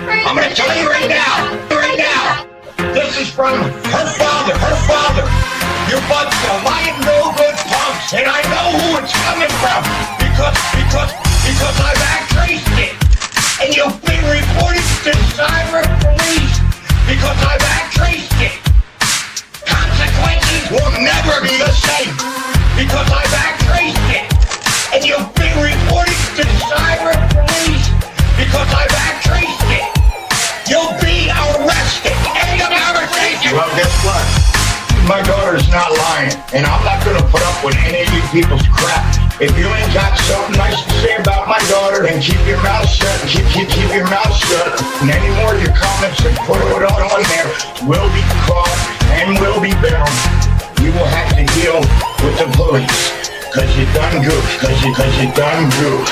I'm gonna tell you right now. This is from her father. Your bunch of lying no good punks, and I know who it's coming from because I've traced it, and you've been reported to cyber police because I've traced it. Consequences will never be the same because I've traced it, and you've been reported to cyber police because I've traced it. You'll be arrested. End of conversation. Well, guess what? My daughter's not lying, and I'm not gonna put up with any of you people's crap. If you ain't got something nice to say about my daughter, then keep your mouth shut. Keep your mouth shut. And any more of your comments and put it on there will be caught and will be bound. You will have to deal with the police, cause you done goof. Cause you done goof.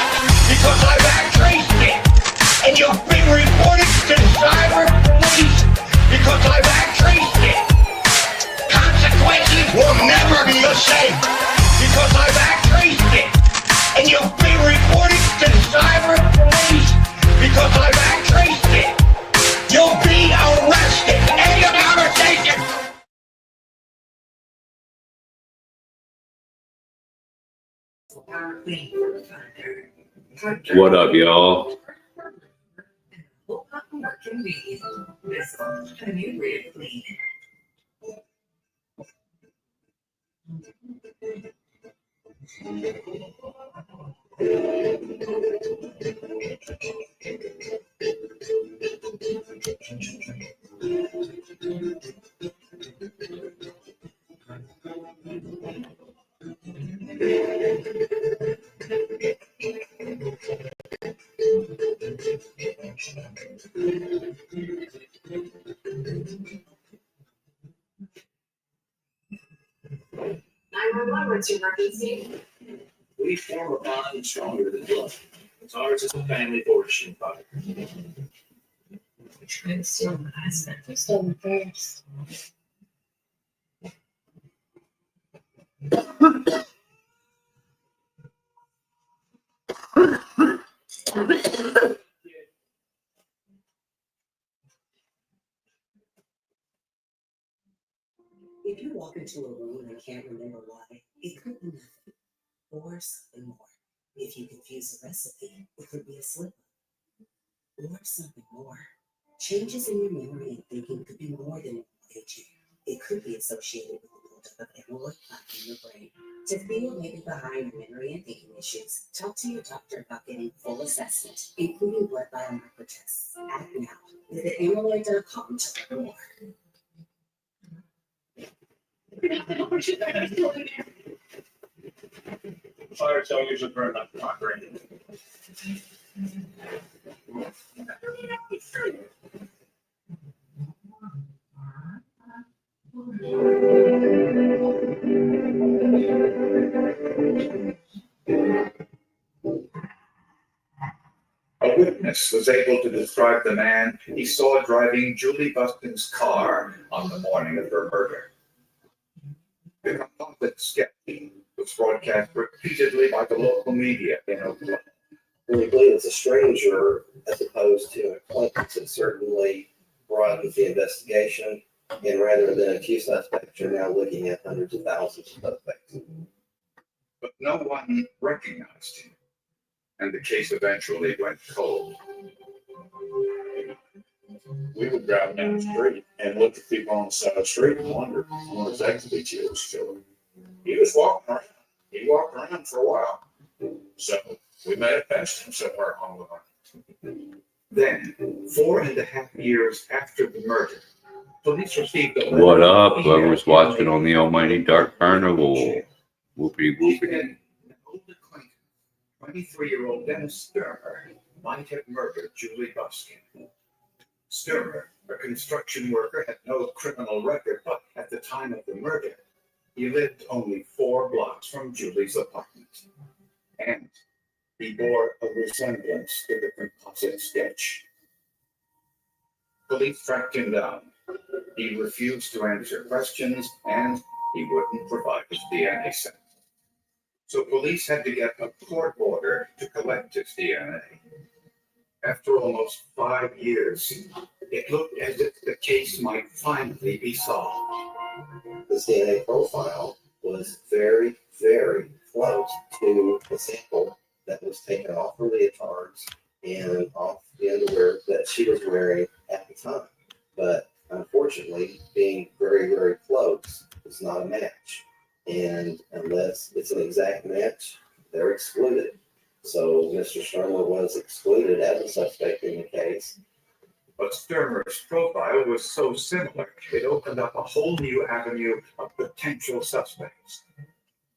Because I've traced it, and you've been reported to cyber police because I've traced it. Consequences will never be the same because I've traced it, and you've been reported to cyber police because I've traced it. You'll be arrested. End of conversation. What up, y'all? What's your emergency? We form a bond stronger than blood. Ours is a family fortune fire. Trying to steal my husband. I stole him first. If you walk into a room and can't remember why, it could be nothing or something more. If you confuse a recipe, it could be a slip up or something more. Changes in your memory and thinking could be more than aging. It could be associated with the buildup of amyloid plaque in your brain. To feel maybe behind your memory and thinking issues, talk to your doctor about getting full assessment, including blood biomarker tests. Act now. Visit amyloid.com to learn more. Fire cell usually burn up my brain. A witness was able to describe the man he saw driving Julie Buston's car on the morning of her murder. The composite sketch was broadcast repeatedly by the local media in Oklahoma. We believe it's a stranger as opposed to an acquaintance. It certainly broadens the investigation, and rather than a few suspects, you're now looking at hundreds of thousands of suspects. But no one recognized him, and the case eventually went cold. We would drive down the street and look at people on the side of the street and wonder what exactly he was killing. He was walking around. He walked around for a while. So we may have passed him somewhere along the line. Then, 4.5 years after the murder, police received a letter. What up? Whoever's watching on the Almighty Dark Carnival. Whoopity whoopity. An old acquaintance, 23-year-old Dennis Sturmer, might have murdered Julie Buskin. Sturmer, a construction worker, had no criminal record, but at the time of the murder, he lived only 4 blocks from Julie's apartment. And he bore a resemblance to the composite sketch. Police tracked him down. He refused to answer questions, and he wouldn't provide his DNA sample. So police had to get a court order to collect his DNA. After almost 5 years, it looked as if the case might finally be solved. This DNA profile was very, very close to the sample that was taken off her leotards and off the underwear that she was wearing at the time. But unfortunately, being very, very close is not a match. And unless it's an exact match, they're excluded. So Mr. Sturmer was excluded as a suspect in the case. But Sturmer's profile was so similar, it opened up a whole new avenue of potential suspects.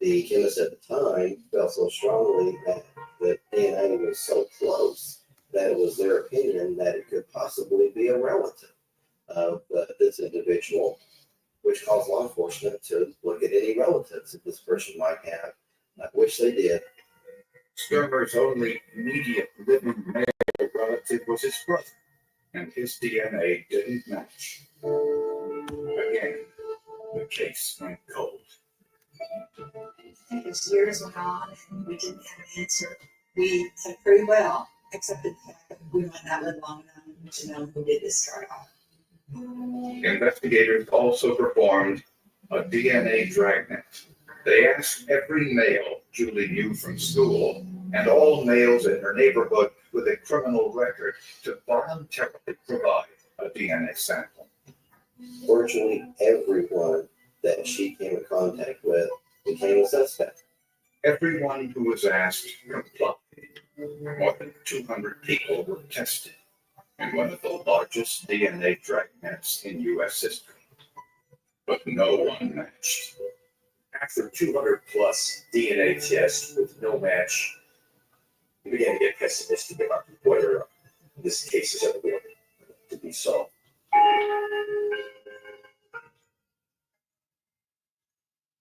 The chemist at the time felt so strongly that the DNA was so close that it was their opinion that it could possibly be a relative of this individual, which caused law enforcement to look at any relatives that this person might have, which they did. Sturmer's only immediate living male relative was his brother, and his DNA didn't match. Again, the case went cold. As years went on and we didn't have an answer, we had pretty well accepted the fact that we might not live long enough to know who did this start off. Investigators also performed a DNA dragnet. They asked every male Julie knew from school and all males in her neighborhood with a criminal record to voluntarily provide a DNA sample. Fortunately, everyone that she came in contact with became a suspect. Everyone who was asked complied. More than 200 people were tested in one of the largest DNA dragnets in U.S. history. But no one matched. After 200 plus DNA tests with no match, we began to get pessimistic about whether this case is ever going to be solved.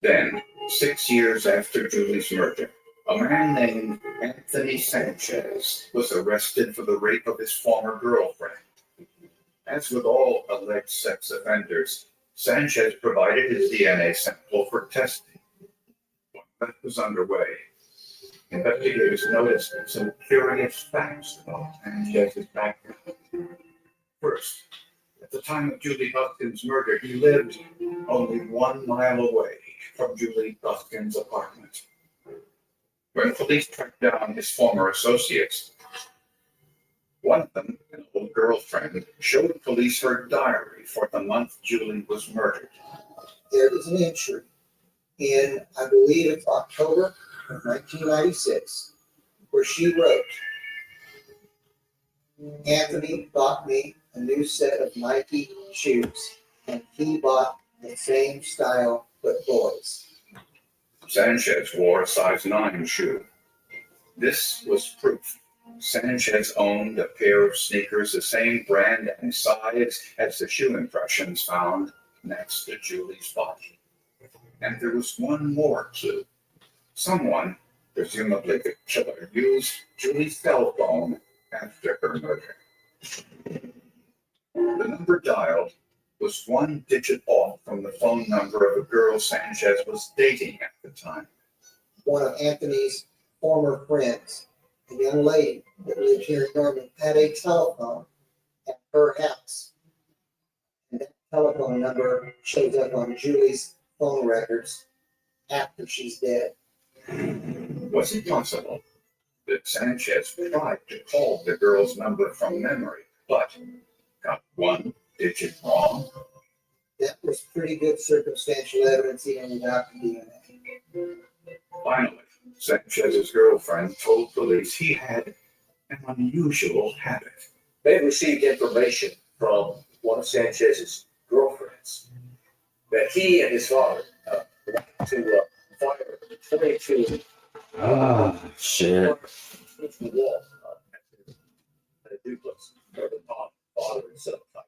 Then, 6 years after Julie's murder, a man named Anthony Sanchez was arrested for the rape of his former girlfriend. As with all alleged sex offenders, Sanchez provided his DNA sample for testing. When that was underway, investigators noticed some curious facts about Sanchez's background. First, at the time of Julie Buskin's murder, he lived only 1 mile away from Julie Buskin's apartment. When police tracked down his former associates, one of them, an old girlfriend, showed police her diary for the month Julie was murdered. There is an entry in, I believe it's October of 1996, where she wrote, Anthony bought me a new set of Nike shoes, and he bought the same style but boys. Sanchez wore a size 9 shoe. This was proof Sanchez owned a pair of sneakers the same brand and size as the shoe impressions found next to Julie's body. And there was one more clue. Someone, presumably the killer, used Julie's cell phone after her murder. The number dialed was 1 digit off from the phone number of a girl Sanchez was dating at the time. One of Anthony's former friends, a young lady that lived here in Norman, had a telephone at her house. And that telephone number shows up on Julie's phone records after she's dead. Was it possible that Sanchez tried to call the girl's number from memory, but got 1 digit wrong? That was pretty good circumstantial evidence even without the DNA. Finally, Sanchez's girlfriend told police he had an unusual habit. They had received information from one of Sanchez's girlfriends that he and his father went to fire 22 Shit. into the wall at a duplex where the father and son type.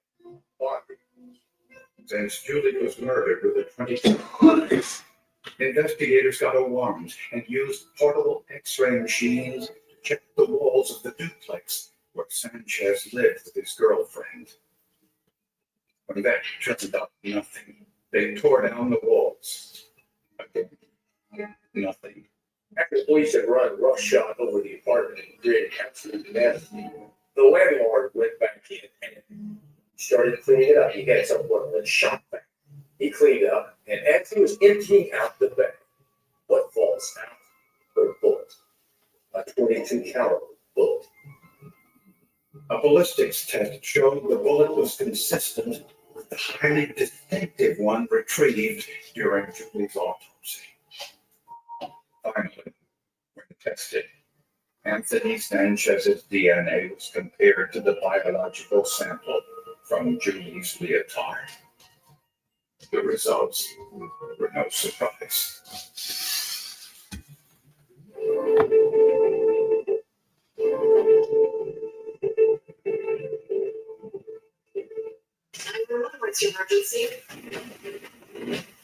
Since Julie was murdered with a 22, investigators got a warrant and used portable X-ray machines to check the walls of the duplex where Sanchez lived with his girlfriend. When that turned up nothing, they tore down the walls. Again, nothing. After the police had run roughshod over the apartment and created absolute madness, The landlord went back in and started cleaning it up. He had someone in the shop back. He cleaned up, and as he was emptying out the bag, what falls out? A bullet, a 22 caliber bullet. A ballistics test showed the bullet was consistent with the highly distinctive one retrieved during Julie's autopsy. Finally, when tested, Anthony Sanchez's DNA was compared to the biological sample from Julie's leotard. The results were no surprise. What's your emergency?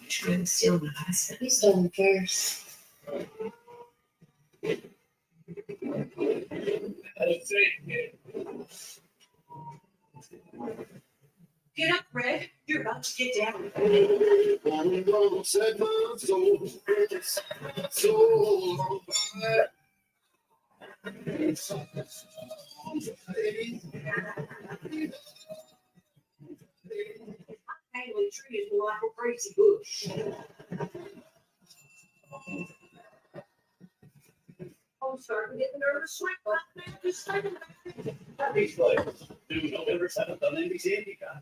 Trying to steal my husband. You stole him first. Get up, Red. You're about to get down. Hanging tree is like a crazy bush. I'm starting to get nervous. Sweat, man. Just starting These players do November 7th on NBC Anytime.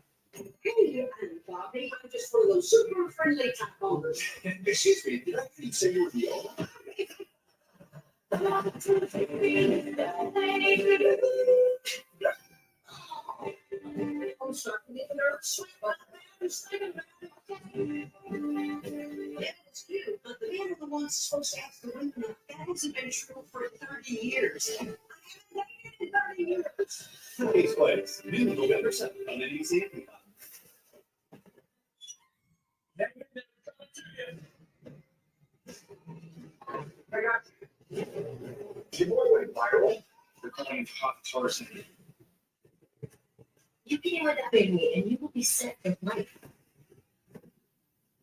Hey, Bobby, I'm just one of those super friendly type owners. Excuse me, did I hear you say you were the owner? I'm starting to get nervous. Sweat, man. Just thinking about it. Yeah, it's cute, but the man are the ones supposed to ask the women. That hasn't been true for 30 years. I haven't done it in 30 years. These players do November 7th on NBC Anytime. I got you. Your boy went viral for calling hot person. You can let that baby and you will be set for life.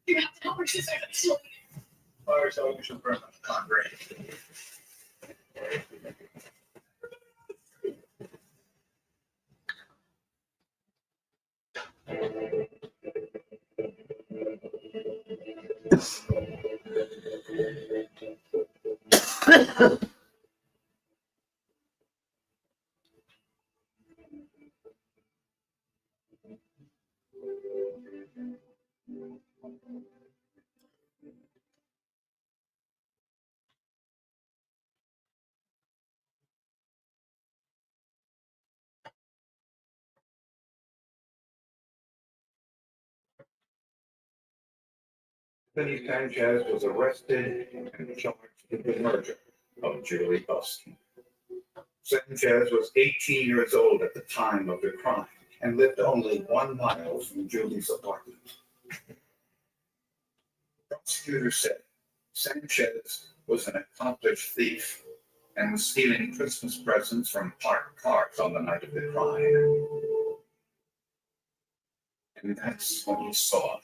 You have to help her. She's still. Fire television program, Congress. Anthony Sanchez was arrested and charged with the murder of Julie Buskin. Sanchez was 18 years old at the time of the crime and lived only 1 mile from Julie's apartment. Prosecutors said Sanchez was an accomplished thief and was stealing Christmas presents from parked cars on the night of the crime. And that's when he saw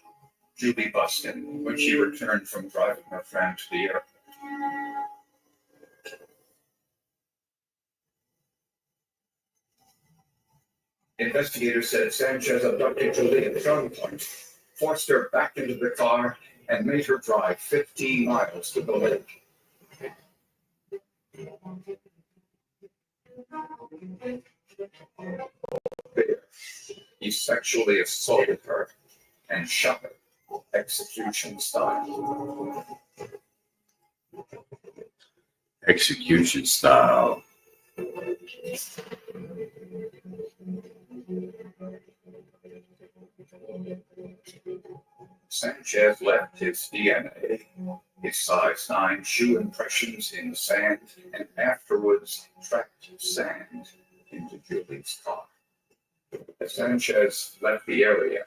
Julie Buskin when she returned from driving her friend to the airport. Investigators said Sanchez abducted Julie at gunpoint, forced her back into the car, and made her drive 15 miles to the lake. There, he sexually assaulted her and shot her, execution style. Execution style. Sanchez left his DNA, his size 9 shoe impressions in the sand, and afterwards tracked sand into Julie's car. As Sanchez left the area,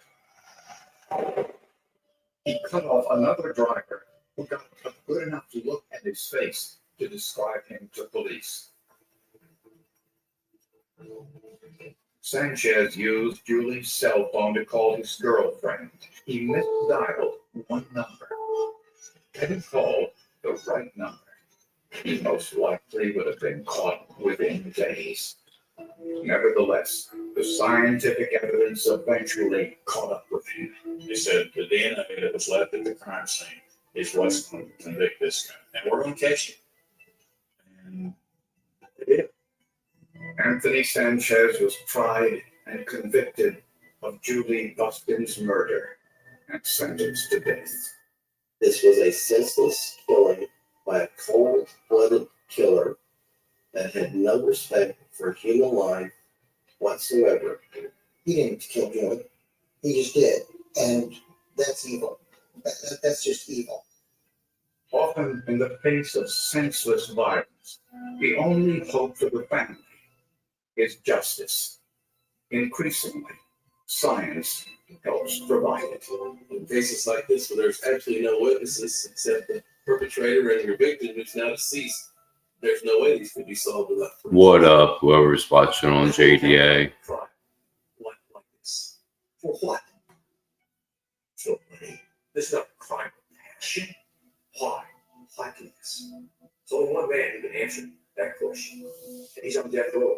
he cut off another driver who got a good enough look at his face to describe him to police. Sanchez used Julie's cell phone to call his girlfriend. He misdialed one number. Had he called the right number, he most likely would have been caught within days. Nevertheless, the scientific evidence eventually caught up with him. They said the DNA that was left at the crime scene is what's going to convict this guy, and we're going to catch him. And they did. Anthony Sanchez was tried and convicted of Julie Buskin's murder and sentenced to death. This was a senseless killing by a cold-blooded killer that had no respect for human life whatsoever. He didn't kill Julie. He just did. And that's evil. That's just evil. Often in the face of senseless violence, the only hope for the family is justice. Increasingly, science helps provide it. In cases like this, where there's absolutely no witnesses except the perpetrator and your victim, who's now deceased, there's no way these could be solved without. What up, whoever's watching on JDA? Crime like this. For what? For money. This is not a crime of passion. Why? Why do this? There's only one man who can answer that question, and he's on death row.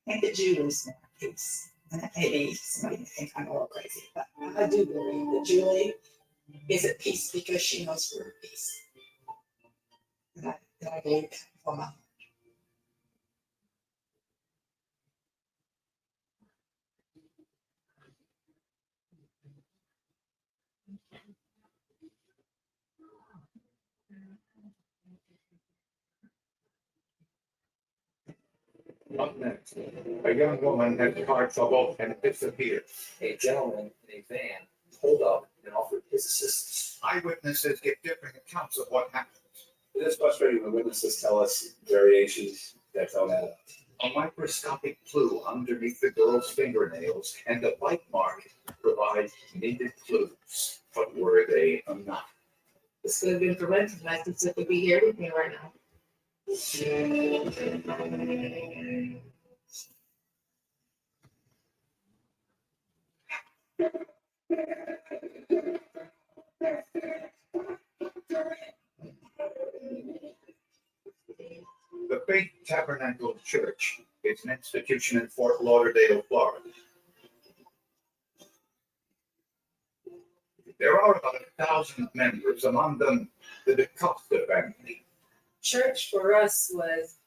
I think that Julie's more peace. And maybe somebody may think I'm a little crazy, but I do believe that Julie is at peace because she knows we're at peace. And I believe that for my heart. Up next, a young woman had car trouble and disappeared. A gentleman in a van pulled up and offered his assistance. Eyewitnesses give different accounts of what happened. It is frustrating when witnesses tell us variations that don't add up. A microscopic clue underneath the girl's fingernails and a bite mark provide needed clues, but were they enough? This could have been prevented, and I could simply be here with me right now. The Faith Tabernacle Church is an institution in Fort Lauderdale, Florida. There are about 1,000 members, among them the DaCosta family. Church for us was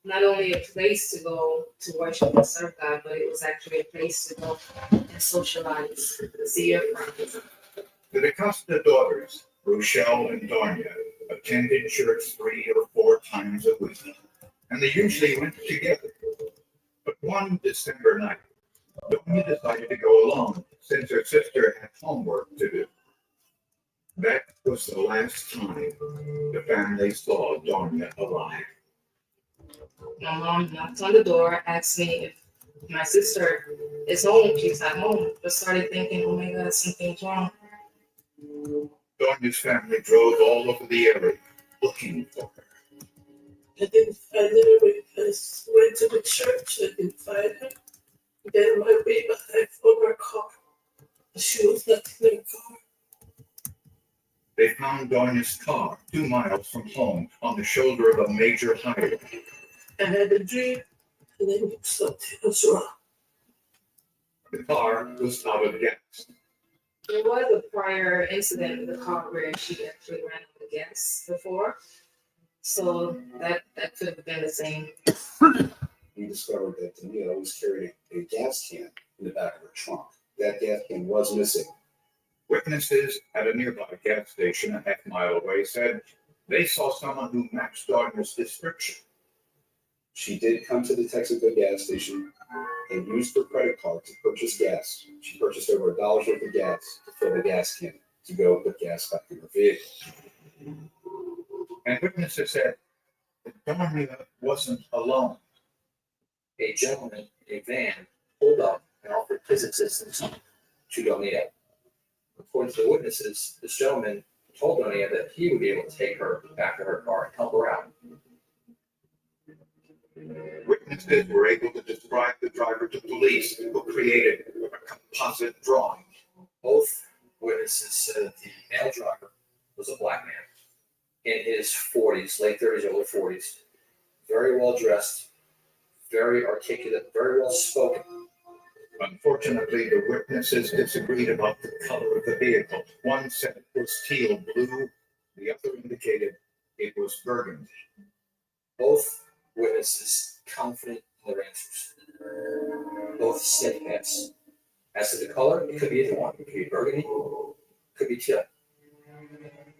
not only a place to go to worship and serve God, but it was actually a place to go and socialize, see your friends. The DaCosta daughters, Rochelle and Donya, attended church 3 or 4 times a week, and they usually went together. But one December night, Donya decided to go alone since her sister had homework to do. That was the last time the family saw Donya alive. My mom knocked on the door, asked me if my sister is home. She's at home. But started thinking, oh my God, something's wrong. Donya's family drove all over the area looking for her. I didn't find her. We just went to the church. I didn't find her. Then on my way back, I found her car. She was not in her car. They found Donya's car 2 miles from home on the shoulder of a major highway. I had a dream, and I knew something was wrong. The car was out of gas. There was a prior incident with the car where she actually ran out of gas before. So that could have been the same. We discovered that Tania always carried a gas can in the back of her trunk. That gas can was missing. Witnesses at a nearby gas station a half-mile away said they saw someone who matched Donya's description. She did come to the Texaco gas station and used her credit card to purchase gas. She purchased over $1 worth of gas to fill the gas can to go put gas back in her vehicle. And witnesses said that Donya wasn't alone. A gentleman in a van pulled up and offered his assistance to Donia. According to the witnesses, this gentleman told Donia that he would be able to take her back to her car and help her out. Witnesses were able to describe the driver to police, who created a composite drawing. Both witnesses said that the male driver was a black man in his 40s, late 30s, early 40s, very well dressed, very articulate, very well spoken. Unfortunately, the witnesses disagreed about the color of the vehicle. One said it was teal blue, the other indicated it was burgundy. Both witnesses confident in their answers. Both said yes. As to the color, it could be either one. It could be burgundy, could be teal.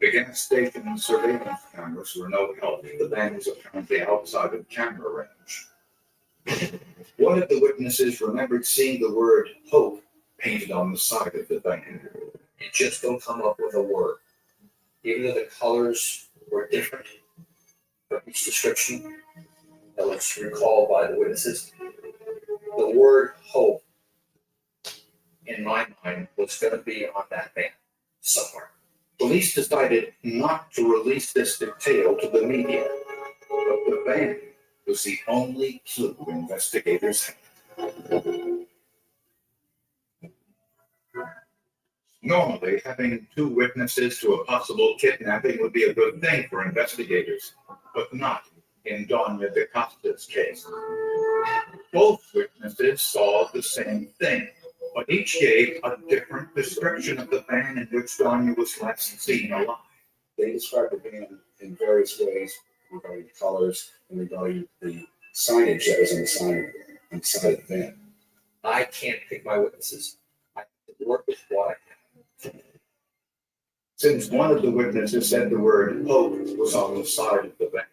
The gas station and surveillance cameras were no help. The van was apparently outside of camera range. One of the witnesses remembered seeing the word hope painted on the side of the van. You just don't come up with a word. Even though the colors were different for each description that was recalled by the witnesses, the word hope, in my mind, was going to be on that van somewhere. Police decided not to release this detail to the media, but the van was the only clue investigators had. Normally, having two witnesses to a possible kidnapping would be a good thing for investigators, but not in Doña DaCosta's case. Both witnesses saw the same thing, but each gave a different description of the van in which Doña was last seen alive. They described the van in various ways regarding the colors and regarding the signage that was on the side of the van. I can't pick my witnesses. I have to work with what I have. Since one of the witnesses said the word hope was on the side of the van,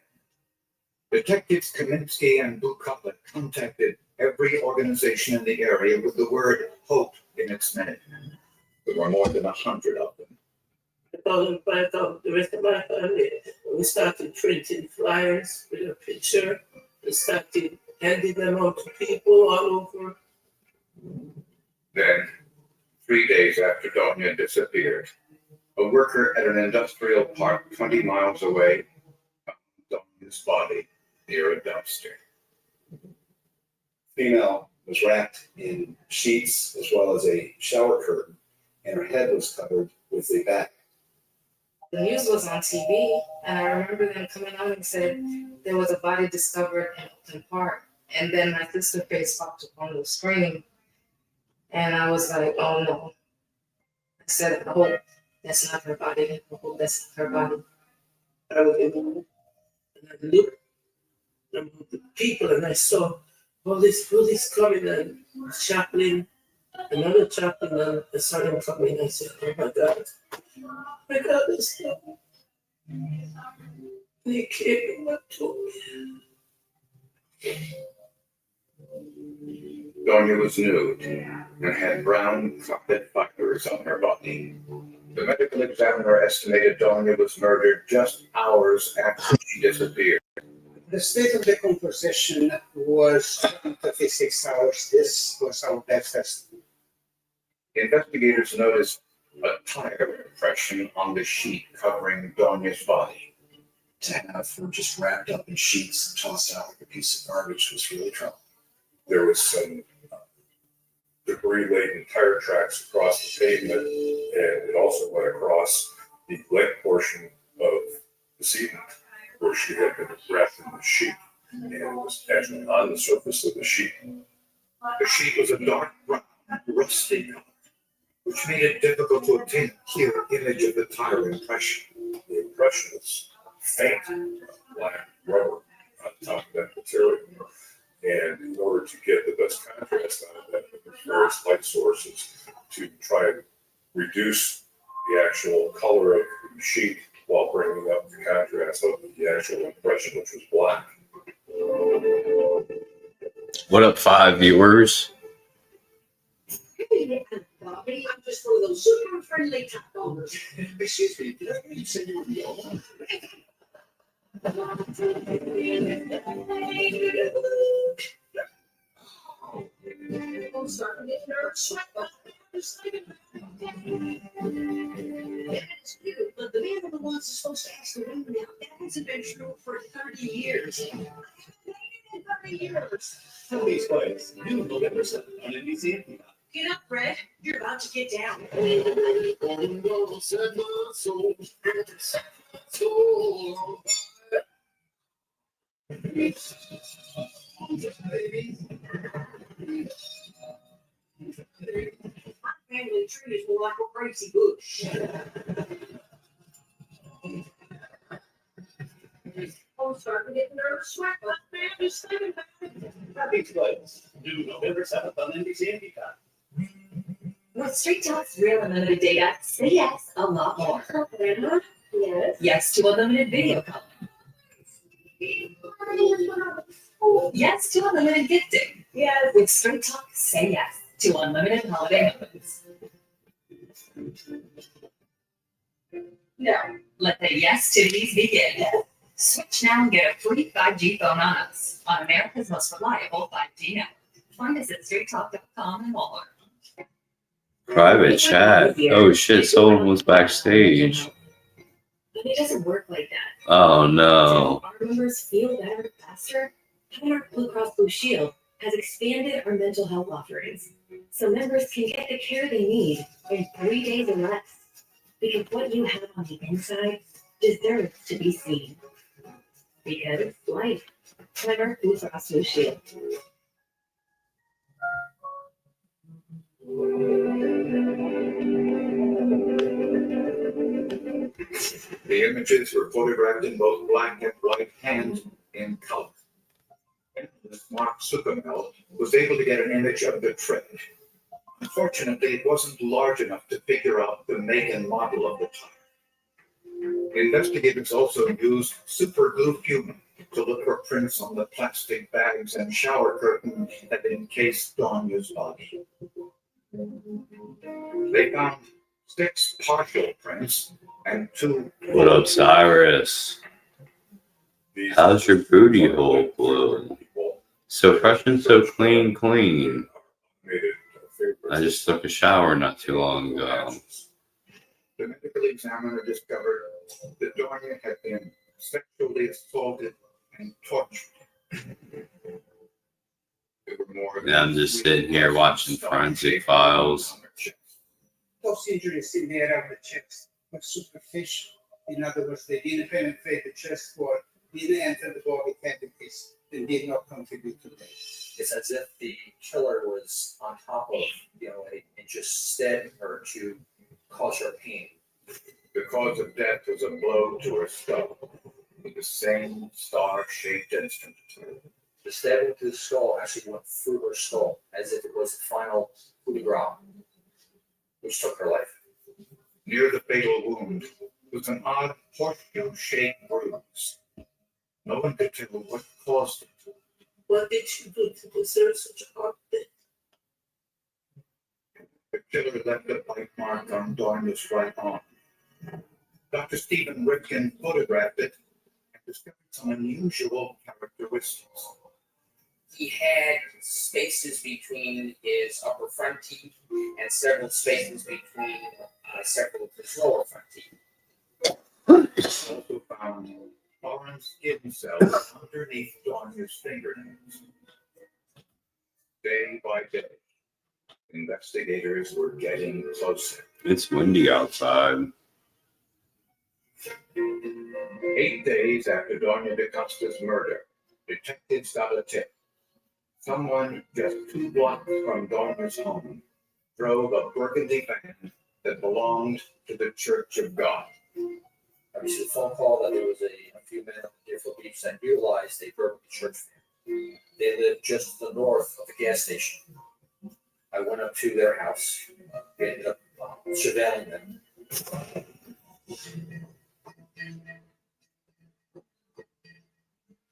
Detectives Kaminsky and Bukala contacted every organization in the area with the word hope in its name. There were more than 100 of them. I thought the rest of my family, we started printing flyers with a picture. We started handing them out to people all over. Then, 3 days after Doña disappeared, a worker at an industrial park 20 miles away found Doña's body near a dumpster. Female was wrapped in sheets as well as a shower curtain, and her head was covered with a bag. The news was on TV, and I remember them coming out and said there was a body discovered in Upton Park. And then my sister face popped up on the screen, and I was like, oh no. I said, I hope that's not her body. I hope that's not her body. I was in the room, and I looked at the people, and I saw all this police coming, and chaplain, another chaplain, and I saw them coming. I said, oh my God. I got this stuff. They came up to me. Doña was nude and had brown carpet fibers on her body. The medical examiner estimated Doña was murdered just hours after she disappeared. The state of the composition was 36 hours. This was our best estimate. Investigators noticed a tire impression on the sheet covering Doña's body. To have her just wrapped up in sheets and tossed out like a piece of garbage was really troubling. There was some debris-laden tire tracks across the pavement, and it also went across the leg portion of the seat where she had been wrapped in the sheet, and it was actually on the surface of the sheet. The sheet was a dark brown, rusty color, which made it difficult to obtain a clear image of the tire impression. The impression was faint, black rubber on top of that material. And in order to get the best contrast out of that, there's various light sources to try and reduce the actual color of the sheet while bringing up the contrast of the actual impression, which was black. What up, 5 viewers? Hey, Bobby, I'm just one of those super friendly top owners. Excuse me, did I hear you say you were the owner? I'm starting to get nervous. It's you, but the man of the ones that's supposed to ask the women out, that hasn't been true for 30 years. 30 years. Some of these guys, you will never sit on an easy. Get up, Fred. You're about to get down. Family trees were like a crazy bush. I'm starting to get nervous. Sweat, but man, just thinking about it. Happy Place, due November 7th on NBC and Peacock. With Straight Talk's real unlimited data, say yes a lot more. Grandma? Yes. Yes to unlimited video calling. Yes to unlimited gifting. Yes. With Straight Talk, say yes to unlimited holiday moments. No. Let the yes to these begin. Switch now and get a free 5G phone on us on America's most reliable 5G network. Find us at straighttalk.com and Walmart. Private chat. Oh shit, Solon was backstage. But it doesn't work like that. Oh no. Our members feel better faster. Highmark Blue Cross Blue Shield has expanded our mental health offerings so members can get the care they need in 3 days or less. Because what you have on the inside deserves to be seen. Because it's life. Highmark Blue Cross Blue Shield. The images were photographed in both black and white and in color. Mark Zuckermel was able to get an image of the tread. Unfortunately, it wasn't large enough to figure out the make and model of the tire. Investigators also used super glue fume to look for prints on the plastic bags and shower curtain that encased Donya's body. They found 6 partial prints and 2. What up, Cyrus? How's your booty hole blue? So fresh and so clean. I just took a shower not too long ago. The medical examiner discovered that Donya had been sexually assaulted and tortured. Now I'm just sitting here watching Forensic Files. Those injuries in the area of the chest were superficial. In other words, they didn't penetrate the chest wall, didn't enter the body cavities, and did not contribute to death. It's as if the killer was on top of, and just stabbing her to cause her pain. The cause of death was a blow to her skull with the same star-shaped instrument. The stabbing to the skull actually went through her skull, as if it was the final coup de grace, which took her life. Near the fatal wound was an odd horseshoe-shaped bruise. No one could tell what caused it. What did she do to deserve such a hard death? The killer left a bite mark on Donya's right arm. Dr. Stephen Ripken photographed it and discovered some unusual characteristics. He had spaces between his upper front teeth and several spaces between several of his lower front teeth. Also found foreign skin cells underneath Donya's fingernails. Day by day, investigators were getting closer. It's windy outside. 8 days after Donya DaCosta's murder, detectives got a tip. Someone just 2 blocks from Donya's home drove a burgundy van that belonged to the Church of God. I received a phone call that there was a few men on Deerfield Beach that utilized a burgundy church van. They lived just to the north of the gas station. I went up to their house. We ended up surveilling them.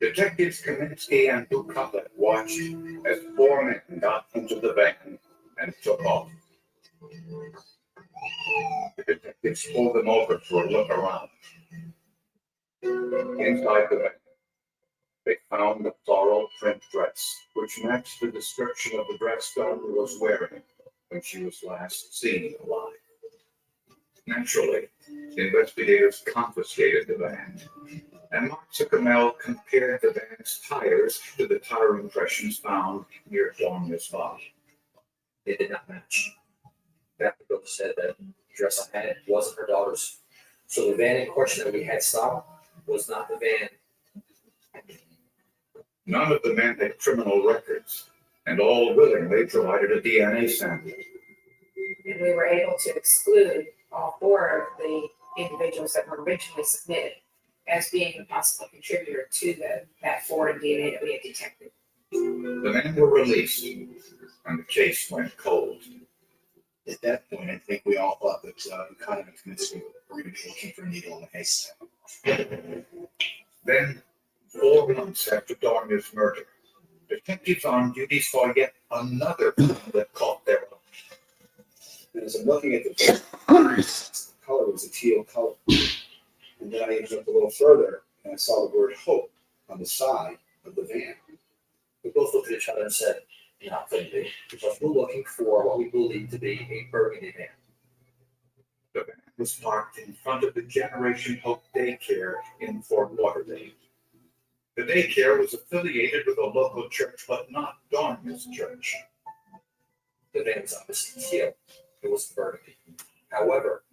Detectives Kaminsky and Bucala watched as 4 men got into the van and took off. The detectives pulled them over for a look around. Inside the van, they found a floral print dress, which matched the description of the dress Donya was wearing when she was last seen alive. Naturally, investigators confiscated the van, and Mark Zuckermel compared the van's tires to the tire impressions found near Donya's body. They did not match. Dr. Bill said that the dress I had wasn't her daughter's. So the van in question that we had stopped was not the van None of the men had criminal records, and all willingly provided a DNA sample. And we were able to exclude all 4 of the individuals that were originally submitted as being a possible contributor to that foreign DNA that we had detected. The men were released, and the case went cold. At that point, I think we all thought that Buchanan and Kaminsky were going to be looking for a needle in a haystack. Then, 4 months after Dorner's murder, detectives on duty saw yet another that caught their eye. And as I'm looking at the color was a teal color. And then I looked a little further and I saw the word hope on the side of the van. We both looked at each other and said, not going to be, because we're looking for what we believe to be a burgundy van. The van was parked in front of the Generation Hope daycare in Fort Lauderdale. The daycare was affiliated with a local church, but not Dorner's church. The van was obviously teal. It was burgundy. However,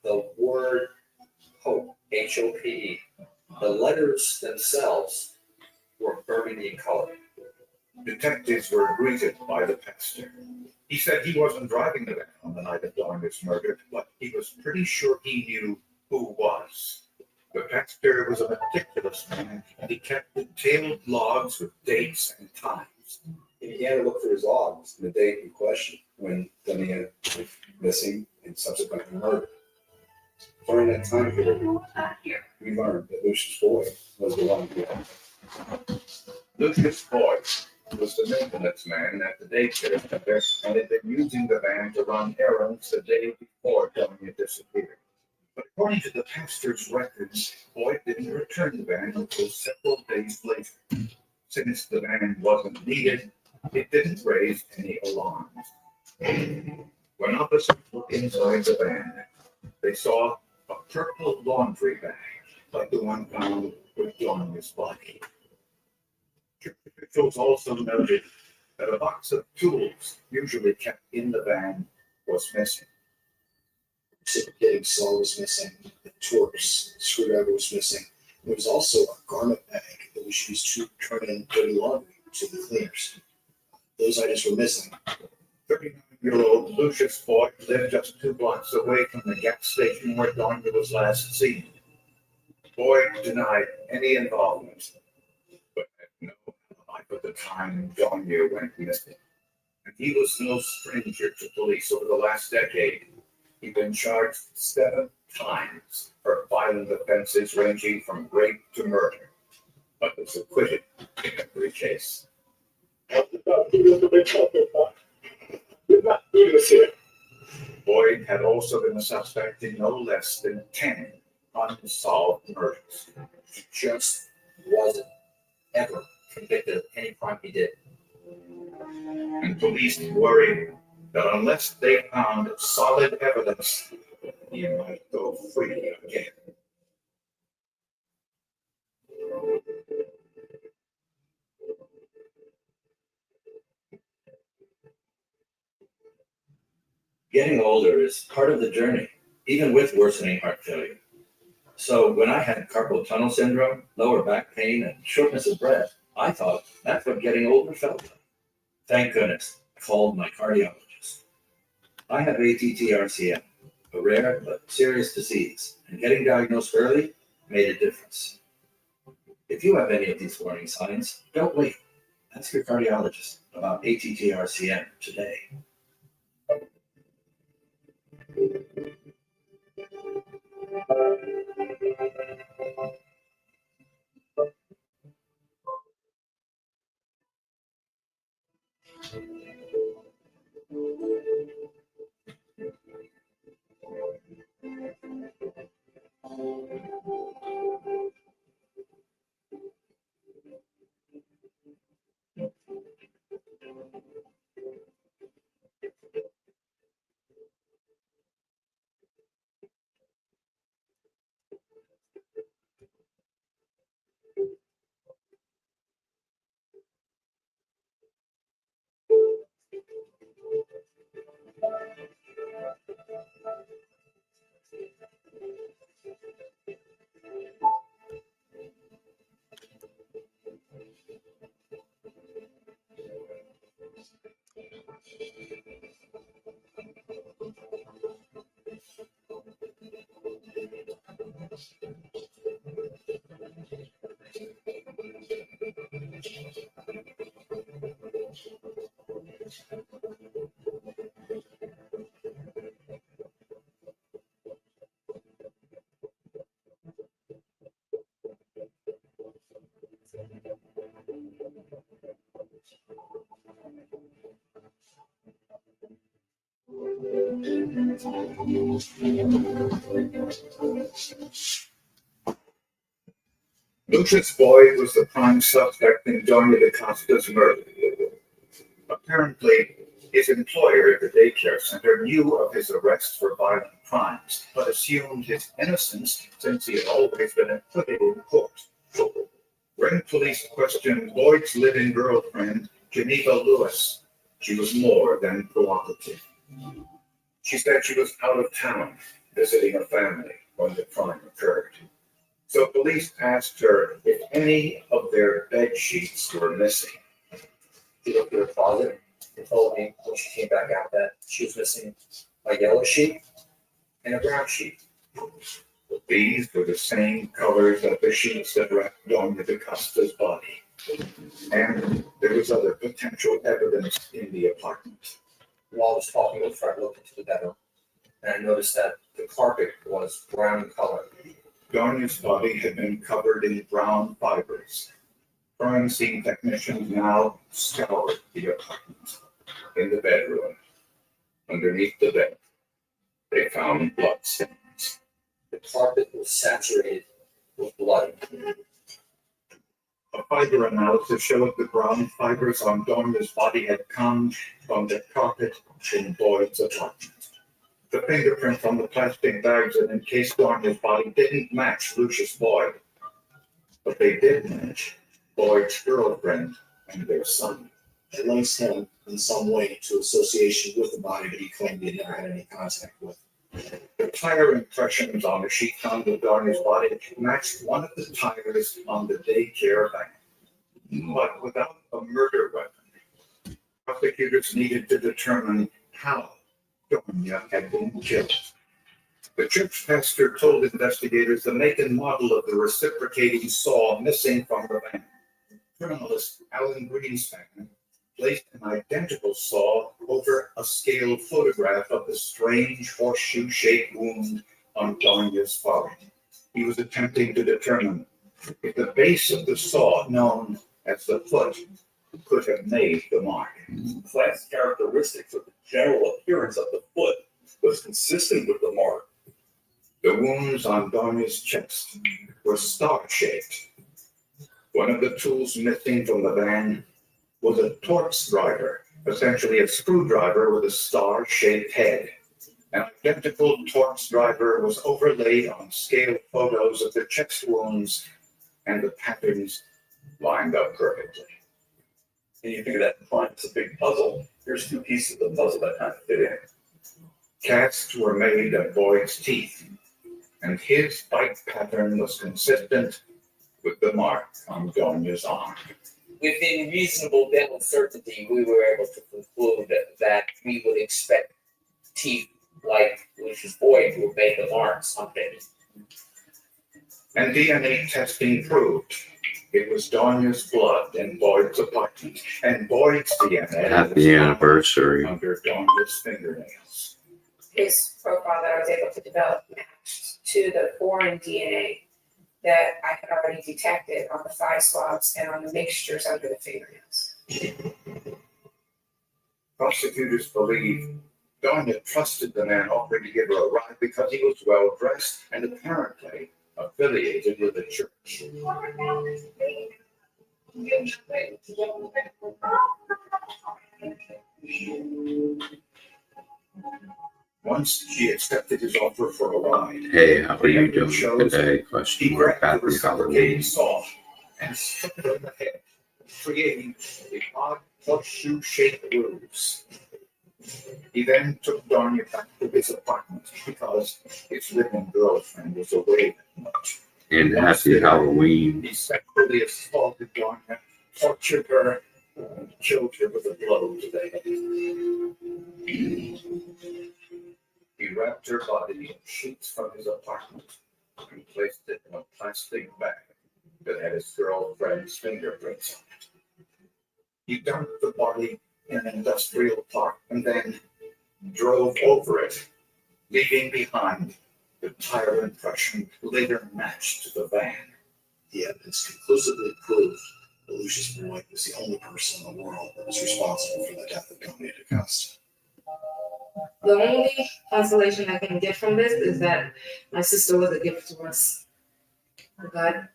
the word hope, H-O-P-E, the letters themselves were burgundy in color. Detectives were greeted by the pastor. He said he wasn't driving the van on the night of Dorner's murder, but he was pretty sure he knew who was. The pastor was a meticulous man, and he kept detailed logs with dates and times. He began to look through his logs in the date in question when Denia was missing and subsequently murdered. During that time period, we learned that Lucius Boyd was the one who Lucius Boyd was the maintenance man at the daycare center and had been using the van to run errands the day before Donia disappeared. But according to the pastor's records, Boyd didn't return the van until several days later. Since the van wasn't needed, it didn't raise any alarms. When officers looked inside the van, they saw a purple laundry bag like the one found with Donia's body. Officials also noted that a box of tools usually kept in the van was missing. reciprocating saw was missing, the Torx screwdriver was missing. There was also a garment bag that was used to turn in dirty laundry to the cleaners. Those items were missing. 39-year-old Lucius Boyd lived just 2 blocks away from the gas station where Donia was last seen. Boyd denied any involvement, but had no alibi at the time Donia went missing. And he was no stranger to police. Over the last decade, he'd been charged 7 times for violent offenses ranging from rape to murder, but was acquitted in every case. Boyd had also been a suspect in no less than 10 unsolved murders. He just wasn't ever convicted of any crime he did. And police worried that unless they found solid evidence, he might go free again. Getting older is part of the journey, even with worsening heart failure. So when I had carpal tunnel syndrome, lower back pain, and shortness of breath, I thought that's what getting older felt like. Thank goodness I called my cardiologist. I have ATTR-CM, a rare but serious disease, and getting diagnosed early made a difference. If you have any of these warning signs, don't wait. Ask your cardiologist about ATTR-CM today. Lucius Boyd was the prime suspect in Doña DaCosta's murder. Apparently, his employer at the daycare center knew of his arrest for violent crimes, but assumed his innocence since he had always been acquitted in court. When police questioned Boyd's living girlfriend, Geneva Lewis, she was more than cooperative. She said she was out of town visiting a family when the crime occurred. So police asked her if any of their bed sheets were missing. She looked at her closet and told me when she came back out that she was missing a yellow sheet and a brown sheet. These were the same colors of the sheets that wrapped Doña DaCosta's body. And there was other potential evidence in the apartment. While I was talking with her, I looked into the bedroom and I noticed that the carpet was brown in color. Doña's body had been covered in brown fibers. Crime scene technicians now scoured the apartment. In the bedroom, underneath the bed, they found blood stains. The carpet was saturated with blood. A fiber analysis showed the brown fibers on Doña's body had come from the carpet in Boyd's apartment. The fingerprints on the plastic bags that encased Doña's body didn't match Lucius Boyd, but they did match Boyd's girlfriend and their son. It links him in some way to association with the body that he claimed he had never had any contact with. The tire impressions on the sheet found with Doña's body matched one of the tires on the daycare van, but without a murder weapon. Prosecutors needed to determine how Doña had been killed. The church pastor told investigators the make and model of the reciprocating saw missing from the van. Criminalist Alan Greenspan placed an identical saw over a scale photograph of the strange horseshoe-shaped wound on Doña's forehead. He was attempting to determine if the base of the saw, known as the foot, could have made the mark. Class characteristics of the general appearance of the foot was consistent with the mark. The wounds on Doña's chest were star-shaped. One of the tools missing from the van was a Torx driver, essentially a screwdriver with a star-shaped head. An identical Torx driver was overlaid on scale photos of the chest wounds, and the patterns lined up perfectly. And you figure that it's a big puzzle. Here's two pieces of the puzzle that kind of fit in. Casts were made of Boyd's teeth, and his bite pattern was consistent with the mark on Doña's arm. Within reasonable dental certainty, we were able to conclude that we would expect teeth like Lucius Boyd to have made the marks on it. And DNA testing proved it was Doña's blood in Boyd's apartment, and Boyd's DNA Happy anniversary. Under Doña's fingernails. His profile that I was able to develop matched to the foreign DNA that I had already detected on the thigh swabs and on the mixtures under the fingernails. Prosecutors believe Doña trusted the man offering to give her a ride because he was well dressed and apparently affiliated with the church. Once she accepted his offer for a ride, Hey, how are you doing today? Question mark. Happy Halloween. saw and stuck it in the head, creating the odd horseshoe-shaped grooves. He then took Doña back to his apartment because his living girlfriend was away that much. And happy Halloween. He sexually assaulted Doña, tortured her, and killed her with a blow to the head. He wrapped her body in sheets from his apartment and placed it in a plastic bag that had his girlfriend's fingerprints on it. He dumped the body in an industrial park and then drove over it, leaving behind the tire impression later matched to the van. The evidence conclusively proved that Lucius Boyd was the only person in the world that was responsible for the death of Tony DaCosta. The only consolation I can get from this is that my sister was a gift to us. God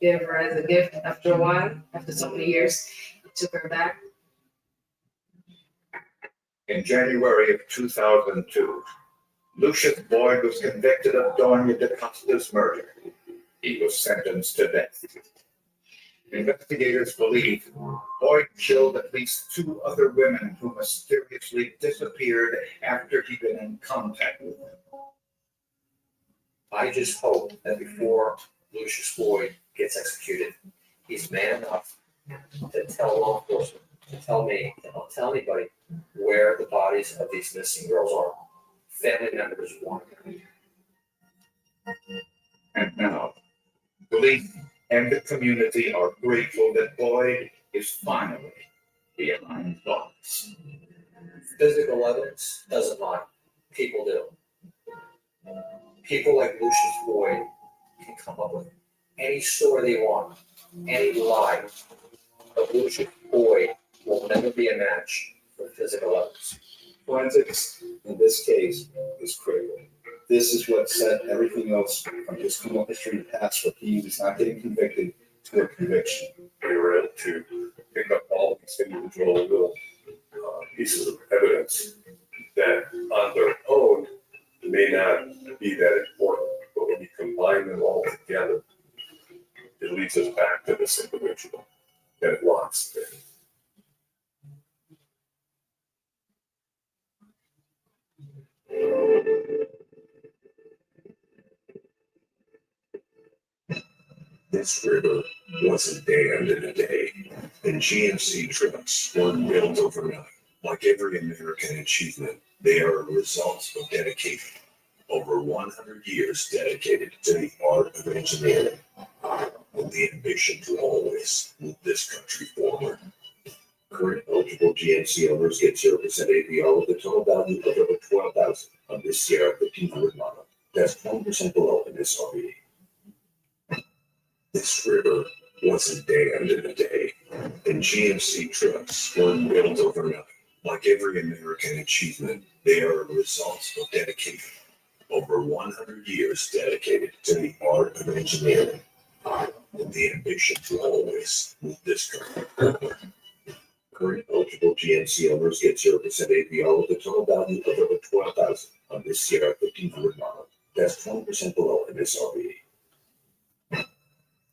gave her as a gift after a while, after so many years, he took her back. In January of 2002, Lucius Boyd was convicted of Doña DaCosta's murder. He was sentenced to death. Investigators believe Boyd killed at least 2 other women who mysteriously disappeared after he'd been in contact with them. I just hope that before Lucius Boyd gets executed, he's man enough to tell law enforcement, to tell me, to not tell anybody where the bodies of these missing girls are. Family members want them. And now, police and the community are grateful that Boyd is finally behind bars. Physical evidence doesn't lie. People do. People like Lucius Boyd can come up with any story they want, any lie. But Lucius Boyd will never be a match for physical evidence. Forensics in this case is critical. This is what set everything else from his criminal history past where he was not getting convicted to a conviction. We were able to pick up all these individual little pieces of evidence that on their own may not be that important, but when you combine them all together, it leads us back to this individual that it wants. This river wasn't dammed in a day, and GMC trucks weren't built overnight. Like every American achievement, they are a result of dedication. Over 100 years dedicated to the art of engineering, with the ambition to always move this country forward. Current eligible GMC owners get 0% APR with a total value of over $12,000 on this Sierra 1500 model. That's 20% below MSRP. This river wasn't dammed in a day, and GMC trucks weren't built overnight. Like every American achievement, they are a result of dedication. Over 100 years dedicated to the art of engineering, with the ambition to always move this country forward. Current eligible GMC owners get 0% APR with a total value of over $12,000 on this Sierra 1500 model. That's 20% below MSRP.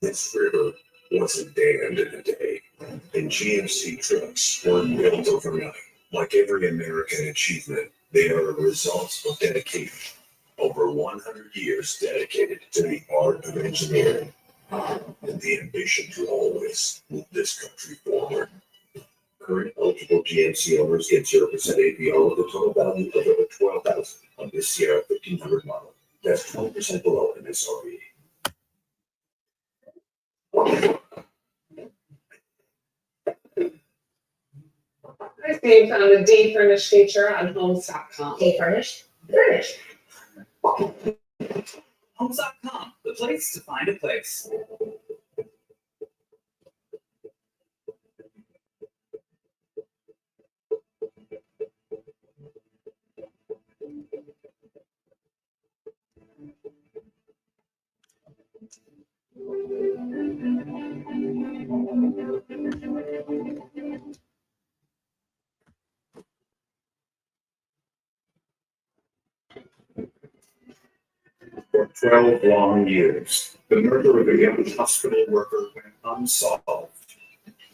This river wasn't dammed in a day, and GMC trucks weren't built overnight. Like every American achievement, they are a result of dedication. Over 100 years dedicated to the art of engineering, and the ambition to always move this country forward. Current eligible GMC owners get 0% APR with a total value of over $12,000 on this Sierra 1500 model. That's 20% below MSRP. Hi, Steve. Found a D furnished feature on homes.com. D furnished? Furnished. Homes.com, the place to find a place. For 12 long years, the murder of a young hospital worker went unsolved.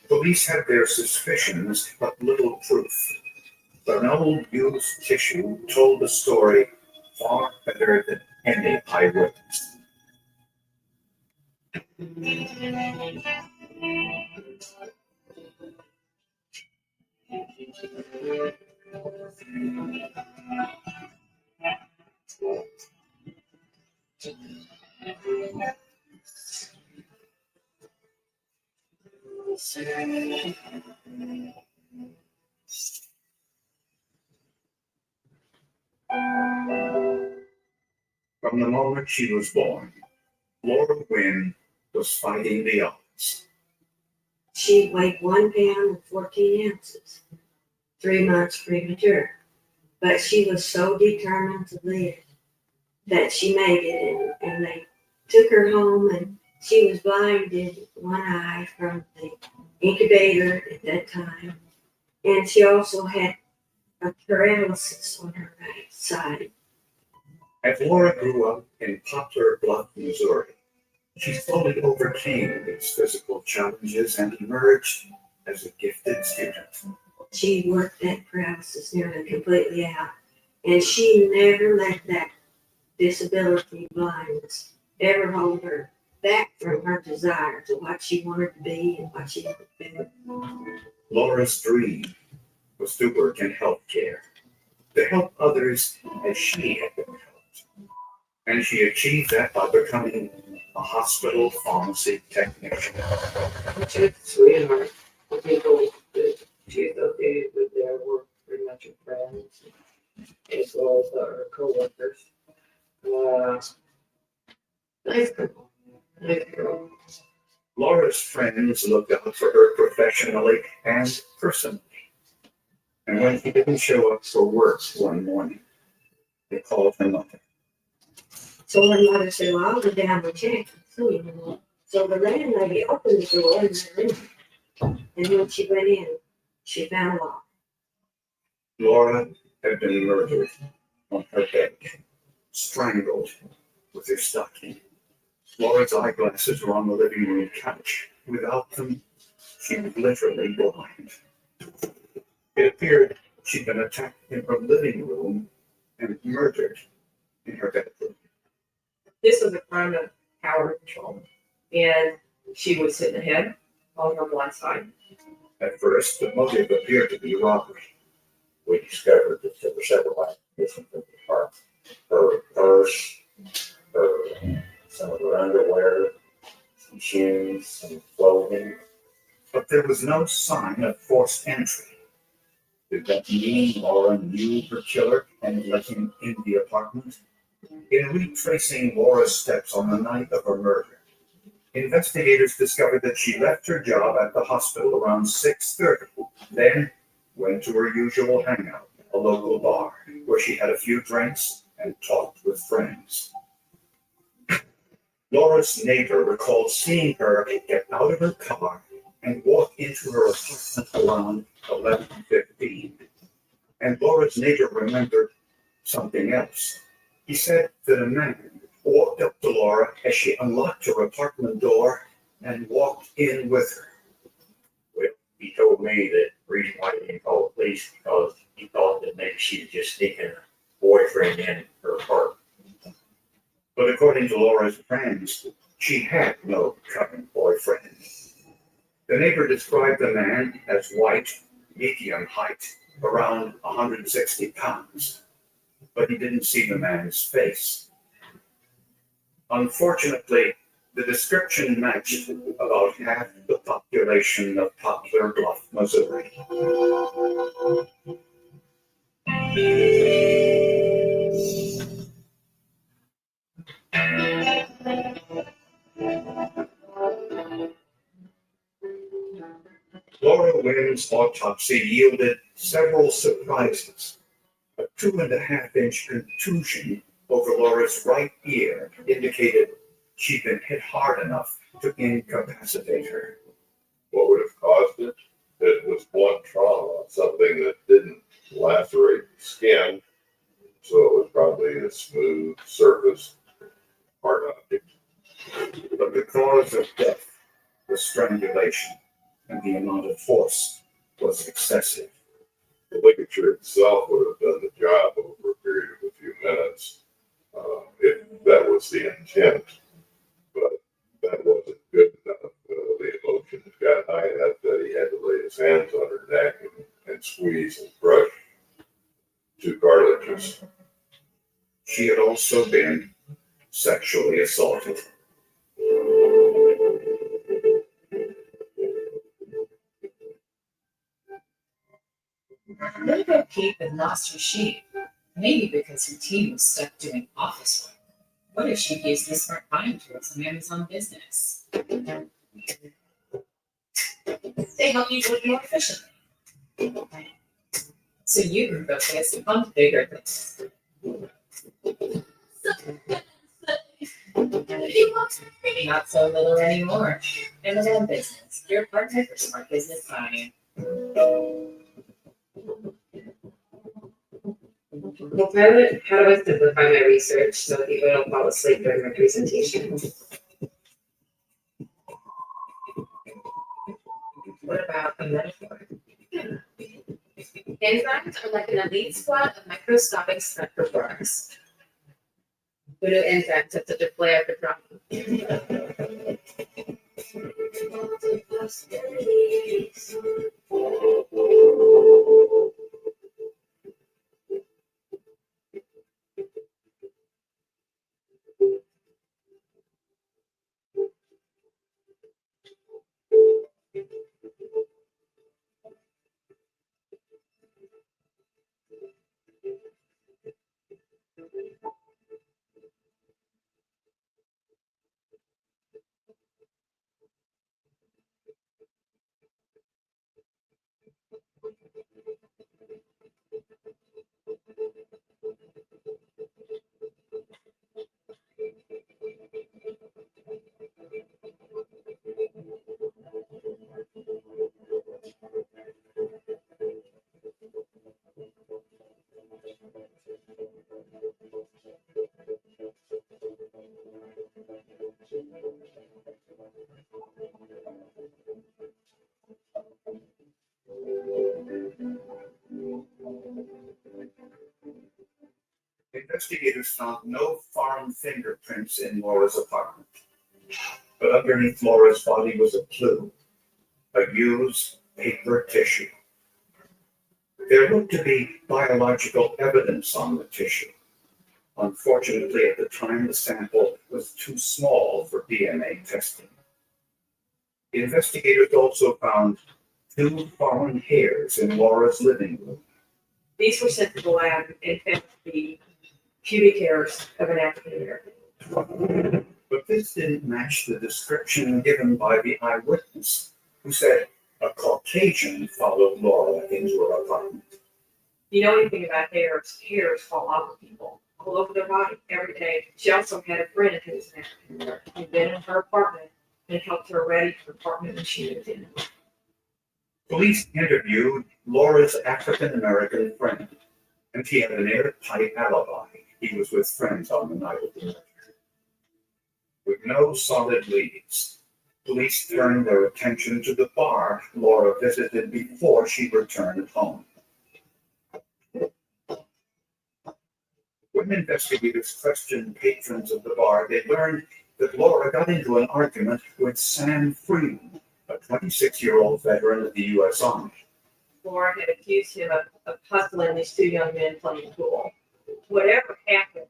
Police had their suspicions, but little proof. But an old used tissue told the story far better than any eyewitness. From the moment she was born, Laura Wynne was fighting the odds. She weighed 1 pound and 14 ounces, 3 months premature. But she was so determined to live that she made it, and they took her home, and she was blinded one eye from the incubator at that time. And she also had a paralysis on her right side. As Laura grew up in Poplar Bluff, Missouri, she slowly overcame these physical challenges and emerged as a gifted student. She worked that paralysis nearly completely out, and she never let that disability blindness ever hold her back from her desire to what she wanted to be and what she wanted to be. Laura's dream was to work in healthcare, to help others as she had been helped. And she achieved that by becoming a hospital pharmacy technician. She was a sweetheart. The people that she associated with there were pretty much her friends, as well as her co-workers. Nice girl. Nice girl. Laura's friends looked out for her professionally and personally. And when she didn't show up for work one morning, they called her mother. So her mother said, well, I'll go down and check. So the landlady opened the door and let her in. And when she went in, she found Laura. Laura had been murdered on her bed, strangled with her stocking. Laura's eyeglasses were on the living room couch. Without them, she was literally blind. It appeared she'd been attacked in her living room and murdered in her bedroom. This was a crime of power control, and she was hit in the head on her blind side. At first, the motive appeared to be robbery. We discovered that there were several items missing from the car. Her purse, some of her underwear, some shoes, some clothing. But there was no sign of forced entry. Did that mean Laura knew her killer and let him in the apartment? In retracing Laura's steps on the night of her murder, investigators discovered that she left her job at the hospital around 6:30, then went to her usual hangout, a local bar, where she had a few drinks and talked with friends. Laura's neighbor recalled seeing her get out of her car and walk into her apartment around 11:15. And Laura's neighbor remembered something else. He said that a man walked up to Laura as she unlocked her apartment door and walked in with her. Well, he told me that the reason why he didn't call the police because he thought that maybe she was just sneaking her boyfriend in her apartment. But according to Laura's friends, she had no current boyfriend. The neighbor described the man as white, medium height, around 160 pounds. But he didn't see the man's face. Unfortunately, the description matched about half the population of Poplar Bluff, Missouri. Laura Wynne's autopsy yielded several surprises. A 2.5-inch contusion over Laura's right ear indicated she'd been hit hard enough to incapacitate her. What would have caused it? It was blunt trauma, something that didn't lacerate the skin, so it was probably a smooth surface hard object. But the cause of death was strangulation, and the amount of force was excessive. The ligature itself would have done the job over a period of a few minutes, if that was the intent. But that wasn't good enough. The emotions got high enough that he had to lay his hands on her neck and 2 cartridges. She had also been sexually assaulted. Little Bo Peep had lost her sheep, maybe because her team was stuck doing office work. What if she'd used the smart buying tools on Amazon Business? They help you work more efficiently. So you can focus on bigger things. Not so little anymore. Amazon Business, your partner for smart business buying. Well, Pilot, how do I simplify my research so people don't fall asleep during my presentation? What about a metaphor? Enzymes are like an elite squad of microscopic spectrophores. Who do enzymes have such a flair for dropping? Investigators found no foreign fingerprints in Laura's apartment, but underneath Laura's body was a clue, a used paper tissue. There looked to be biological evidence on the tissue. Unfortunately, at the time, the sample was too small for DNA testing. Investigators also found 2 foreign hairs in Laura's living room. These were sent to the lab and found to be pubic hairs of an African American. But this didn't match the description given by the eyewitness, who said a Caucasian followed Laura into her apartment. You know anything about hairs? Hairs fall off of people all over their body every day. She also had a friend who was an African American who'd been in her apartment and helped her ready for the apartment that she lived in. Police interviewed Laura's African American friend, and he had an airtight alibi. He was with friends on the night of the murder. With no solid leads, police turned their attention to the bar Laura visited before she returned home. When investigators questioned patrons of the bar, they learned that Laura got into an argument with Sam Freeman, a 26-year-old veteran of the U.S. Army. Laura had accused him of hustling these 2 young men playing pool. Whatever happened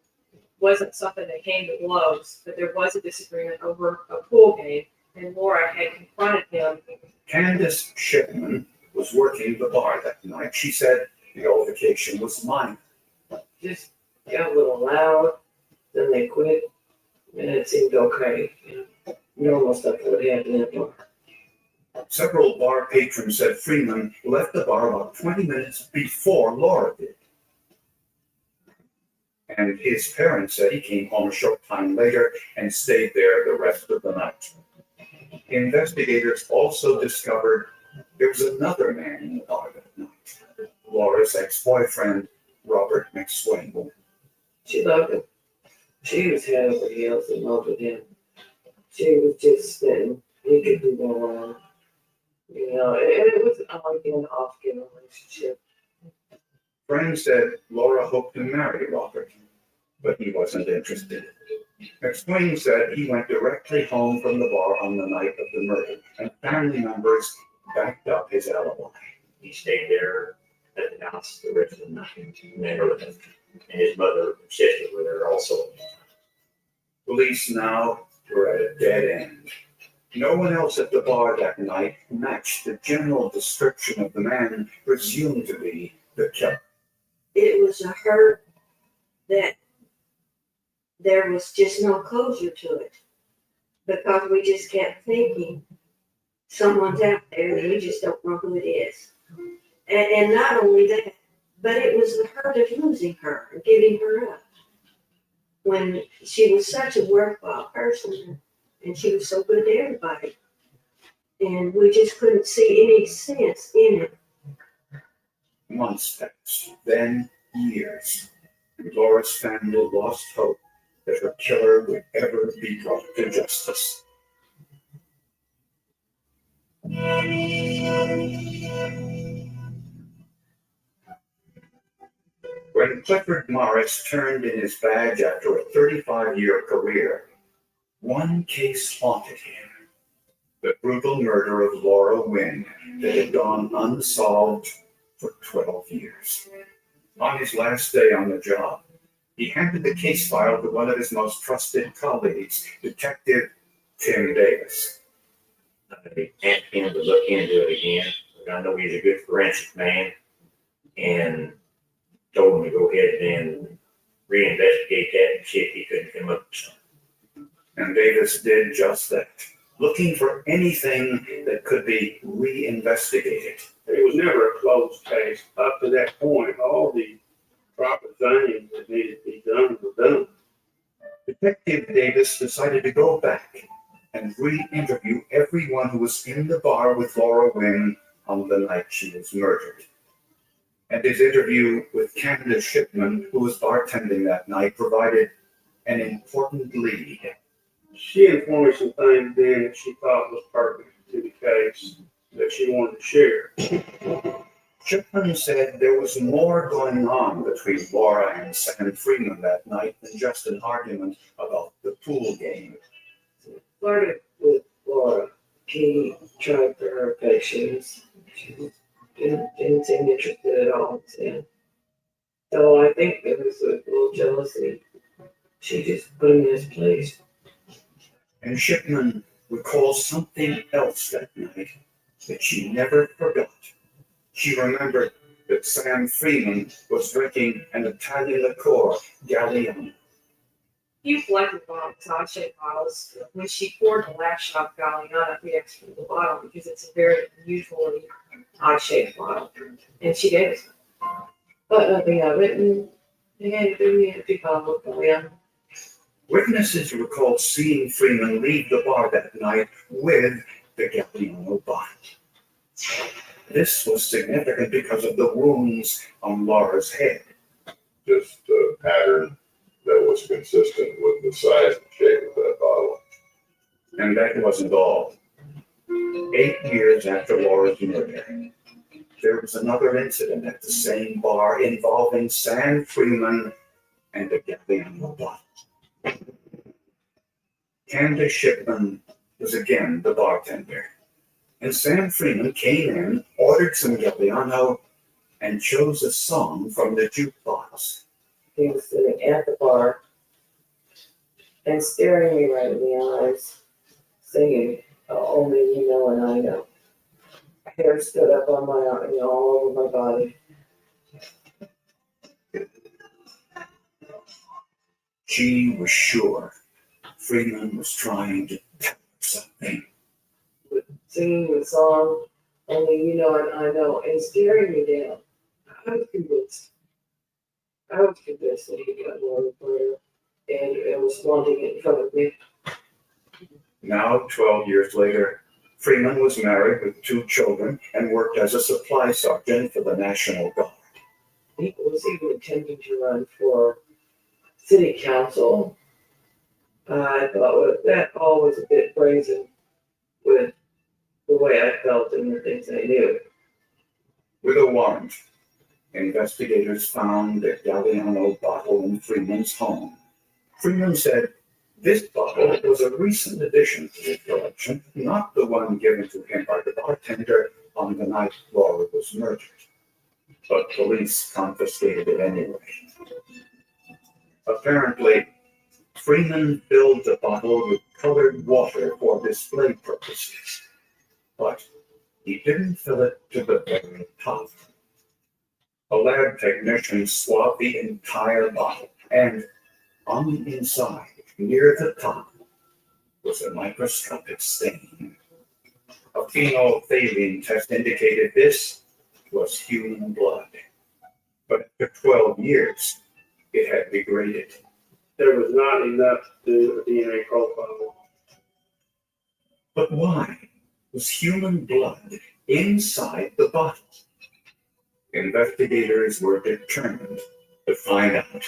wasn't something that came to blows, but there was a disagreement over a pool game, and Laura had confronted him. Candace Shipman was working the bar that night. She said the altercation was minor. Just got a little loud, then they quit, and it seemed okay. Normal stuff would happen in a bar. Several bar patrons said Freeman left the bar about 20 minutes before Laura did. And his parents said he came home a short time later and stayed there the rest of the night. Investigators also discovered there was another man in the bar that night, Laura's ex-boyfriend, Robert McSwain. She loved him. She was head over heels in love with him. She was just saying he could do no wrong. You know, and it was an on-again, off-again relationship. Friends said Laura hoped to marry Robert, but he wasn't interested. McSwain said he went directly home from the bar on the night of the murder, and family members backed up his alibi. He stayed there at the house the rest of the night. And they were, and his mother and sister were there also. Police now were at a dead end. No one else at the bar that night matched the general description of the man presumed to be the killer. It was a hurt that there was just no closure to it. Because we just kept thinking, someone's out there and you just don't know who it is. And not only that, but it was the hurt of losing her and giving her up. When she was such a worthwhile person and she was so good to everybody. And we just couldn't see any sense in it. Months passed, then years, and Laura's family lost hope that her killer would ever be brought to justice. When Clifford Morris turned in his badge after a 35-year career, one case haunted him. The brutal murder of Laura Wynn that had gone unsolved for 12 years. On his last day on the job, he handed the case file to one of his most trusted colleagues, Detective Tim Davis. I asked him to look into it again. I know he's a good forensic man, and told him to go ahead and reinvestigate that and see if he couldn't come up with something. And Davis did just that, looking for anything that could be reinvestigated. It was never a closed case. Up to that point, all the proper things that needed to be done were done. Detective Davis decided to go back and re-interview everyone who was in the bar with Laura Wynn on the night she was murdered. And his interview with Candace Shipman, who was bartending that night, provided an important lead. She informed me some things then that she thought was pertinent to the case that she wanted to share. Shipman said there was more going on between Laura and Sam Freeman that night than just an argument about the pool game. Started with Laura. He tried for her patience. She didn't seem interested at all. So I think there was a little jealousy. She just put him in his place. And Shipman recalls something else that night that she never forgot. She remembered that Sam Freeman was drinking an Italian liqueur, Galliano. You collected bottles, odd-shaped bottles. When she poured the last shot of Galliano, we exported the bottle because it's a very unusually odd-shaped bottle. And she gave us one. But nothing of it, and they had to give me a big bottle of Galliano. Witnesses recalled seeing Freeman leave the bar that night with the Galliano bottle. This was significant because of the wounds on Laura's head. Just a pattern that was consistent with the size and shape of that bottle. And that wasn't all. 8 years after Laura's murder, there was another incident at the same bar involving Sam Freeman and a Galliano bottle. Candace Shipman was again the bartender, and Sam Freeman came in, ordered some Galliano, and chose a song from the jukebox. He was sitting at the bar and staring me right in the eyes, singing, "Only you know and I know." Hair stood up on my, all over my body. She was sure Freeman was trying to tell her something. Singing the song, "Only you know and I know," and staring me down. I was convinced that he got Laura murder and was wanting it in front of me. Now, 12 years later, Freeman was married with 2 children and worked as a supply sergeant for the National Guard. He was even attempting to run for city council. I thought that all was a bit brazen with the way I felt and the things I knew. With a warrant, investigators found a Galliano bottle in Freeman's home. Freeman said this bottle was a recent addition to his collection, not the one given to him by the bartender on the night Laura was murdered. but police confiscated it anyway. Apparently, Freeman filled the bottle with colored water for display purposes, but he didn't fill it to the very top. A lab technician swabbed the entire bottle, and on the inside, near the top, was a microscopic stain. A phenolphthalein test indicated this was human blood. But after 12 years, it had degraded. There was not enough to do a DNA profile. But why was human blood inside the bottle? Investigators were determined to find out.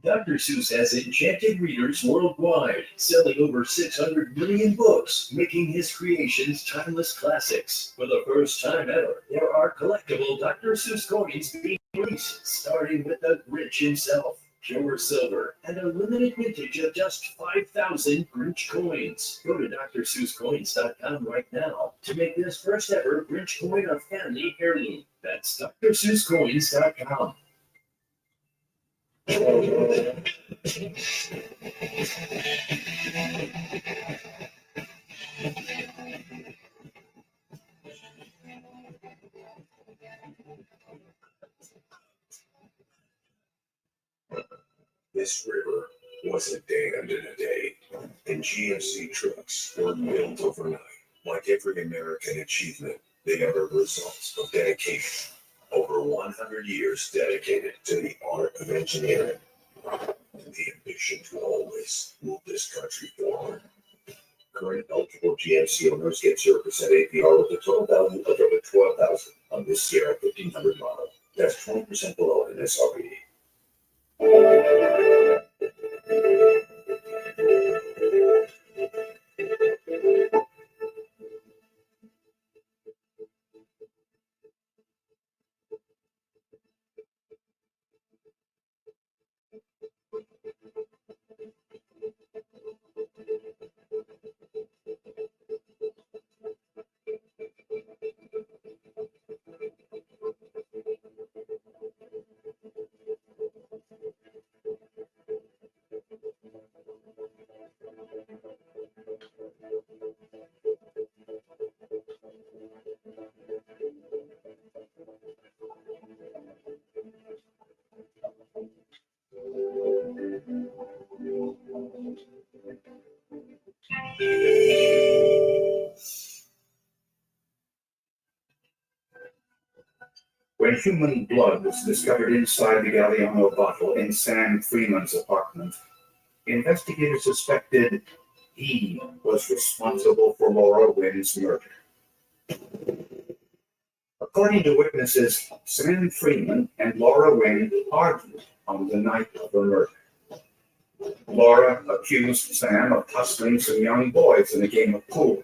Dr. Seuss has enchanted readers worldwide, selling over 600 million books, making his creations timeless classics. For the first time ever, there are collectible Dr. Seuss coins being released, starting with the Grinch himself, pure silver, and a limited vintage of just 5,000 Grinch coins. Go to drseusscoins.com right now to make this first ever Grinch coin a family heirloom. That's drseusscoins.com. This river wasn't dammed in a day, and GMC trucks weren't built overnight. Like every American achievement, they are the results of dedication. Over 100 years dedicated to the art of engineering and the ambition to always move this country forward. Current eligible GMC owners get 0% APR with a total value of over $12,000 on this Sierra 1500 model. That's 20% below MSRP. When human blood was discovered inside the Galliano bottle in Sam Freeman's apartment, investigators suspected he was responsible for Laura Wynn's murder. According to witnesses, Sam Freeman and Laura Wynn argued on the night of the murder. Laura accused Sam of tussling some young boys in a game of pool.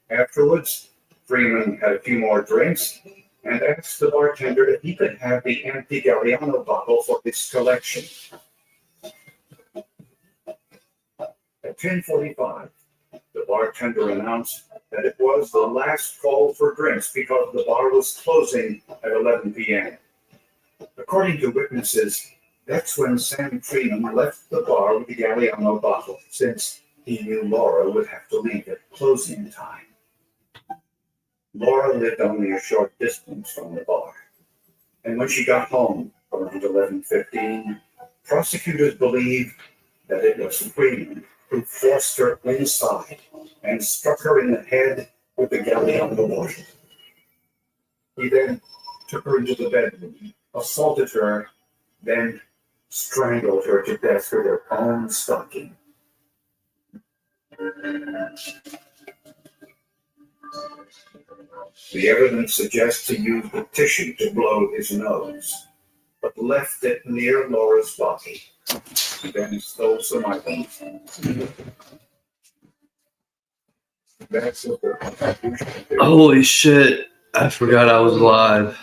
Afterwards, Freeman had a few more drinks and asked the bartender if he could have the empty Galliano bottle for his collection. At 10:45, the bartender announced that it was the last call for drinks because the bar was closing at 11 p.m. According to witnesses, that's when Sam Freeman left the bar with the Galliano bottle, since he knew Laura would have to leave at closing time. Laura lived only a short distance from the bar, and when she got home around 11:15, prosecutors believe that it was Freeman who forced her inside and struck her in the head with the Galliano bottle. He then took her into the bedroom, assaulted her, then strangled her to death with her own stocking. The evidence suggests he used a tissue to blow his nose, but left it near Laura's body. He then stole some items. That's what the prosecution did. Holy shit. I forgot I was alive.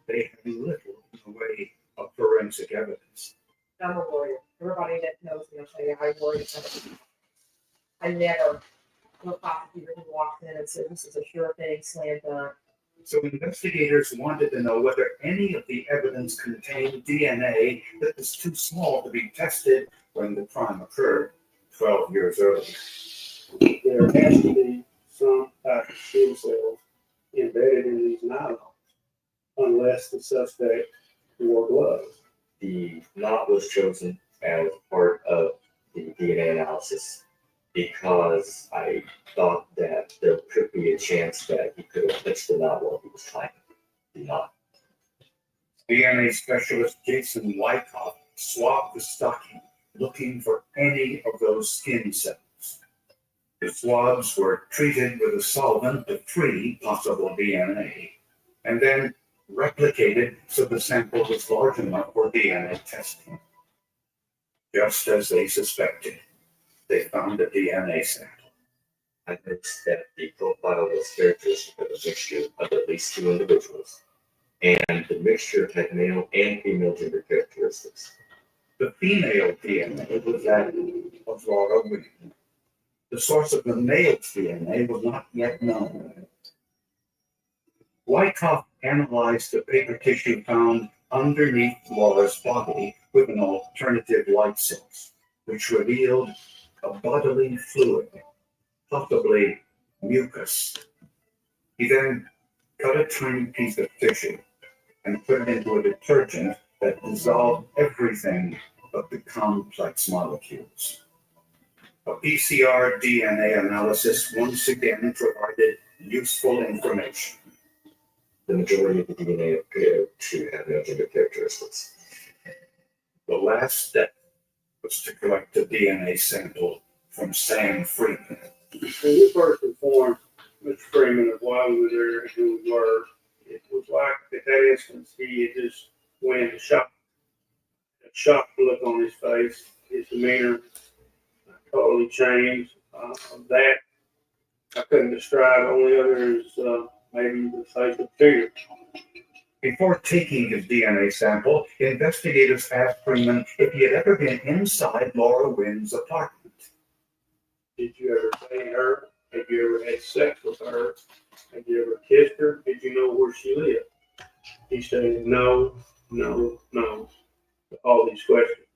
They had little in the way of forensic evidence. I'm a lawyer. everybody that knows me, I'll tell you, I worry about it. I never, no prosecutor who walks in and says, this is a sure thing, slam dunk. So investigators wanted to know whether any of the evidence contained DNA that was too small to be tested when the crime occurred 12 years earlier. There has to be some type of stem cells embedded in these nylons, unless the suspect wore gloves. The knot was chosen as part of the DNA analysis because I thought that there could be a chance that he could have touched the knot while he was tying the knot. DNA specialist Jason Wyckoff swabbed the stocking looking for any of those skin cells. The swabs were treated with a solvent to free possible DNA, and then replicated so the sample was large enough for DNA testing. Just as they suspected, they found a DNA sample. I noticed that the profile was characteristic of a mixture of at least two individuals, and the mixture had male and female gender characteristics. The female DNA was that of Laura Wynn. The source of the male's DNA was not yet known. Wyckoff analyzed the paper tissue found underneath Laura's body with an alternative light source, which revealed a bodily fluid, possibly mucus. He then cut a tiny piece of tissue and put it into a detergent that dissolved everything but the complex molecules. A PCR DNA analysis once again provided useful information. The majority of the DNA appeared to have no gender characteristics. The last step was to collect a DNA sample from Sam Freeman. When we first informed Mr. Freeman of why we were there and who we were, it was like at that instance he had just went into shock. A shocked look on his face, his demeanor totally changed. That I couldn't describe, only others maybe the face of fear. Before taking his DNA sample, investigators asked Freeman if he had ever been inside Laura Wynn's apartment. Did you ever see her? Have you ever had sex with her? Have you ever kissed her? Did you know where she lived? He said no, no, no to all these questions.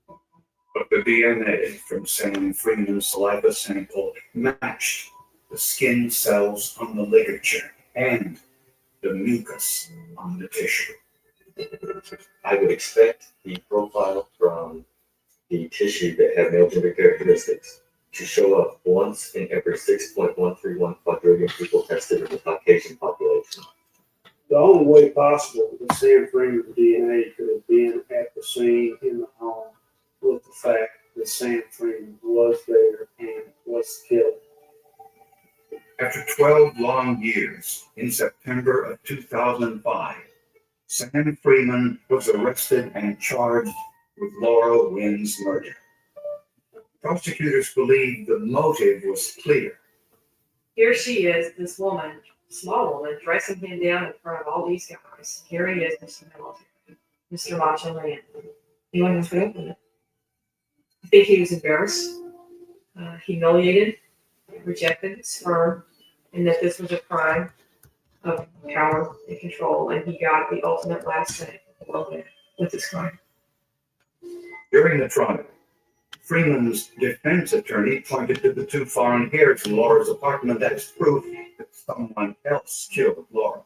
But the DNA from Sam Freeman's saliva sample matched the skin cells on the ligature and the mucus on the tissue. I would expect the profile from the tissue that had male gender characteristics to show up once in every 6.131 quadrillion people tested in the Caucasian population. The only way possible that Sam Freeman's DNA could have been at the scene in the home was the fact that Sam Freeman was there and was killed. After 12 long years, in September of 2005, Sam Freeman was arrested and charged with Laura Wynn's murder. Prosecutors believe the motive was clear. Here she is, this woman, small woman, dressing him down in front of all these guys. Here he is, Mr. Military, Mr. Macho Man. He wasn't going to open it. I think he was embarrassed, humiliated, rejected, spurned, and that this was a crime of power and control, and he got the ultimate last say with this crime. During the trial, Freeman's defense attorney pointed to the two foreign hairs in Laura's apartment as proof that someone else killed Laura,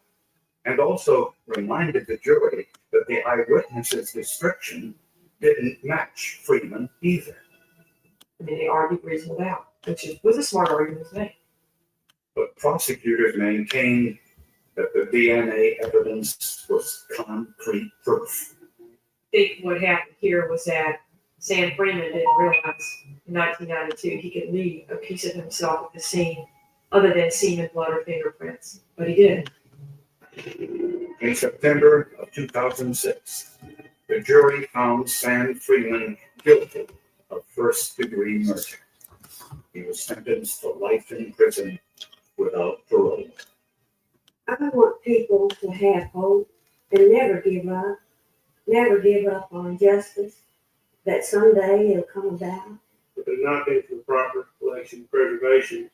and also reminded the jury that the eyewitness's description didn't match Freeman either. I mean, they argued reasonable doubt, which was a smart argument to make. But prosecutors maintained that the DNA evidence was concrete proof. I think what happened here was that Sam Freeman didn't realize in 1992 he could leave a piece of himself at the scene other than semen, blood, or fingerprints, but he did. In September of 2006, the jury found Sam Freeman guilty of first-degree murder. He was sentenced to life in prison without parole. I want people to have hope and never give up on justice that someday it'll come about. If it's not been for the proper collection and preservation,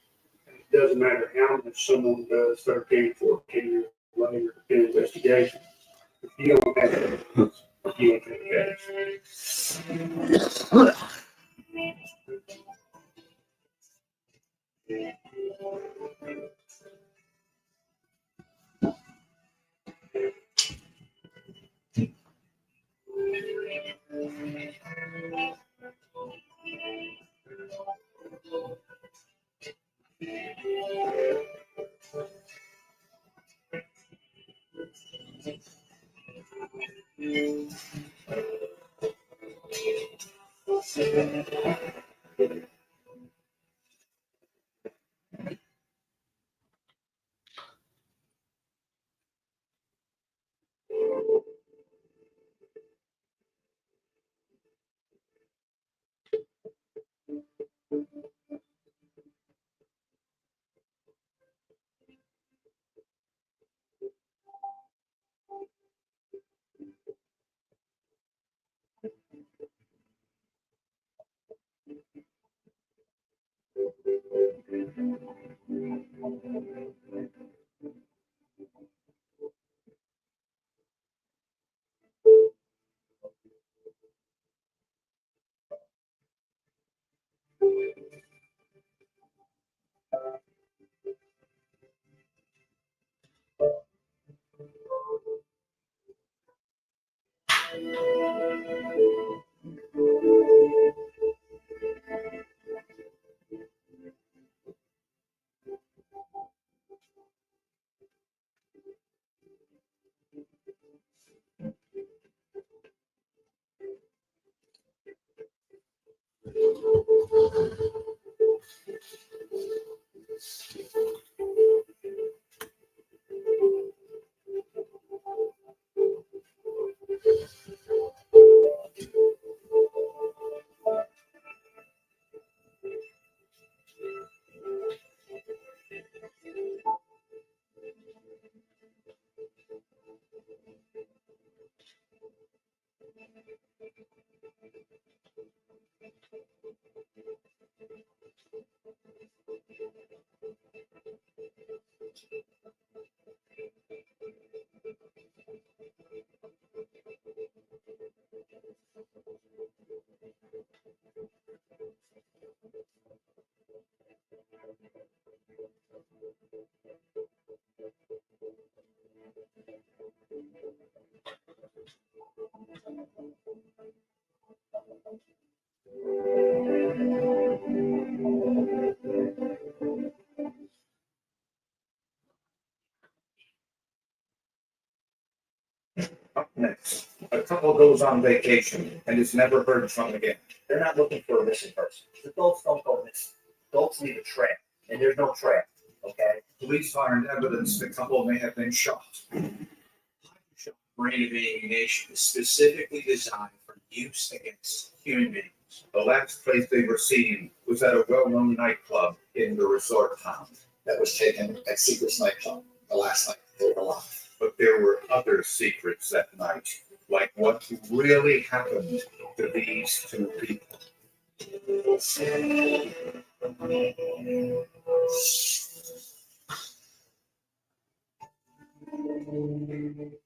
it doesn't matter how much someone does 13, 14 years later in investigation. If you don't have it, you don't have the case. Up next, a couple goes on vacation and is never heard from again. They're not looking for a missing person. Adults don't go missing. Adults leave a trail, and there's no trail, okay? Police find evidence the couple may have been shot. Brain evading nation is specifically designed for use against human beings. The last place they were seen was at a well-known nightclub in the resort town. That was taken at Secret's nightclub the last night they were alive. But there were other secrets that night, like what really happened to these two people.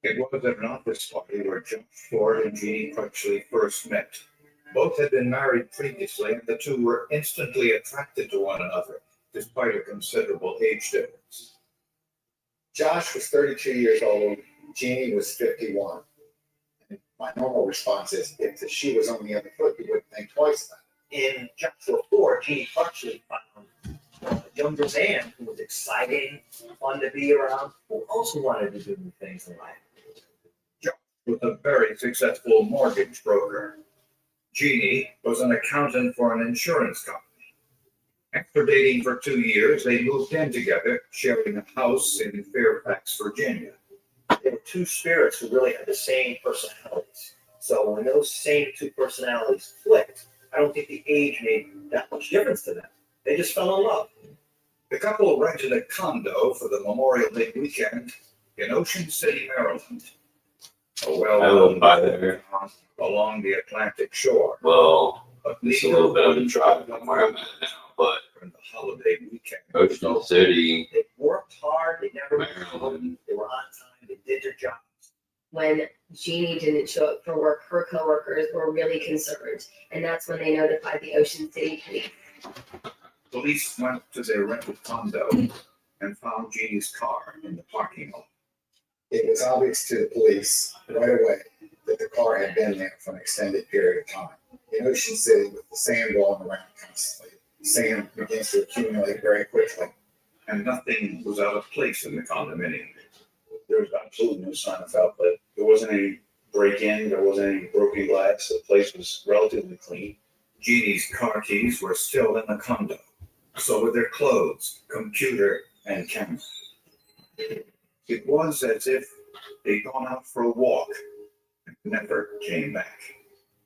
It was at an office party where Josh Ford and Jeannie Crutchley first met. Both had been married previously, and the two were instantly attracted to one another, despite a considerable age difference. Josh was 32 years old. Jeannie was 51. And my normal response is, if she was on the other foot, you wouldn't think twice about it. In Joshua 4, Jeannie Crutchley found a younger man who was exciting, fun to be around, who also wanted to do new things in life. Josh was a very successful mortgage broker. Jeannie was an accountant for an insurance company. After dating for 2 years, they moved in together, sharing a house in Fairfax, Virginia. There were two spirits who really had the same personalities. So when those same two personalities clicked, I don't think the age made that much difference to them. They just fell in love. The couple rented a condo for the Memorial Day weekend in Ocean City, Maryland. a well I live by there. along the Atlantic shore. Well, But it's a little bit of a drive from where I'm at now, but during the holiday weekend. Ocean City, They worked hard, they never, Maryland. they were on time, they did their job. When Jeannie didn't show up for work, her coworkers were really concerned, and that's when they notified the Ocean City police. Police went to their rented condo and found Jeannie's car in the parking lot. It was obvious to the police right away that the car had been there for an extended period of time. In Ocean City, with the sand rolling around constantly, sand begins to accumulate very quickly. And nothing was out of place in the condominium. There was absolutely no sign of foul play. There wasn't any break-in, there wasn't any broken glass. The place was relatively clean. Jeannie's car keys were still in the condo. So were their clothes, computer, and camera. It was as if they'd gone out for a walk and never came back.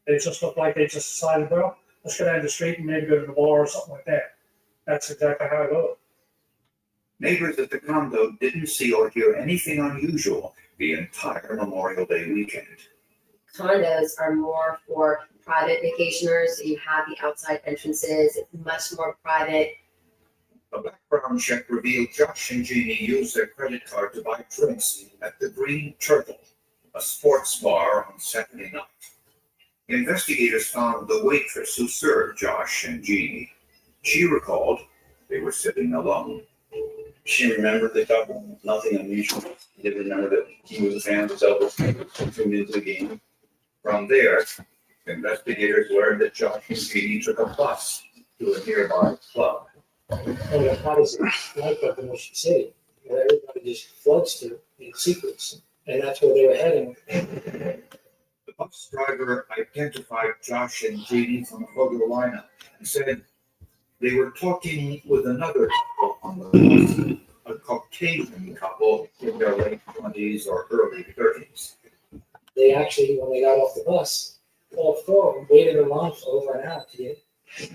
It just looked like they just decided, well, let's go down the street and maybe go to the bar or something like that. That's exactly how it looked. Neighbors at the condo didn't see or hear anything unusual the entire Memorial Day weekend. Condos are more for private vacationers, so you have the outside entrances, it's much more private. A background check revealed Josh and Jeannie used their credit card to buy drinks at the Green Turtle, a sports bar on Saturday night. Investigators found the waitress who served Josh and Jeannie. She recalled they were sitting alone. She remembered the couple, nothing unusual. She did remember that he was a fan of the Celtics, tuned into the game. From there, investigators learned that Josh and Jeannie took a bus to a nearby club. And the hottest nightclub in Ocean City, where everybody just floods to in sequence, and that's where they were heading. The bus driver identified Josh and Jeannie from a photo lineup and said they were talking with another couple on the bus, a Caucasian couple in their late 20s or early 30s. They actually, when they got off the bus, all four of them waited in line for over an hour to get.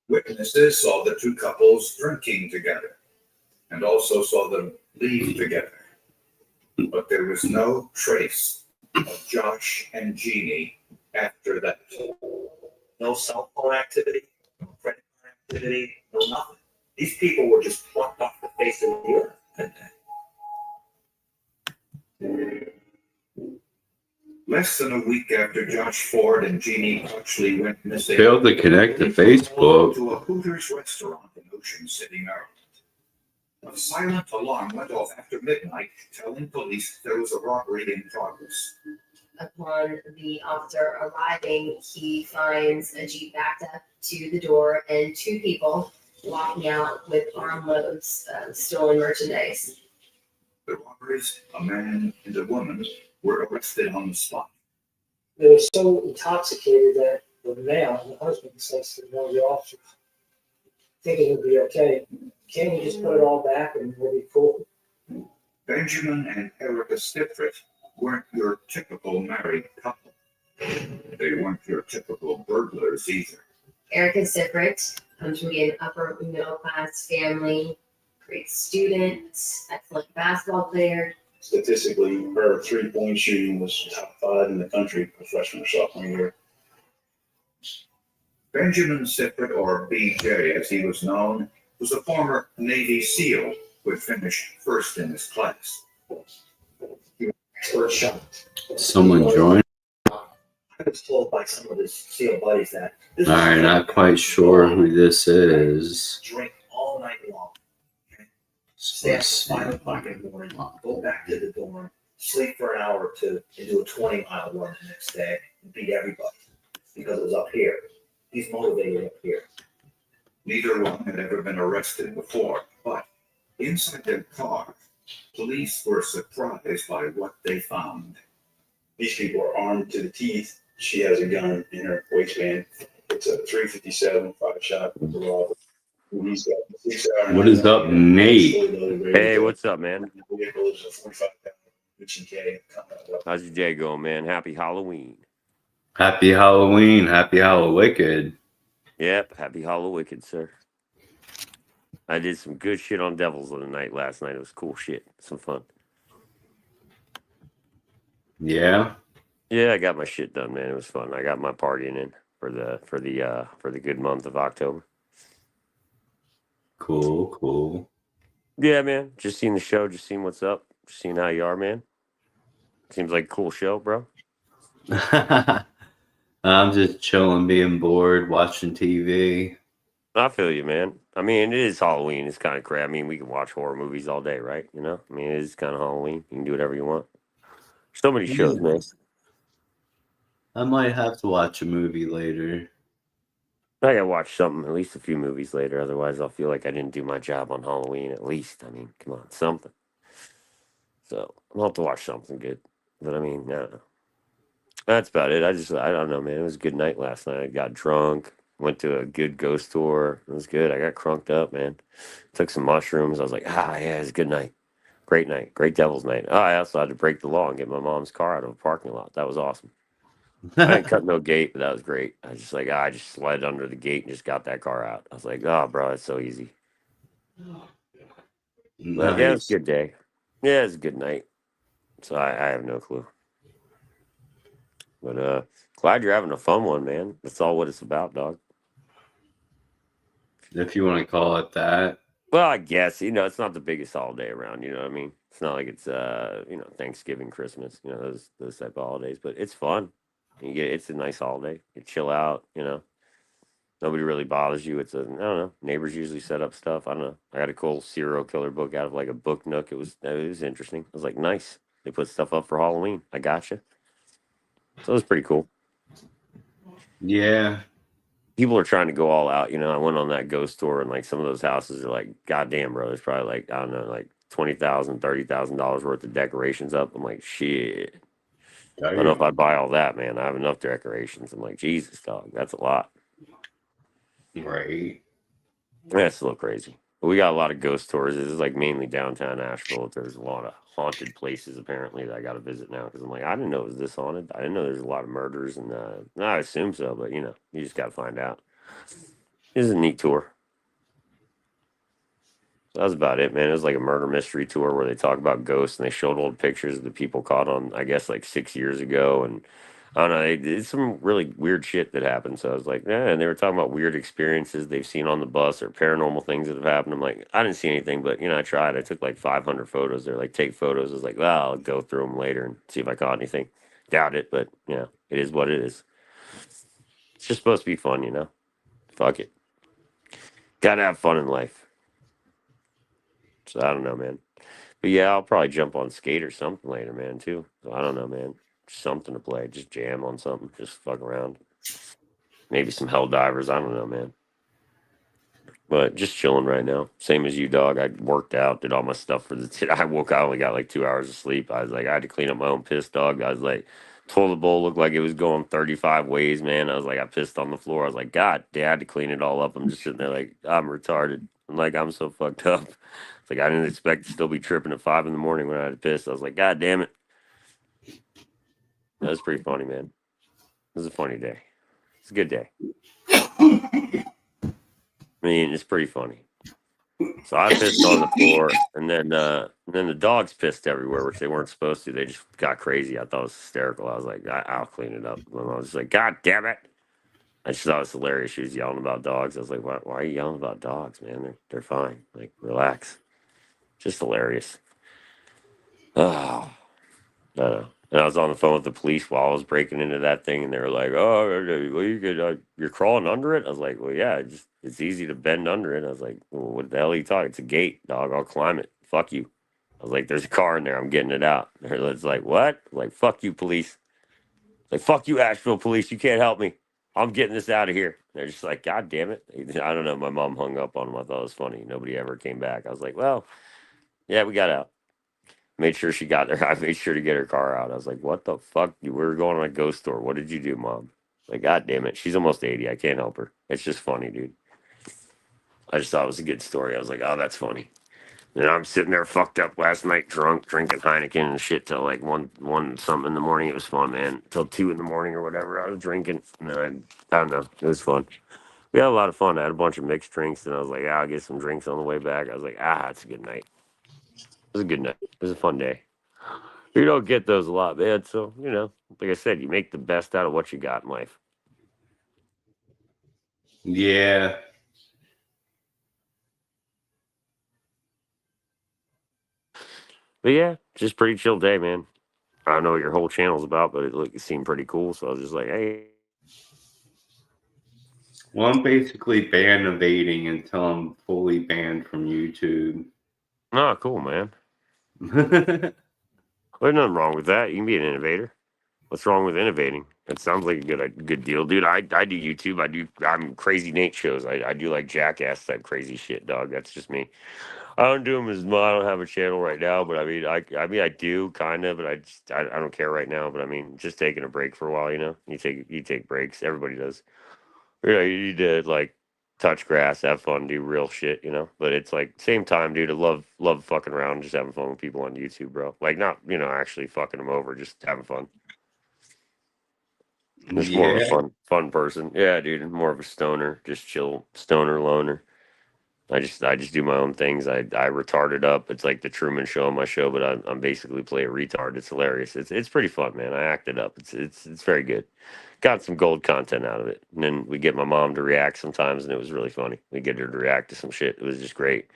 Witnesses saw the two couples drinking together and also saw them leave together. But there was no trace of Josh and Jeannie after that. No cell phone activity, no credit card activity, no nothing. These people were just plucked off the face of the earth that day. Less than a week after Josh Ford and Jeannie Clutchley went missing, failed to connect to Facebook. to a Hooters restaurant in Ocean City, Maryland. A silent alarm went off after midnight, telling police there was a robbery in progress. Upon the officer arriving, he finds a Jeep backed up to the door and two people walking out with armloads of stolen merchandise. The robbers, a man and a woman, were arrested on the spot. They were so intoxicated that the male, the husband, says to one of the officers, thinking it would be okay, can't we just put it all back and we'll be cool? Benjamin and Erica Stifford weren't your typical married couple. They weren't your typical burglars either. Erica Siffert comes from an upper middle class family, great student, excellent basketball player. Statistically, her three-point shooting was top 5 in the country for freshman or sophomore year. Benjamin Sifford, or BJ as he was known, was a former Navy SEAL who had finished first in his class. He was expert shot. Someone joined. I was told by some of his SEAL buddies that this All right, not quite sure who this is. drink all night long. Stay up to 5 o'clock in the morning, go back to the dorm, sleep for an hour or two, and do a 20-mile run the next day and beat everybody because it was up here. He's motivated up here. Neither one had ever been arrested before, but inside their car, police were surprised by what they found. These people are armed to the teeth. She has a gun in her waistband. It's a .357 5-shot revolver. He's got a 6-hour. What is up, Nate? Hey, what's up, man? The vehicle is a 45-pound H&K. How's your day going, man? Happy Halloween. Happy Halloween. Happy Hallowicked. Yep, happy Hallowicked, sir. I did some good shit on Devils of the Night last night. It was cool shit. Some fun. Yeah. Yeah, I got my shit done, man. It was fun. I got my partying in for the good month of October. Cool. Yeah, man. Just seen the show, just seeing what's up, just seeing how you are, man. Seems like a cool show, bro. I'm just chilling, being bored, watching TV. I feel you, man. I mean, it is Halloween. It's kind of crap. I mean, we can watch horror movies all day, right? You know, I mean, it is kind of Halloween. You can do whatever you want. So many shows, man. I might have to watch a movie later. I gotta watch something, at least a few movies later. Otherwise, I'll feel like I didn't do my job on Halloween. At least, I mean, come on, something. So I'll have to watch something good. But I mean, I don't know. That's about it. I don't know, man. It was a good night last night. I got drunk, went to a good ghost tour. It was good. I got crunked up, man. Took some mushrooms. I was like, yeah, it was a good night. Great devil's night. Oh, I also had to break the law and get my mom's car out of a parking lot. That was awesome. I didn't cut no gate, but that was great. I was just like, I just slid under the gate and just got that car out. I was like, oh, bro, it's so easy. But yeah, it was a good day. Yeah, it was a good night. So I have no clue. But glad you're having a fun one, man. That's all what it's about, dog. If you want to call it that. Well, I guess, it's not the biggest holiday around, you know what I mean? It's not like it's Thanksgiving, Christmas, those type of holidays, but it's fun. It's a nice holiday. You chill out, Nobody really bothers you. I don't know. Neighbors usually set up stuff. I don't know. I got a cool serial killer book out of like a book nook. It was interesting. I was like, nice. They put stuff up for Halloween. I gotcha. So it was pretty cool. Yeah. People are trying to go all out. I went on that ghost tour and like some of those houses are like, goddamn, bro. There's probably like, I don't know, like $20,000, $30,000 worth of decorations up. I'm like, shit. I don't know if I'd buy all that, man. I have enough decorations. I'm like, Jesus, dog. That's a lot. Right. That's a little crazy. But we got a lot of ghost tours. This is like mainly downtown Asheville. There's a lot of haunted places apparently that I got to visit now because I'm like, I didn't know it was this haunted. I didn't know there's a lot of murders, and I assume so, but you just got to find out. This is a neat tour. So that was about it, man. It was like a murder mystery tour where they talk about ghosts and they showed old pictures of the people caught on, I guess, like 6 years ago, and I don't know. It's some really weird shit that happened. So I was like, yeah. And they were talking about weird experiences they've seen on the bus or paranormal things that have happened. I'm like, I didn't see anything, but I tried. I took like 500 photos. They're like, take photos. I was like, well, I'll go through them later and see if I caught anything. Doubt it, but it is what it is. It's just supposed to be fun, Fuck it. Gotta have fun in life. So I don't know, man. But yeah, I'll probably jump on skate or something later, man, too. So I don't know, man. Something to play. Just jam on something. Just fuck around. Maybe some hell divers. I don't know, man. But just chilling right now. Same as you, dog. I worked out, did all my stuff for I woke up, I only got like 2 hours of sleep. I was like, I had to clean up my own piss, dog. I was like, toilet bowl looked like it was going 35 ways, man. I was like, I pissed on the floor. I was like, God, I had to clean it all up. I'm just sitting there like, I'm retarded. I'm like, I'm so fucked up. It's like, I didn't expect to still be tripping at 5 in the morning when I had to piss. I was like, God damn it. That was pretty funny, man. It was a funny day. It's a good day. I mean, it's pretty funny. So I pissed on the floor, and then the dogs pissed everywhere, which they weren't supposed to. They just got crazy. I thought it was hysterical. I was like, I'll clean it up. And I was just like, God damn it. I just thought it was hilarious. She was yelling about dogs. I was like, why are you yelling about dogs, man? They're fine. Like, relax. Just hilarious. Oh, I don't know. And I was on the phone with the police while I was breaking into that thing, and they were like, "Oh, well, you're crawling under it." I was like, "Well, yeah, it's easy to bend under it." I was like, well, "What the hell are you talking? It's a gate, dog. I'll climb it. Fuck you." I was like, "There's a car in there. I'm getting it out." They're like, "What?" I'm like, "Fuck you, police." Like, "Fuck you, Asheville police. You can't help me. I'm getting this out of here." They're just like, "God damn it." I don't know. My mom hung up on them. I thought it was funny. Nobody ever came back. I was like, "Well, yeah, we got out." Made sure she got there. I made sure to get her car out. I was like, what the fuck? We were going on a ghost tour. What did you do, Mom? Like, God damn it. She's almost 80. I can't help her. It's just funny, dude. I just thought it was a good story. I was like, oh, that's funny. And I'm sitting there fucked up last night, drunk, drinking Heineken and shit till like one something in the morning. It was fun, man. Till 2 in the morning or whatever. I was drinking. And then I don't know. It was fun. We had a lot of fun. I had a bunch of mixed drinks, and I was like, I'll get some drinks on the way back. I was like, it's a good night. It was a good night. It was a fun day. You don't get those a lot, man. So, you know, like I said, you make the best out of what you got in life. Yeah. But yeah, just pretty chill day, man. I don't know what your whole channel's about, but it seemed pretty cool. So I was just like, hey. Well, I'm basically ban evading until I'm fully banned from YouTube. Oh, cool, man. There's nothing wrong with that. You can be an innovator. What's wrong with innovating? It sounds like a good deal, dude. I do YouTube. I'm Crazy Nate shows. I do like Jackass type crazy shit, dog. That's just me. I don't do them as much. I don't have a channel right now, but I do kind of, but I don't care right now. But I mean, just taking a break for a while, you know. You take breaks. Everybody does. You know, you need to like touch grass, have fun, do real shit, you know. But it's like same time, dude. I love fucking around, and just having fun with people on YouTube, bro. Like not actually fucking them over, just having fun. Just more of a fun person. Yeah, dude. More of a stoner, just chill stoner loner. I just do my own things. I retarded up. It's like the Truman Show on my show, but I'm basically play a retard. It's hilarious. It's pretty fun, man. I acted up. It's very good. Got some gold content out of it. And then we get my mom to react sometimes, and it was really funny. We get her to react to some shit. It was just great.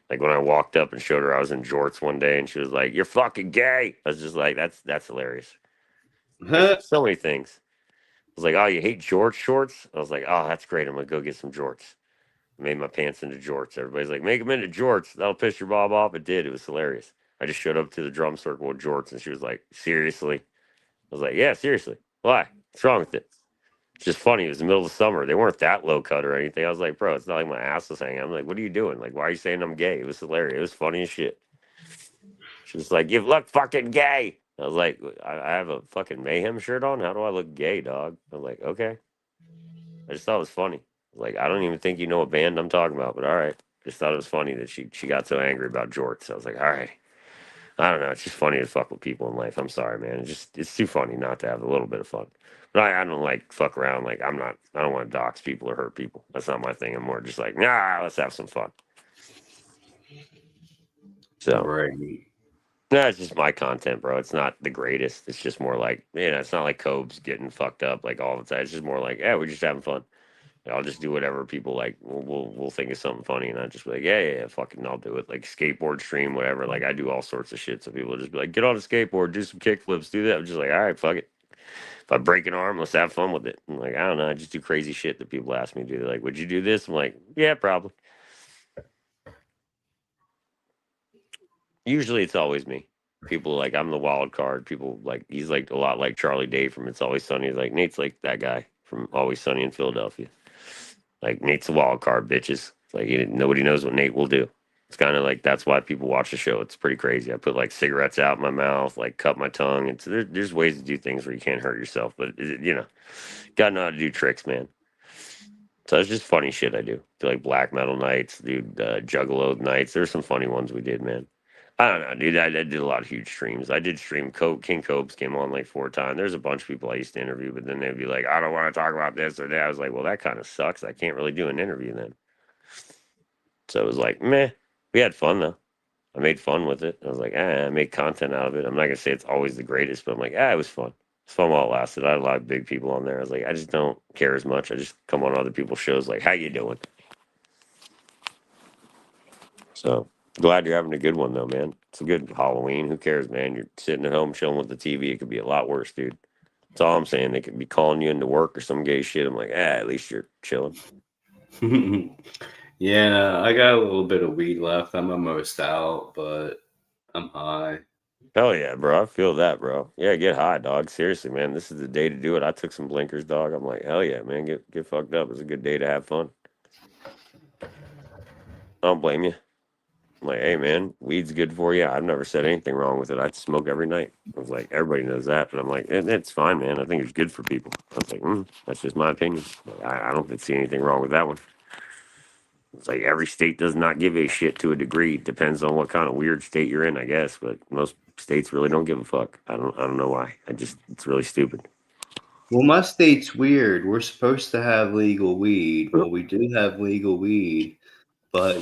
Like when I walked up and showed her I was in jorts one day, and she was like, "You're fucking gay." I was just like, "That's hilarious." So many things. I was like, "Oh, you hate jorts shorts?" I was like, "Oh, that's great. I'm gonna go get some jorts." Made my pants into jorts. Everybody's like, "Make them into jorts. That'll piss your mom off." It did. It was hilarious. I just showed up to the drum circle with jorts, and she was like, "Seriously?" I was like, "Yeah, seriously. Why? What's wrong with it?" It's just funny. It was the middle of the summer. They weren't that low cut or anything. I was like, "Bro, it's not like my ass was hanging." I'm like, "What are you doing? Like, why are you saying I'm gay?" It was hilarious. It was funny as shit. She was like, "You look fucking gay." I was like, I have a fucking Mayhem shirt on. How do I look gay, dog? I'm like, okay. I just thought it was funny. Like, I don't even think you know what band I'm talking about, but all right. Just thought it was funny that she got so angry about jorts. I was like, all right. I don't know. It's just funny to fuck with people in life. I'm sorry, man. It's too funny not to have a little bit of fun. But I don't like fuck around. Like I don't want to dox people or hurt people. That's not my thing. I'm more just like, nah, let's have some fun. So right. No, it's just my content, bro. It's not the greatest. It's just more like, it's not like Cobes getting fucked up like all the time. It's just more like, yeah, we're just having fun. I'll just do whatever people like. We'll think of something funny, and I just be like, yeah, fucking, I'll do it. Like skateboard stream, whatever. Like I do all sorts of shit. So people just be like, get on a skateboard, do some kick flips, do that. I'm just like, all right, fuck it. If I break an arm, let's have fun with it. I'm like, I don't know. I just do crazy shit that people ask me to do. They're like, would you do this? I'm like, yeah, probably. Usually it's always me. People like I'm the wild card. People like he's like a lot like Charlie Day from It's Always Sunny. He's like Nate's like that guy from Always Sunny in Philadelphia. Like Nate's the wild card, bitches. It's like nobody knows what Nate will do. It's kind of like that's why people watch the show. It's pretty crazy. I put like cigarettes out my mouth, like cut my tongue. It's there's ways to do things where you can't hurt yourself, but gotta know how to do tricks, man. So it's just funny shit I do. Do like black metal nights, dude, Juggalo nights. There's some funny ones we did, man. I don't know, dude. I did a lot of huge streams. I did stream King Cobes came on like 4 times. There's a bunch of people I used to interview, but then they'd be like, I don't want to talk about this or that. I was like, well, that kind of sucks. I can't really do an interview then. So it was like, meh. We had fun though. I made fun with it. I was like, I made content out of it. I'm not gonna say it's always the greatest, but I'm like, it was fun. It's fun while it lasted. I had a lot of big people on there. I was like, I just don't care as much. I just come on other people's shows like, how you doing? So glad you're having a good one though, man. It's a good Halloween. Who cares, man? You're sitting at home chilling with the TV. It could be a lot worse, dude. That's all I'm saying. They could be calling you into work or some gay shit. I'm like, at least you're chilling. Yeah, no, I got a little bit of weed left. I'm almost out, but I'm high. Hell yeah, bro. I feel that, bro. Yeah, get high, dog. Seriously, man. This is the day to do it. I took some blinkers, dog. I'm like, hell yeah, man. Get fucked up. It's a good day to have fun. I don't blame you. I'm like, hey, man, weed's good for you. I've never said anything wrong with it. I smoke every night. I was like, everybody knows that. But I'm like, it's fine, man. I think it's good for people. I was like, that's just my opinion. Like, I don't see anything wrong with that one. It's like every state does not give a shit to a degree. Depends on what kind of weird state you're in, I guess. But most states really don't give a fuck. I don't know why. It's really stupid. Well, my state's weird. We're supposed to have legal weed. Well, we do have legal weed, but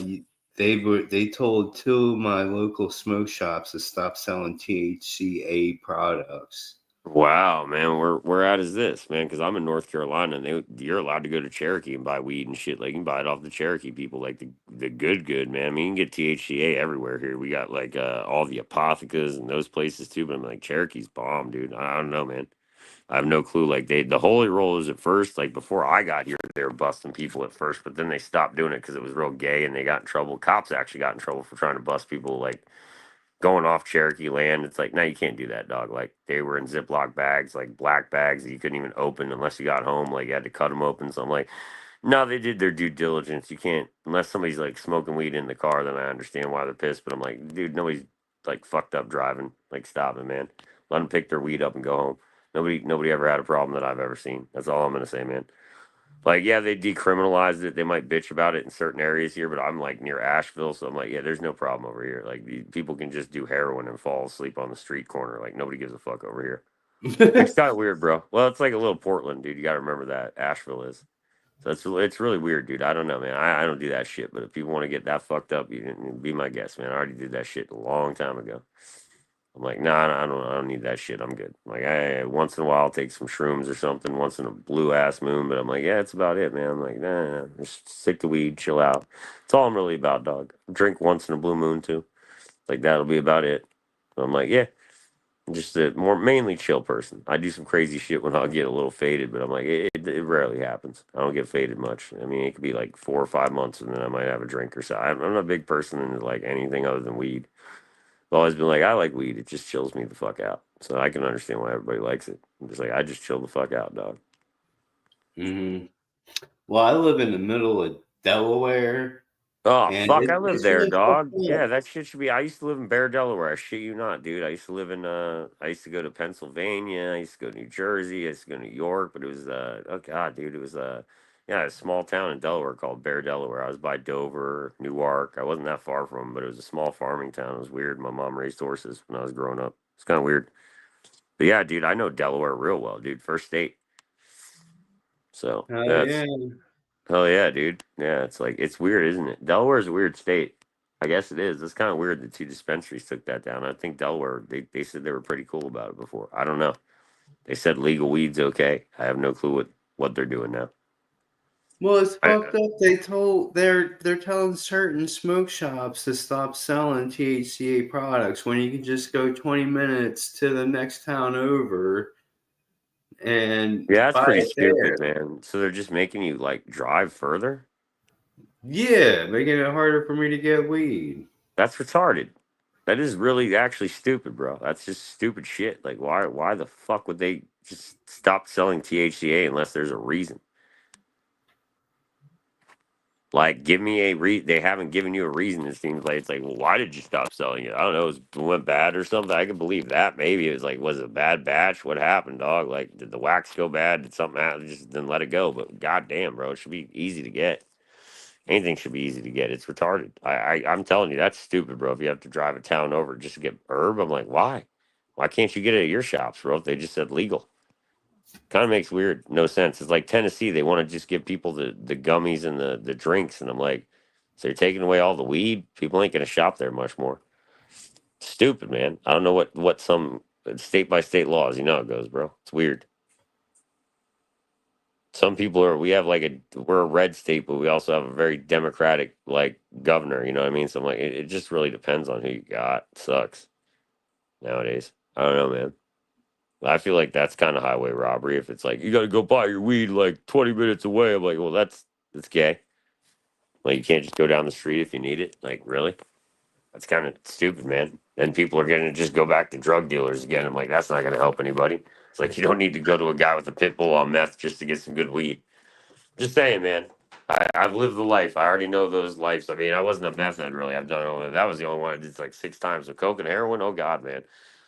They told 2 of my local smoke shops to stop selling THCA products. Wow, man, where at is this, man? Because I'm in North Carolina, and you're allowed to go to Cherokee and buy weed and shit. Like you can buy it off the Cherokee people, like the good, man. I mean, you can get THCA everywhere here. We got like all the Apothecas and those places too. But I'm like, Cherokee's bomb, dude. I don't know, man. I have no clue. Like the Holy Rollers at first, like before I got here, they were busting people at first, but then they stopped doing it because it was real gay, and they got in trouble. Cops actually got in trouble for trying to bust people like going off Cherokee land. It's like, no, you can't do that, dog. Like they were in Ziploc bags, like black bags that you couldn't even open unless you got home. Like you had to cut them open. So I'm like, no, they did their due diligence. You can't, unless somebody's like smoking weed in the car, then I understand why they're pissed. But I'm like, dude, nobody's like fucked up driving. Like stop it, man. Let them pick their weed up and go home. Nobody ever had a problem that I've ever seen. That's all I'm gonna say, man. Like, yeah, they decriminalized it. They might bitch about it in certain areas here, but I'm like near Asheville, so I'm like, yeah, there's no problem over here. Like, people can just do heroin and fall asleep on the street corner. Like, nobody gives a fuck over here. It's kind of weird, bro. Well, it's like a little Portland, dude. You got to remember that Asheville is. So it's really weird, dude. I don't know, man. I don't do that shit, but if people want to get that fucked up, you can be my guest, man. I already did that shit a long time ago. I'm like, nah, I don't need that shit. I'm good. I'm like, once in a while, I'll take some shrooms or something, once in a blue ass moon. But I'm like, yeah, that's about it, man. I'm like, nah, just stick to weed, chill out. That's all I'm really about, dog. Drink once in a blue moon too. Like that'll be about it. So I'm like, yeah, I'm just a mainly chill person. I do some crazy shit when I'll get a little faded, but I'm like, it rarely happens. I don't get faded much. I mean, it could be like 4 or 5 months, and then I might have a drink or so. I'm not a big person into like anything other than weed. I've always been like, I like weed. It just chills me the fuck out. So I can understand why everybody likes it. I'm just like, I just chill the fuck out, dog. Mm-hmm. Well, I live in the middle of Delaware. Oh, fuck, I live it's there, really dog. fucked up. Yeah, that shit should be. I used to live in Bear, Delaware. I shit you not, dude. I used to live in, I used to go to Pennsylvania. I used to go to New Jersey. I used to go to New York. But it was, oh, God, dude. It was, yeah, a small town in Delaware called Bear, Delaware. I was by Dover, Newark. I wasn't that far from them, but it was a small farming town. It was weird. My mom raised horses when I was growing up. It's kind of weird. But yeah, dude, I know Delaware real well, dude. First state. So that's, hell yeah, dude. Yeah, it's like, it's weird, isn't it? Delaware's a weird state. I guess it is. It's kind of weird the 2 dispensaries took that down. I think Delaware, they said they were pretty cool about it before. I don't know. They said legal weed's okay. I have no clue what they're doing now. Well, it's fucked up. They're telling certain smoke shops to stop selling THCA products when you can just go 20 minutes to the next town over and Yeah, that's buy pretty it stupid, there. man. So they're just making you like drive further? Yeah, making it harder for me to get weed. That's retarded. That is really actually stupid, bro. That's just stupid shit. Like why the fuck would they just stop selling THCA unless there's a reason? Like, give me a they haven't given you a reason. It seems like it's like, well, why did you stop selling it? I don't know. It went bad or something. I can believe that. Maybe it was like, was it a bad batch? What happened, dog? Like, did the wax go bad? Did something happen? Just then let it go. But goddamn, bro, it should be easy to get. Anything should be easy to get. It's retarded. I'm telling you, that's stupid, bro. If you have to drive a town over just to get herb, I'm like, why? Why can't you get it at your shops, bro? If they just said legal. Kind of makes no sense. It's like Tennessee, they want to just give people the gummies and the drinks, and I'm like, so you're taking away all the weed? People ain't gonna shop there much more. Stupid, man. I don't know what some state by state laws. You know how it goes, bro. It's weird. Some people we're a red state, but we also have a very democratic like governor. You know what I mean? So I'm like, it just really depends on who you got. It sucks nowadays. I don't know, man. I feel like that's kind of highway robbery. If it's like, you got to go buy your weed like 20 minutes away. I'm like, well, that's gay. Like, you can't just go down the street if you need it. Like, really? That's kind of stupid, man. And people are going to just go back to drug dealers again. I'm like, that's not going to help anybody. It's like, you don't need to go to a guy with a pit bull on meth just to get some good weed. Just saying, man. I've lived the life. I already know those lives. I mean, I wasn't a meth head, really. I've done all that. Was the only one I did like 6 times. With coke and heroin, oh, God, man.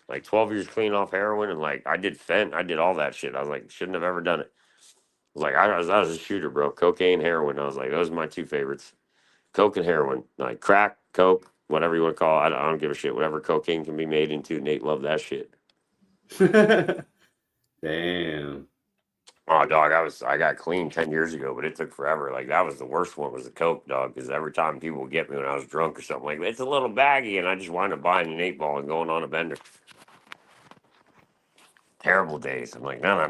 Like 12 years clean off heroin, and like I did fent, I did all that shit. I was like, shouldn't have ever done it. Like I was a shooter, bro. Cocaine, heroin. I was like, those are my 2 favorites. Coke and heroin. Like crack, coke, whatever you want to call it. I don't give a shit. Whatever cocaine can be made into, Nate loved that shit. Damn. Oh, dog, I got clean 10 years ago, but it took forever. Like, that was the worst one was the Coke, dog, because every time people would get me when I was drunk or something, like, it's a little baggy, and I just wound up buying an 8 ball and going on a bender. Terrible days. I'm like, no,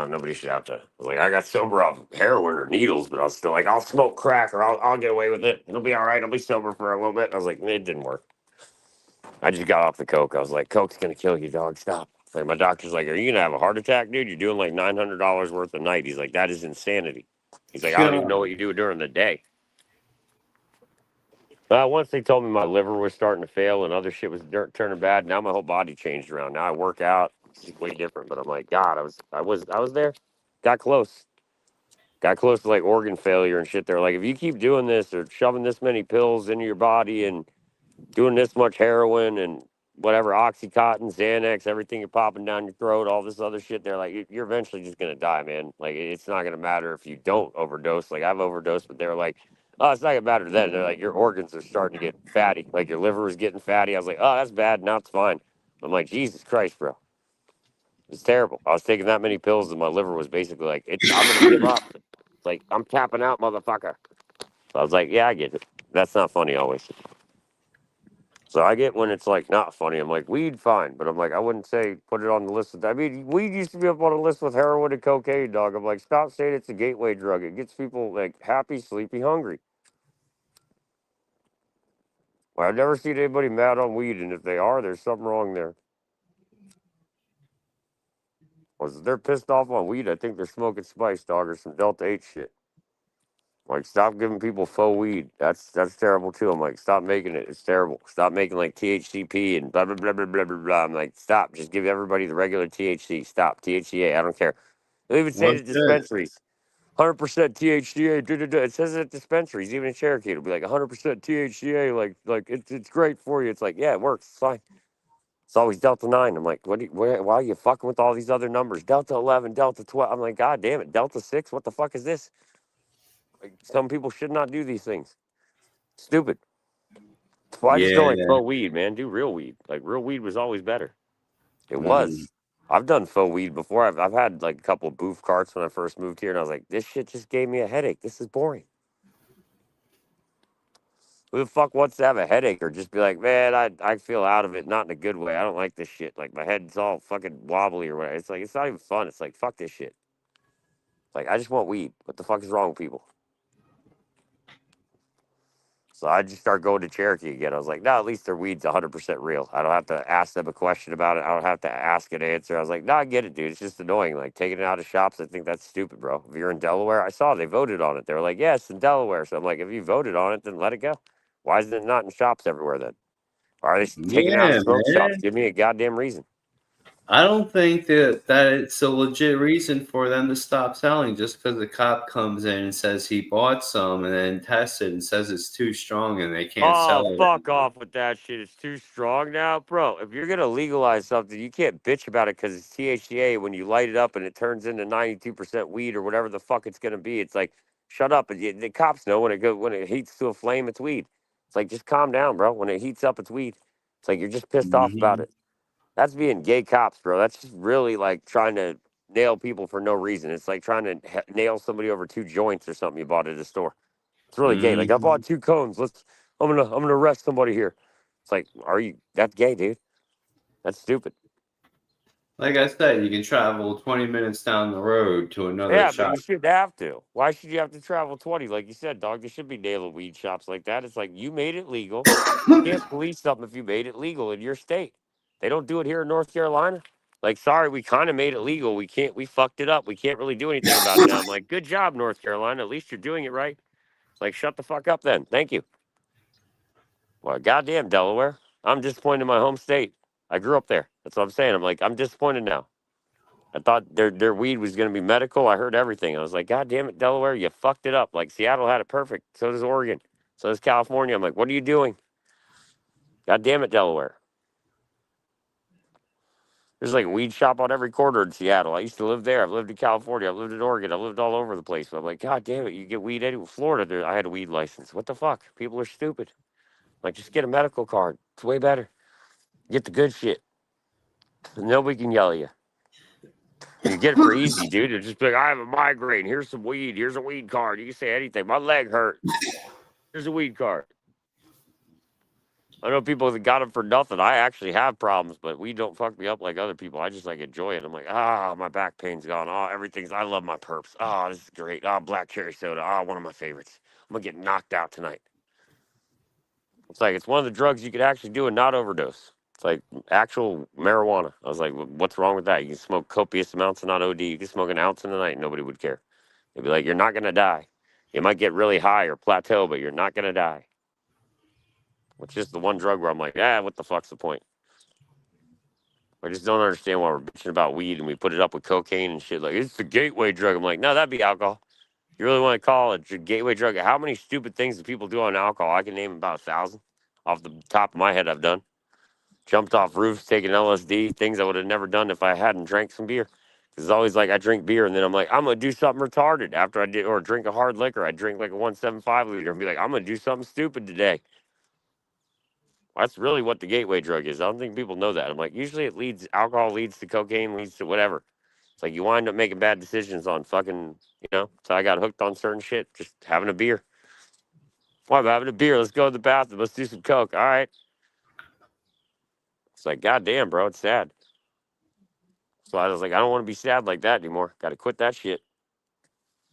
nobody should have to. Like, I got sober off heroin or needles, but I was still like, I'll smoke crack or I'll get away with it. It'll be all right. I'll be sober for a little bit. I was like, it didn't work. I just got off the Coke. I was like, Coke's going to kill you, dog. Stop. Like, my doctor's like, are you going to have a heart attack, dude? You're doing like $900 worth a night. He's like, that is insanity. He's like, I don't even know what you do during the day. Once they told me my liver was starting to fail and other shit was turning bad, now my whole body changed around. Now I work out. It's way different. But I'm like, God, I was there. Got close. Got close to like organ failure and shit. They're like, if you keep doing this or shoving this many pills into your body and doing this much heroin and whatever, Oxycontin, Xanax, everything you're popping down your throat, all this other shit, they're like, you're eventually just going to die, man. Like, it's not going to matter if you don't overdose. Like, I've overdosed, but they're like, oh, it's not going to matter then. They're like, your organs are starting to get fatty. Like, your liver is getting fatty. I was like, oh, that's bad. Now it's fine. I'm like, Jesus Christ, bro. It's terrible. I was taking that many pills and my liver was basically like, I'm going to give up. It's like, I'm tapping out, motherfucker. So I was like, yeah, I get it. That's not funny always. So I get when it's like not funny. I'm like, weed, fine. But I'm like, I wouldn't say put it on the list. I mean, weed used to be up on a list with heroin and cocaine, dog. I'm like, stop saying it's a gateway drug. It gets people like happy, sleepy, hungry. Well, I've never seen anybody mad on weed. And if they are, there's something wrong there. Well, if they're pissed off on weed, I think they're smoking spice, dog, or some Delta 8 shit. Like, stop giving people faux weed. That's terrible too. I'm like, stop making it. It's terrible. Stop making like THCP and blah blah blah blah blah blah blah. I'm like, stop. Just give everybody the regular THC. Stop THCA. I don't care. They even say it What's at that? dispensaries. 100% THCA. It says it at dispensaries. Even in Cherokee, it'll be like 100% THCA. Like it's great for you. It's like, yeah, it works. It's fine. It's always Delta 9. I'm like, why are you fucking with all these other numbers? Delta 11, Delta 12. I'm like, God damn it. Delta 6? What the fuck is this? Like, some people should not do these things. Stupid. Why just go like Yeah. faux weed, man? Do real weed. Like, real weed was always better. It Mm. was. I've done faux weed before. I've had like a couple of booth carts when I first moved here, and I was like, this shit just gave me a headache. This is boring. Who the fuck wants to have a headache or just be like, man, I feel out of it, not in a good way. I don't like this shit. Like, my head's all fucking wobbly or whatever. It's like, it's not even fun. It's like, fuck this shit. Like, I just want weed. What the fuck is wrong with people? So I just start going to Cherokee again. I was like, no, at least their weed's 100% real. I don't have to ask them a question about it. I don't have to ask an answer. I was like, no, I get it, dude. It's just annoying. Like, taking it out of shops, I think that's stupid, bro. If you're in Delaware, I saw they voted on it. They were like, yes, in Delaware. So I'm like, if you voted on it, then let it go. Why is it not in shops everywhere then? Why are they taking it out of Yeah, smoke shops? man. Give me a goddamn reason. I don't think that it's a legit reason for them to stop selling just because the cop comes in and says he bought some and then tests it and says it's too strong and they can't Oh, sell it. fuck off with that shit. It's too strong now. Bro, if you're going to legalize something, you can't bitch about it because it's THCA when you light it up and it turns into 92% weed or whatever the fuck it's going to be. It's like, shut up. The cops know when it heats to a flame, it's weed. It's like, just calm down, bro. When it heats up, it's weed. It's like, you're just pissed off about Mm-hmm. it. That's being gay cops, bro. That's just really like trying to nail people for no reason. It's like trying to nail somebody over 2 joints or something you bought at a store. It's really gay. Like, I Mm-hmm. bought 2 cones. I'm gonna arrest somebody here. It's like, that's gay, dude. That's stupid. Like I said, you can travel 20 minutes down the road to another Yeah, but shop. you shouldn't have to. Why should you have to travel 20? Like you said, dog, there should be nailing weed shops like that. It's like, you made it legal. You can't police something if you made it legal in your state. They don't do it here in North Carolina. Like, sorry, we kind of made it legal. We fucked it up. We can't really do anything about it now. I'm like, good job, North Carolina. At least you're doing it right. Like, shut the fuck up then. Thank you. Well, goddamn, Delaware. I'm disappointed in my home state. I grew up there. That's what I'm saying. I'm like, I'm disappointed now. I thought their weed was going to be medical. I heard everything. I was like, God damn it, Delaware, you fucked it up. Like, Seattle had it perfect. So does Oregon. So does California. I'm like, what are you doing? God damn it, Delaware. There's like a weed shop on every corner in Seattle. I used to live there. I've lived in California. I've lived in Oregon. I've lived all over the place. But I'm like, God damn it, you get weed anywhere. Florida, I had a weed license. What the fuck? People are stupid. Like, just get a medical card. It's way better. Get the good shit. Nobody can yell at you. You get it for easy, dude. It's just be like, I have a migraine. Here's some weed. Here's a weed card. You can say anything. My leg hurt. Here's a weed card. I know people that got them for nothing. I actually have problems, but weed don't fuck me up like other people. I just like enjoy it. I'm like, my back pain's gone. Oh, everything's. I love my perps. Oh, this is great. Oh, black cherry soda. Oh, one of my favorites. I'm gonna get knocked out tonight. It's like it's one of the drugs you could actually do and not overdose. It's like actual marijuana. I was like, what's wrong with that? You can smoke copious amounts and not OD. You can smoke an ounce in a night. Nobody would care. They'd be like, you're not gonna die. You might get really high or plateau, but you're not gonna die. It's just the one drug where I'm like, what the fuck's the point? I just don't understand why we're bitching about weed and we put it up with cocaine and shit. Like, it's the gateway drug. I'm like, no, that'd be alcohol. You really want to call it a gateway drug? How many stupid things do people do on alcohol? I can name about 1,000 off the top of my head I've done. Jumped off roofs, taking LSD, things I would have never done if I hadn't drank some beer. It's always like I drink beer and then I'm like, I'm going to do something retarded after I did, or drink a hard liquor. I drink like a 1.75 liter and be like, I'm going to do something stupid today. That's really what the gateway drug is. I don't think people know that. I'm like, usually alcohol leads to cocaine, leads to whatever. It's like you wind up making bad decisions on fucking, So I got hooked on certain shit, just having a beer. Why, I'm having a beer. Let's go to the bathroom. Let's do some coke. All right. It's like, goddamn, bro, it's sad. So I was like, I don't want to be sad like that anymore. Got to quit that shit.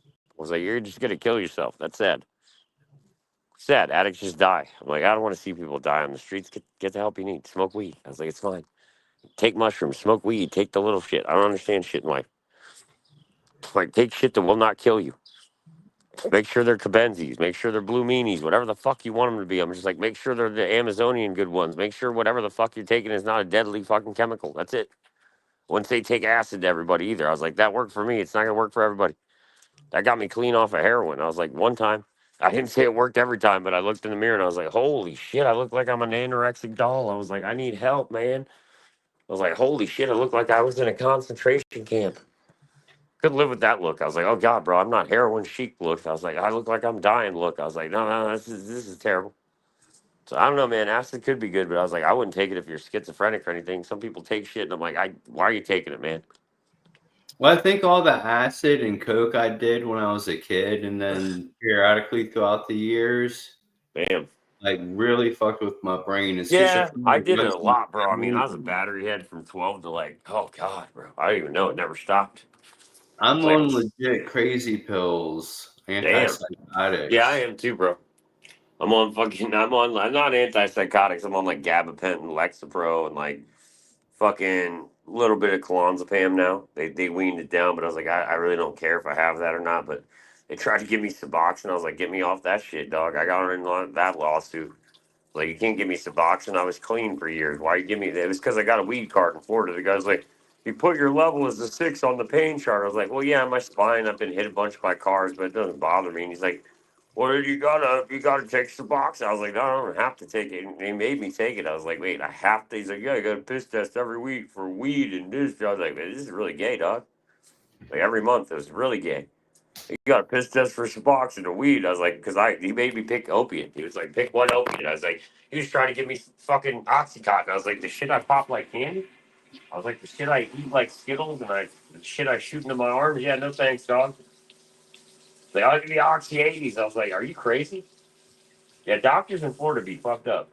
I was like, you're just going to kill yourself. That's sad. Sad. Addicts just die. I'm like, I don't want to see people die on the streets. Get the help you need. Smoke weed. I was like, it's fine. Take mushrooms. Smoke weed. Take the little shit. I don't understand shit in life. Like, take shit that will not kill you. Make sure they're Cabenzis. Make sure they're Blue Meanies. Whatever the fuck you want them to be. I'm just like, make sure they're the Amazonian good ones. Make sure whatever the fuck you're taking is not a deadly fucking chemical. That's it. Wouldn't say take acid to everybody either. I was like, that worked for me. It's not going to work for everybody. That got me clean off of heroin. I was like, one time. I didn't say it worked every time, but I looked in the mirror and I was like, holy shit, I look like I'm an anorexic doll. I was like, I need help, man. I was like, holy shit, I look like I was in a concentration camp. Couldn't live with that look. I was like, oh God, bro, I'm not heroin chic look. I was like, I look like I'm dying look. I was like, no, this is terrible. So I don't know, man. Acid could be good, but I was like, I wouldn't take it if you're schizophrenic or anything. Some people take shit, and I'm like, why are you taking it, man? Well, I think all the acid and coke I did when I was a kid, and then periodically throughout the years, bam, like really fucked with my brain. Yeah, I did it a lot, bro. I mean, I was a battery head from 12 to like, oh God, bro. I don't even know. It never stopped. I'm on legit crazy pills, antipsychotics. Yeah, I am too, bro. I'm not antipsychotics. I'm on like gabapentin, Lexapro, and like fucking little bit of clonazepam now. They weaned it down, but I was like, I really don't care if I have that or not. But they tried to give me Suboxone. I was like, get me off that shit, dog. I got in that lawsuit. Like, you can't give me Suboxone. I was clean for years. Why you give me that? It was because I got a weed card in Florida. The guy's like, you put your level as a 6 on the pain chart. I was like, well, yeah, my spine, I've been hit a bunch by cars, but it doesn't bother me. And he's like, well, you gotta take Suboxone. I was like, no, I don't have to take it. And they made me take it. I was like, wait, I have to. He's like, yeah, you got a piss test every week for weed and this. I was like, man, this is really gay, dog. Like, every month, it was really gay. You got a piss test for Suboxone or weed. I was like, because he made me pick opiate. He was like, pick one opiate. I was like, he was trying to give me fucking Oxycontin. I was like, the shit I pop like candy? I was like, the shit I eat like Skittles and the shit I shoot into my arms? Yeah, no thanks, dog. Like, I'll give you Oxy 80s. I was like, are you crazy? Yeah, doctors in Florida be fucked up.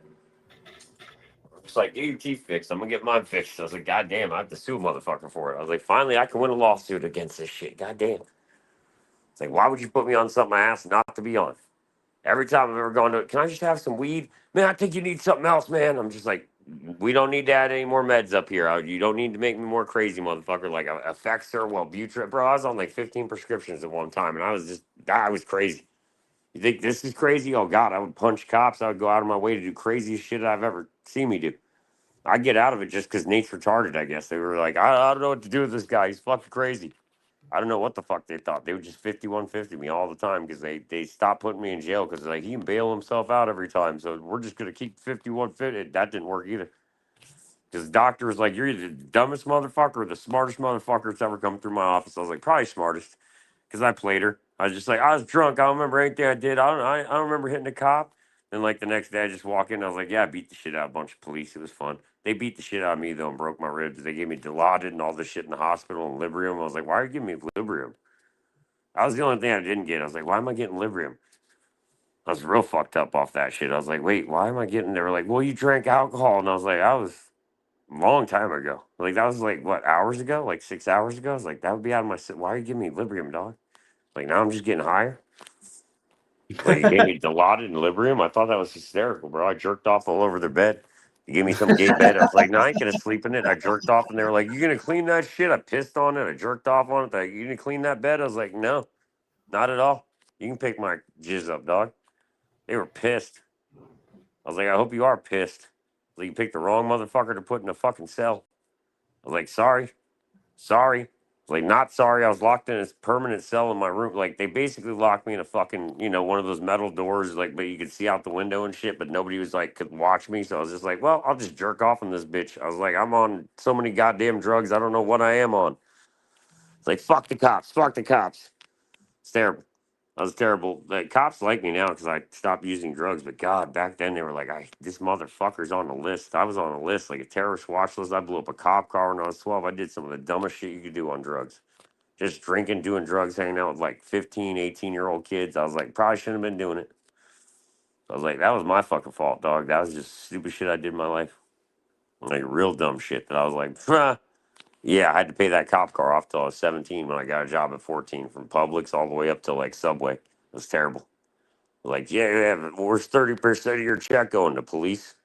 It's like, get your teeth fixed. I'm going to get mine fixed. I was like, God damn, I have to sue a motherfucker for it. I was like, finally, I can win a lawsuit against this shit. God damn. It's like, why would you put me on something I asked not to be on? Every time I've ever gone to, can I just have some weed? Man, I think you need something else, man. I'm just like, we don't need to add any more meds up here. You don't need to make me more crazy, motherfucker. Like Effexor, Wellbutrin. Bro, I was on like 15 prescriptions at one time, and I was crazy. You think this is crazy? Oh, God, I would punch cops. I would go out of my way to do craziest shit I've ever seen me do. I get out of it just because Nate's retarded, I guess. They were like, I don't know what to do with this guy. He's fucking crazy. I don't know what the fuck they thought. They would just 5150 me all the time because they stopped putting me in jail because like he can bail himself out every time. So we're just gonna keep 5150. That didn't work either. Because the doctor was like, you're either the dumbest motherfucker or the smartest motherfucker that's ever come through my office. I was like, probably smartest. Because I played her. I was just like, I was drunk. I don't remember anything I did. I don't remember hitting a cop. And like the next day, I just walk in. I was like, yeah, I beat the shit out of a bunch of police. It was fun. They beat the shit out of me though and broke my ribs. They gave me Dilaudid and all this shit in the hospital and Librium. I was like, why are you giving me Librium? That was the only thing I didn't get. I was like, why am I getting Librium? I was real fucked up off that shit. I was like, wait, why am I getting? They were like, well, you drank alcohol, and I was like, I was a long time ago. Like that was like what, hours ago? Like 6 hours ago. I was like, that would be out of my. Why are you giving me Librium, dog? Like now I'm just getting higher. Like you gave me Dilaudid and Librium. I thought that was hysterical, bro. I jerked off all over their bed. They gave me some gay bed. I was like, no, I ain't gonna sleep in it. I jerked off, and they were like, you gonna clean that shit? I pissed on it. I jerked off on it. Like, you gonna clean that bed? I was like, no, not at all. You can pick my jizz up, dog. They were pissed. I was like, I hope you are pissed. Like you picked the wrong motherfucker to put in a fucking cell. I was like, sorry. I was like, not sorry. I was locked in a permanent cell in my room. Like they basically locked me in a fucking, one of those metal doors, like, but you could see out the window and shit, but nobody was like, could watch me. So I was just like, well, I'll just jerk off on this bitch. I was like, I'm on so many goddamn drugs. I don't know what I am on. It's like, fuck the cops. It's terrible. I was terrible. The cops like me now because I stopped using drugs. But God, back then they were like, this motherfucker's on the list. I was on a list, like a terrorist watch list. I blew up a cop car when I was 12. I did some of the dumbest shit you could do on drugs. Just drinking, doing drugs, hanging out with like 15, 18-year-old kids. I was like, probably shouldn't have been doing it. I was like, that was my fucking fault, dog. That was just stupid shit I did in my life. Like real dumb shit that I was like, yeah, I had to pay that cop car off till I was 17 when I got a job at 14 from Publix all the way up to like Subway. It was terrible. Like, yeah, where's 30% of your check going to police?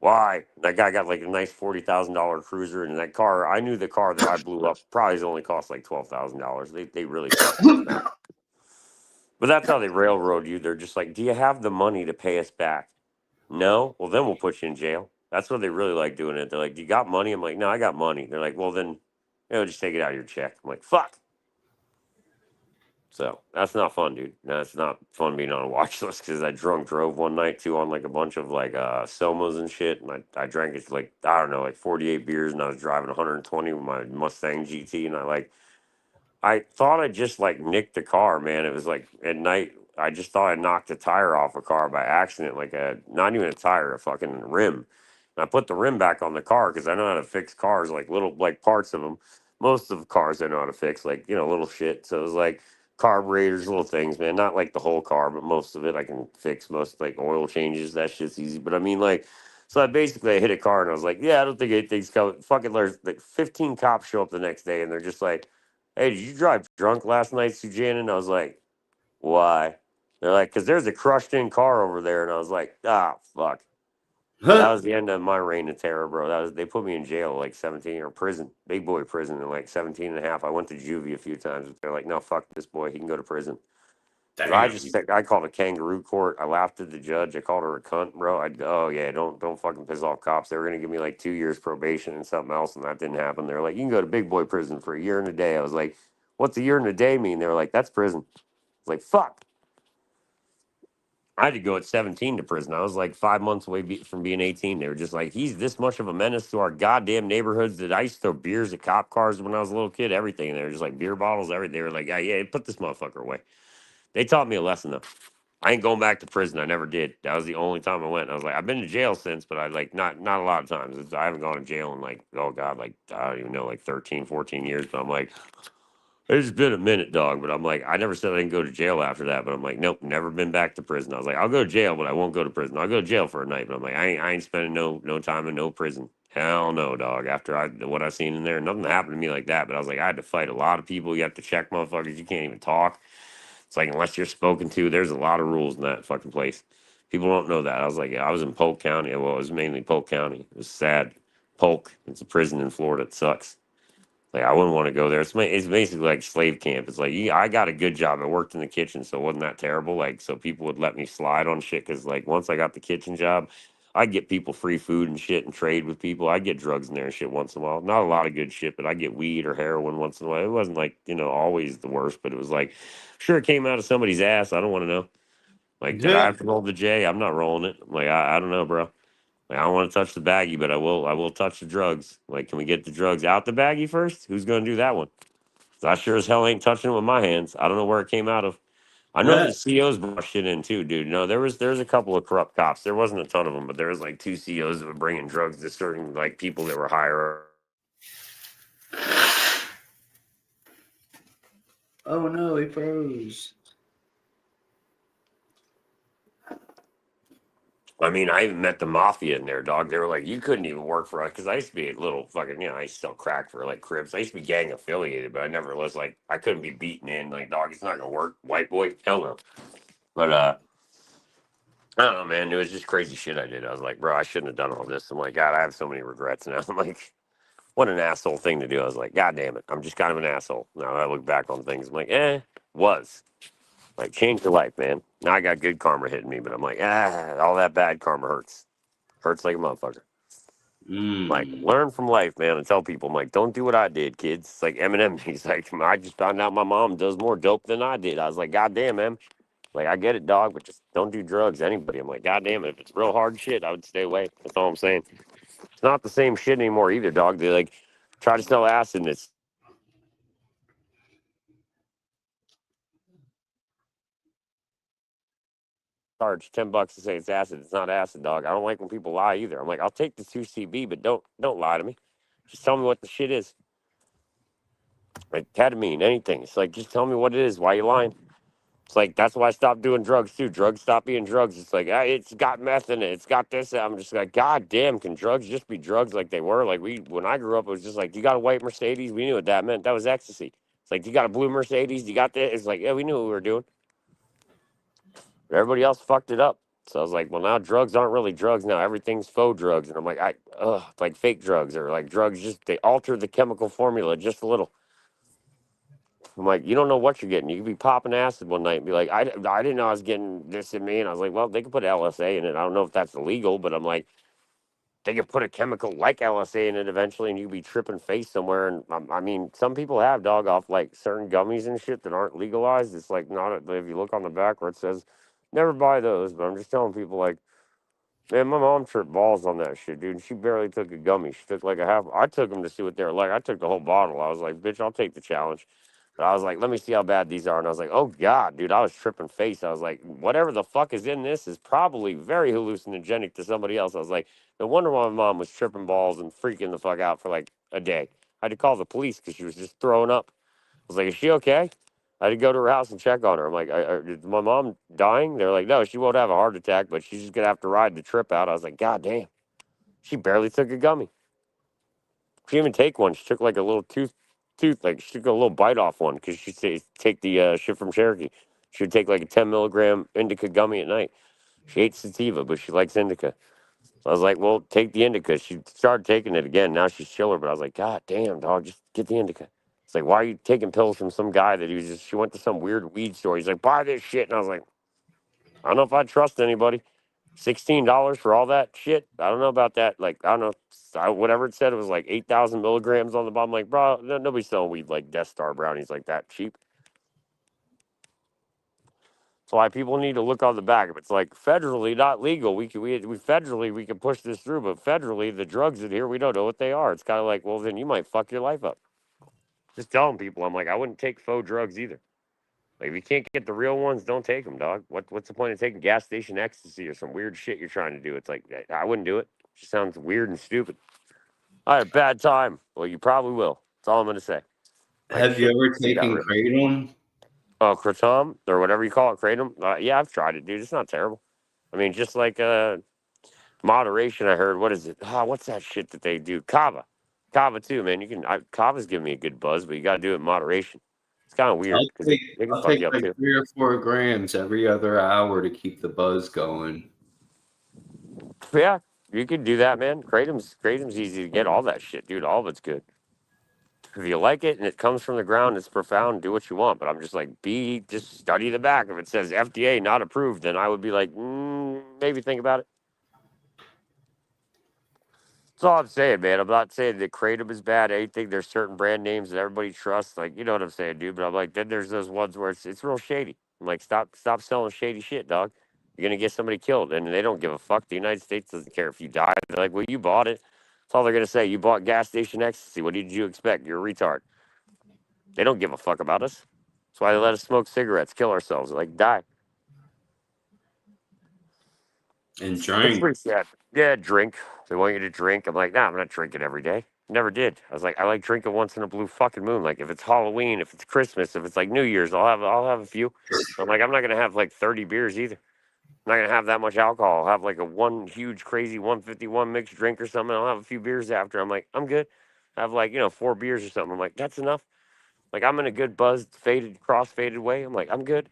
Why? That guy got like a nice $40,000 cruiser, and that car, I knew the car that I blew up probably only cost like $12,000. They really fucking snapped. But that's how they railroad you. They're just like, do you have the money to pay us back? No? Well, then we'll put you in jail. That's what they really like doing it. They're like, do you got money? I'm like, no, I got money. They're like, well, then, just take it out of your check. I'm like, fuck. So that's not fun, dude. No, it's not fun being on a watch list because I drunk drove one night too on like a bunch of like Somas and shit. And I drank it like, I don't know, like 48 beers, and I was driving 120 with my Mustang GT. And I thought I just like nicked the car, man. It was like at night. I just thought I knocked a tire off a car by accident, like not even a tire, a fucking rim. And I put the rim back on the car because I know how to fix cars, like little like parts of them. Most of the cars I know how to fix, like little shit. So it was like carburetors, little things, man. Not like the whole car, but most of it I can fix. Most like oil changes, that shit's easy. But I mean, like, so I hit a car and I was like, yeah, I don't think anything's coming. Fucking, there's like 15 cops show up the next day and they're just like, hey, did you drive drunk last night, Sujan? And I was like, why? They're like, because there's a crushed in car over there. And I was like, fuck. That was the end of my reign of terror, bro. They put me in jail at like 17 or prison, big boy prison at like 17 and a half. I went to juvie a few times. But they're like, no, fuck this boy. He can go to prison. I called a kangaroo court. I laughed at the judge. I called her a cunt, bro. Oh yeah, don't fucking piss off cops. They were gonna give me like 2 years probation and something else, and that didn't happen. They're like, you can go to big boy prison for a year and a day. I was like, what's a year and a day mean? They were like, that's prison. I was like, fuck. I had to go at 17 to prison. I was like 5 months away from being 18. They were just like, he's this much of a menace to our goddamn neighborhoods that I used to throw beers at cop cars when I was a little kid, everything. They were just like beer bottles, everything. They were like, yeah, put this motherfucker away. They taught me a lesson though. I ain't going back to prison. I never did. That was the only time I went. I was like, I've been to jail since, but I like not a lot of times. I haven't gone to jail in like, oh God, like I don't even know, like 13, 14 years. But I'm like, it's been a minute, dog. But I'm like, I never said I didn't go to jail after that. But I'm like, nope, never been back to prison. I was like, I'll go to jail, but I won't go to prison. I'll go to jail for a night. But I'm like, I ain't spending no time in no prison. Hell no, dog. After what I seen in there, nothing happened to me like that. But I was like, I had to fight a lot of people. You have to check motherfuckers. You can't even talk. It's like, unless you're spoken to, there's a lot of rules in that fucking place. People don't know that. I was like, I was in Polk County. Well, it was mainly Polk County. It was sad. Polk, it's a prison in Florida. It sucks. Like, I wouldn't want to go there. It's basically like slave camp. It's like, I got a good job. I worked in the kitchen, so it wasn't that terrible. Like, so people would let me slide on shit because, like, once I got the kitchen job, I'd get people free food and shit and trade with people. I'd get drugs in there and shit once in a while. Not a lot of good shit, but I'd get weed or heroin once in a while. It wasn't like, always the worst, but it was like, sure, it came out of somebody's ass. I don't want to know. Like, did I have to roll the J? I'm not rolling it. Like, I don't know, bro. Like, I don't want to touch the baggie, but I will touch the drugs. Like, can we get the drugs out the baggie first? Who's going to do that one? 'Cause I sure as hell ain't touching it with my hands. I don't know where it came out of. I know the COs brought shit in too, dude. No, there's a couple of corrupt cops. There wasn't a ton of them, but there was like 2 COs that were bringing drugs to certain like people that were higher. Oh no, he froze. I mean, I even met the mafia in there, dog. They were like, you couldn't even work for us because I used to be a little fucking, I used to sell crack for like Crips. I used to be gang affiliated, but I never was like, I couldn't be beaten in. Like, dog, it's not gonna work. White boy, hell no. But I don't know, man. It was just crazy shit I did. I was like, bro, I shouldn't have done all this. I'm like, God, I have so many regrets now. I'm like, what an asshole thing to do. I was like, God damn it, I'm just kind of an asshole. Now I look back on things, I'm like, was. Like, change your life, man. Now I got good karma hitting me, but I'm like, all that bad karma hurts. Hurts like a motherfucker. Like, learn from life, man, and tell people, I'm like, don't do what I did, kids. It's like Eminem. He's like, I just found out my mom does more dope than I did. I was like, God damn, man. Like, I get it, dog, but just don't do drugs, anybody. I'm like, God damn it. If it's real hard shit, I would stay away. That's all I'm saying. It's not the same shit anymore either, dog. They like try to sell acid and it's charge $10 to say it's acid. It's not acid, dog. I don't like when people lie either. I'm like, I'll take the 2CB, but don't lie to me. Just tell me what the shit is. Like ketamine, anything. It's like just tell me what it is. Why you lying? It's like that's why I stopped doing drugs too. Drugs stop being drugs. It's like it's got meth in it. It's got this. I'm just like, God damn, can drugs just be drugs like they were? Like when I grew up, it was just like you got a white Mercedes. We knew what that meant. That was ecstasy. It's like you got a blue Mercedes. You got that. It's like we knew what we were doing. But everybody else fucked it up. So I was like, well, now drugs aren't really drugs. Now everything's faux drugs. And I'm like, like fake drugs or like drugs. Just they alter the chemical formula just a little. I'm like, you don't know what you're getting. You could be popping acid one night and be like, I didn't know I was getting this in me. And I was like, well, they could put LSA in it. I don't know if that's illegal, but I'm like, they could put a chemical like LSA in it eventually and you could be tripping face somewhere. And I mean, some people have dog off like certain gummies and shit that aren't legalized. It's like not, if you look on the back where it says, never buy those. But I'm just telling people like, man, my mom tripped balls on that shit, dude. She barely took a gummy. She took like a half. I took them to see what they were like. I took the whole bottle. I was like, bitch, I'll take the challenge. But I was like, let me see how bad these are. And I was like, oh, God, dude, I was tripping face. I was like, whatever the fuck is in this is probably very hallucinogenic to somebody else. I was like, no wonder why my mom was tripping balls and freaking the fuck out for like a day. I had to call the police because she was just throwing up. I was like, is she okay? I had to go to her house and check on her. I'm like, is my mom dying? They're like, no, she won't have a heart attack, but she's just going to have to ride the trip out. I was like, God damn. She barely took a gummy. She didn't even take one. She took like a little tooth, like she took a little bite off one because she said take the shit from Cherokee. She would take like a 10 milligram indica gummy at night. She ate sativa, but she likes indica. So I was like, well, take the indica. She started taking it again. Now she's chiller, but I was like, God damn, dog, just get the indica. It's like, why are you taking pills from some guy that he was just, she went to some weird weed store. He's like, buy this shit. And I was like, I don't know if I trust anybody. $16 for all that shit. I don't know about that. Like, I don't know. Whatever it said, it was like 8,000 milligrams on the bottom. Like, bro, nobody's selling weed like Death Star brownies like that cheap. That's why people need to look on the back. If it's like federally not legal, we federally we can push this through, but federally the drugs in here we don't know what they are. It's kind of like, well, then you might fuck your life up. Just telling people, I'm like, I wouldn't take faux drugs either. Like, if you can't get the real ones, don't take them, dog. What's the point of taking gas station ecstasy or some weird shit you're trying to do? It's like, I wouldn't do it. It just sounds weird and stupid. I had a bad time. Well, you probably will. That's all I'm going to say. Like, have you ever taken kratom? Oh, kratom or whatever you call it, kratom. Yeah, I've tried it, dude. It's not terrible. I mean, just like moderation. I heard. What is it? What's that shit that they do? Kava too, man. You can. Kava's giving me a good buzz, but you got to do it in moderation. It's kind of weird because they can I'll fuck take you up like too. 3 or 4 grams every other hour to keep the buzz going. Yeah, you could do that, man. Kratom's easy to get. All that shit, dude. All of it's good. If you like it and it comes from the ground, it's profound. Do what you want. But I'm just like, just study the back. If it says FDA not approved, then I would be like, maybe think about it. That's all I'm saying, man. I'm not saying that Kratom is bad. Anything. There's certain brand names that everybody trusts. Like, you know what I'm saying, dude. But I'm like, then there's those ones where it's real shady. I'm like, stop selling shady shit, dog. You're gonna get somebody killed, and they don't give a fuck. The United States doesn't care if you die. They're like, well, you bought it. That's all they're gonna say. You bought gas station ecstasy. What did you expect? You're a retard. They don't give a fuck about us. That's why they let us smoke cigarettes, kill ourselves, like die. And It's drink. pretty sad. Yeah, drink. They want you to drink. I'm like, nah, I'm not drinking every day. Never did. I was like, I like drinking once in a blue fucking moon. Like if it's Halloween, if it's Christmas, if it's like New Year's, I'll have a few. I'm like, I'm not gonna have like 30 beers either. I'm not gonna have that much alcohol. I'll have like a one huge crazy 151 mixed drink or something. I'll have a few beers after. I'm like, I'm good. I have like, 4 beers or something. I'm like, that's enough. Like I'm in a good buzzed, faded, cross faded way. I'm like, I'm good.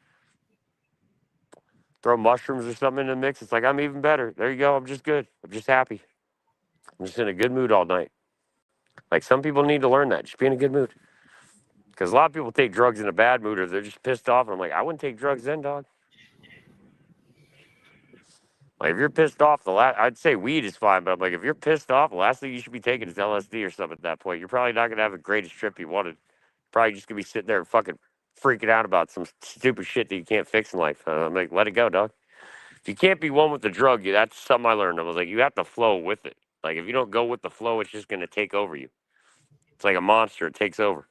Throw mushrooms or something in the mix. It's like I'm even better. There you go. I'm just good. I'm just happy. I'm just in a good mood all night. Like some people need to learn that. Just be in a good mood. Because a lot of people take drugs in a bad mood or they're just pissed off. And I'm like, I wouldn't take drugs then, dog. Like if you're pissed off, I'd say weed is fine, but I'm like, if you're pissed off, the last thing you should be taking is LSD or something at that point. You're probably not gonna have the greatest trip you wanted. Probably just gonna be sitting there fucking freaking out about some stupid shit that you can't fix in life. I'm like, let it go, dog. If you can't be one with the drug, that's something I learned. I was like, you have to flow with it. Like if you don't go with the flow, it's just gonna take over you. It's like a monster. It takes over.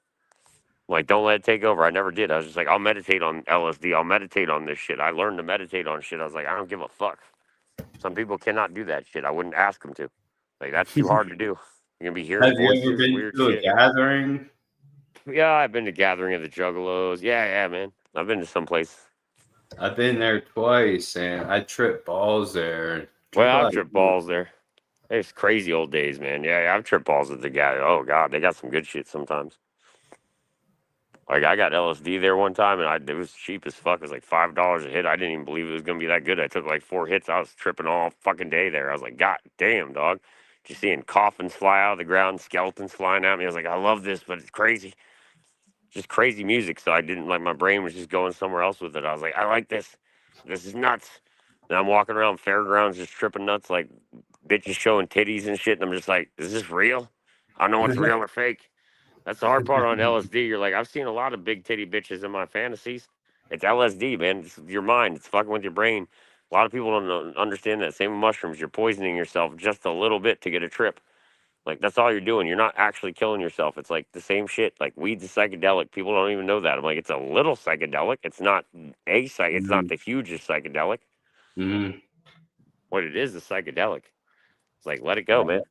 Like, don't let it take over. I never did. I was just like, I'll meditate on LSD. I'll meditate on this shit. I learned to meditate on shit. I was like, I don't give a fuck. Some people cannot do that shit. I wouldn't ask them to. Like, that's too hard to do. You're gonna be hearing Have you voices, ever been weird to a shit. gathering? Yeah, I've been to Gathering of the Juggalos. Yeah, man. I've been to some place. I've been there twice, and I tripped balls there. Well, I've tripped balls there. It's crazy old days, man. Yeah, I've tripped balls at the Gathering. Oh god, they got some good shit sometimes. Like I got LSD there one time, and it was cheap as fuck. It was like $5 a hit. I didn't even believe it was gonna be that good. I took like 4 hits. I was tripping all fucking day there. I was like, God damn, dog. Just seeing coffins fly out of the ground, skeletons flying at me. I was like, I love this, but it's crazy. Just crazy music. So I didn't like my brain was just going somewhere else with it. I was like, I like this. This is nuts. And I'm walking around fairgrounds just tripping nuts, like bitches showing titties and shit. And I'm just like, is this real? I don't know what's real or fake. That's the hard part on LSD. You're like, I've seen a lot of big titty bitches in my fantasies. It's LSD, man. It's your mind. It's fucking with your brain. A lot of people don't understand that. Same with mushrooms. You're poisoning yourself just a little bit to get a trip. Like, that's all you're doing. You're not actually killing yourself. It's like the same shit. Like, weed's a psychedelic. People don't even know that. I'm like, it's a little psychedelic. It's not it's not the hugest psychedelic. Mm-hmm. What it is psychedelic. It's like, let it go, man.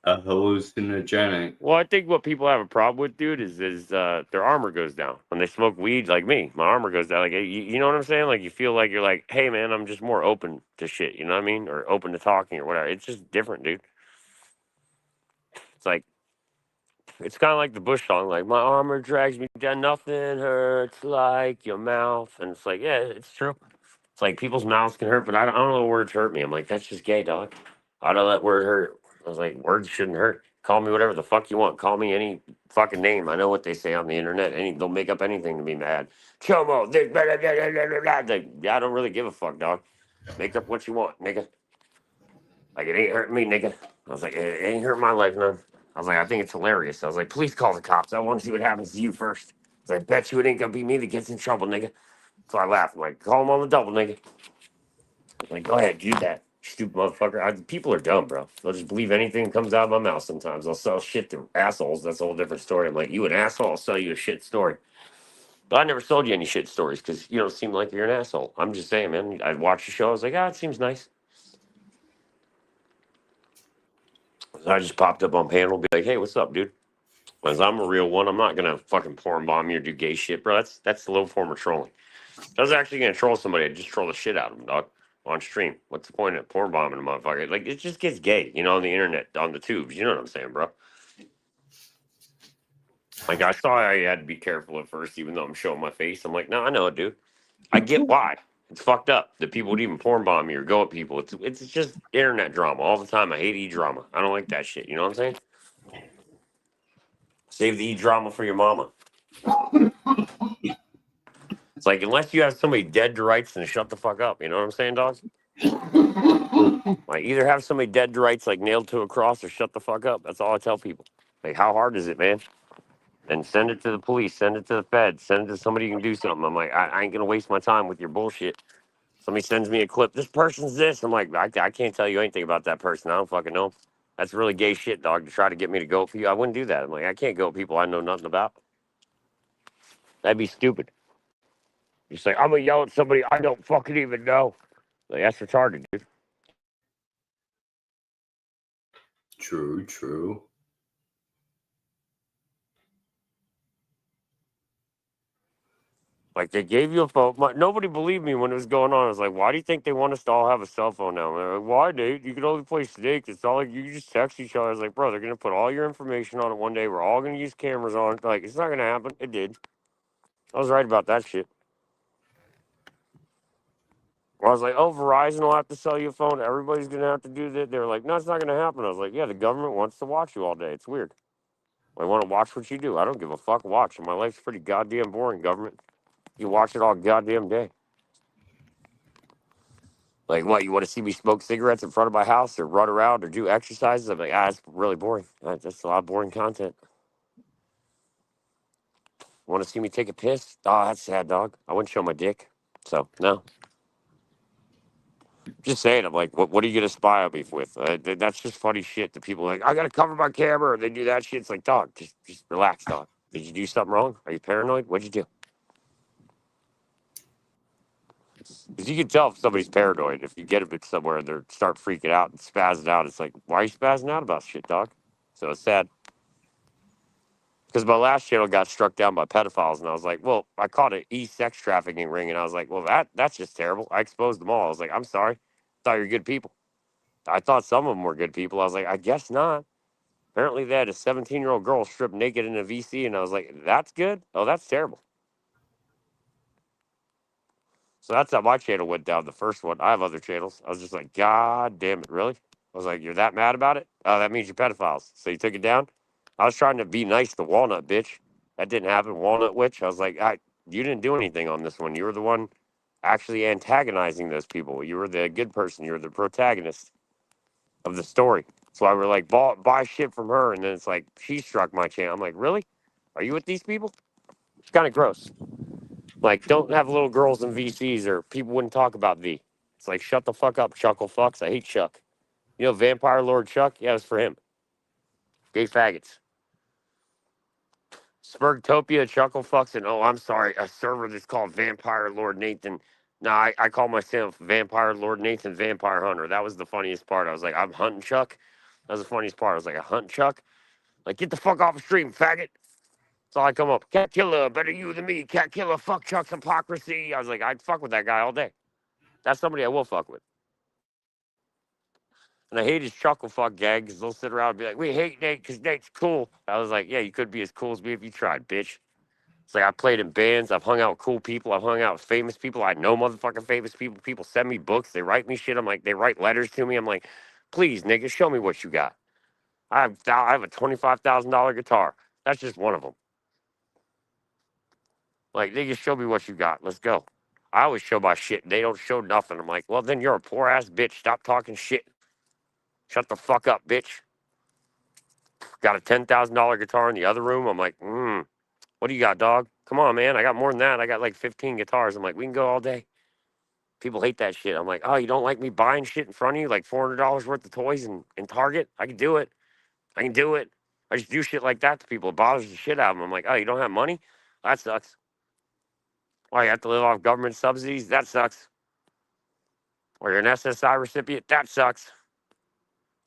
A hallucinogenic. Well, I think what people have a problem with, dude, is their armor goes down when they smoke weed. Like me, my armor goes down. Like you know what I'm saying? Like you feel like you're like, hey man, I'm just more open to shit. You know what I mean? Or open to talking or whatever. It's just different, dude. It's like it's kind of like the Bush song, like my armor drags me down, nothing hurts like your mouth, and it's like, yeah, it's true. It's like people's mouths can hurt, but I don't know what words hurt me. I'm like, that's just gay, dog. I don't let word hurt. I was like, words shouldn't hurt. Call me whatever the fuck you want. Call me any fucking name. I know what they say on the internet. They'll make up anything to be mad. Chomo, this, blah, blah, blah, blah, blah, blah. Like, I don't really give a fuck, dog. Make up what you want, nigga. Like, it ain't hurting me, nigga. I was like, it ain't hurting my life, none. I was like, I think it's hilarious. I was like, please call the cops. I want to see what happens to you first. I was like, bet you it ain't gonna be me that gets in trouble, nigga. So I laughed. I'm like, call him on the double, nigga. I'm like, go ahead, do that. Stupid motherfucker. People are dumb, bro. They'll just believe anything that comes out of my mouth sometimes. I'll sell shit to assholes. That's a whole different story. I'm like, you an asshole, I'll sell you a shit story. But I never sold you any shit stories because you don't seem like you're an asshole. I'm just saying, man. I watched the show. I was like, it seems nice. So I just popped up on panel, be like, hey, what's up, dude? Because I'm a real one. I'm not going to fucking porn bomb you or do gay shit, bro. That's the low form of trolling. If I was actually going to troll somebody, I'd just troll the shit out of them, dog. On stream. What's the point of porn bombing a motherfucker? Like, it just gets gay, on the internet, on the tubes. You know what I'm saying, bro? Like, I saw I had to be careful at first, even though I'm showing my face. I'm like, no, I know it, dude. I get why. It's fucked up that people would even porn bomb me or go at people. It's just internet drama all the time. I hate e-drama. I don't like that shit. You know what I'm saying? Save the e-drama for your mama. It's like, unless you have somebody dead to rights, then shut the fuck up. You know what I'm saying, dog? Like, either have somebody dead to rights, like nailed to a cross, or shut the fuck up. That's all I tell people. Like, how hard is it, man? And send it to the police, send it to the feds, send it to somebody who can do something. I'm like, I ain't gonna waste my time with your bullshit. Somebody sends me a clip. This person's this. I'm like, I can't tell you anything about that person. I don't fucking know. That's really gay shit, dog, to try to get me to go for you. I wouldn't do that. I'm like, I can't go with people I know nothing about. That'd be stupid. You're like, I'm gonna yell at somebody I don't fucking even know. Like, that's retarded, dude. True. Like, they gave you a phone. Nobody believed me when it was going on. I was like, why do you think they want us to all have a cell phone now? And they're like, why, dude? You can only play Snake. It's all like you can just text each other. I was like, bro, they're gonna put all your information on it one day. We're all gonna use cameras on it. Like, it's not gonna happen. It did. I was right about that shit. I was like, oh, Verizon will have to sell you a phone. Everybody's going to have to do that. They were like, no, it's not going to happen. I was like, yeah, the government wants to watch you all day. It's weird. I want to watch what you do. I don't give a fuck. Watch. My life's pretty goddamn boring, government. You watch it all goddamn day. Like, what, you want to see me smoke cigarettes in front of my house or run around or do exercises? I'm like, it's really boring. That's a lot of boring content. Want to see me take a piss? Oh, that's sad, dog. I wouldn't show my dick. So, no. Just saying, I'm like, what are you gonna spy on me with? That's just funny shit. The people are like, I gotta cover my camera, and they do that shit. It's like, dog, just relax, dog. Did you do something wrong? Are you paranoid? What'd you do? Because you can tell if somebody's paranoid if you get them somewhere and they start freaking out and spazzing out. It's like, why are you spazzing out about shit, dog? So it's sad. Because my last channel got struck down by pedophiles, and I was like, well, I caught an sex trafficking ring, and I was like, well, that's just terrible. I exposed them all. I was like, I'm sorry. Thought you were good people. I thought some of them were good people. I was like, I guess not. Apparently, they had a 17-year-old girl stripped naked in a VC, and I was like, that's good? Oh, that's terrible. So that's how my channel went down, the first one. I have other channels. I was just like, God damn it, really? I was like, you're that mad about it? Oh, that means you're pedophiles. So you took it down? I was trying to be nice to Walnut, bitch. That didn't happen. Walnut Witch. I was like, you didn't do anything on this one. You were the one actually antagonizing those people. You were the good person. You were the protagonist of the story. So I were like, buy shit from her, and then it's like she struck my channel. I'm like, really? Are you with these people? It's kind of gross. Like, don't have little girls in VCs, or people wouldn't talk about thee. It's like, shut the fuck up, Chuckle fucks. I hate Chuck. You know, Vampire Lord Chuck? Yeah, it was for him. Gay faggots. Spurgtopia, Chuckle fucks, and oh, I'm sorry, a server that's called Vampire Lord Nathan. No, I call myself Vampire Lord Nathan Vampire Hunter. That was the funniest part. I was like, I'm hunting Chuck. That was the funniest part. I was like, I hunt Chuck. Like, get the fuck off the stream, faggot. So I come up, Cat Killer, better you than me. Cat Killer, fuck Chuck's hypocrisy. I was like, I'd fuck with that guy all day. That's somebody I will fuck with. And I hate his chuckle fuck gag because they'll sit around and be like, we hate Nate because Nate's cool. I was like, yeah, you could be as cool as me if you tried, bitch. It's like, I played in bands. I've hung out with cool people. I've hung out with famous people. I know motherfucking famous people. People send me books. They write me shit. I'm like, they write letters to me. I'm like, please, nigga, show me what you got. I have a $25,000 guitar. That's just one of them. Like, nigga, show me what you got. Let's go. I always show my shit, and they don't show nothing. I'm like, well, then you're a poor ass bitch. Stop talking shit. Shut the fuck up, bitch. Got a $10,000 guitar in the other room. I'm like, what do you got, dog? Come on, man. I got more than that. I got like 15 guitars. I'm like, we can go all day. People hate that shit. I'm like, oh, you don't like me buying shit in front of you, like $400 worth of toys in Target? I can do it. I can do it. I just do shit like that to people. It bothers the shit out of them. I'm like, oh, you don't have money? That sucks. Why, you have to live off government subsidies? That sucks. Or you're an SSI recipient? That sucks.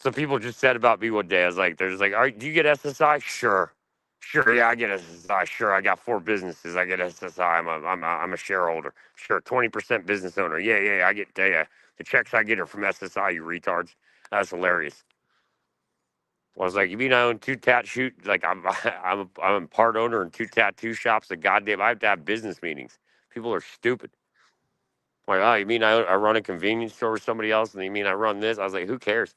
So people just said about me one day, I was like, they're just like, all right, do you get SSI? Sure. Sure, yeah, I get SSI. Sure, I got 4 businesses. I get SSI. I'm a shareholder. Sure, 20% business owner. Yeah, I get the checks I get are from SSI, you retards. That's hilarious. I was like, you mean I own 2 tattoo? Like, I'm a part owner in 2 tattoo shops. And goddamn, I have to have business meetings. People are stupid. Like, oh, you mean I run a convenience store with somebody else, and you mean I run this? I was like, who cares?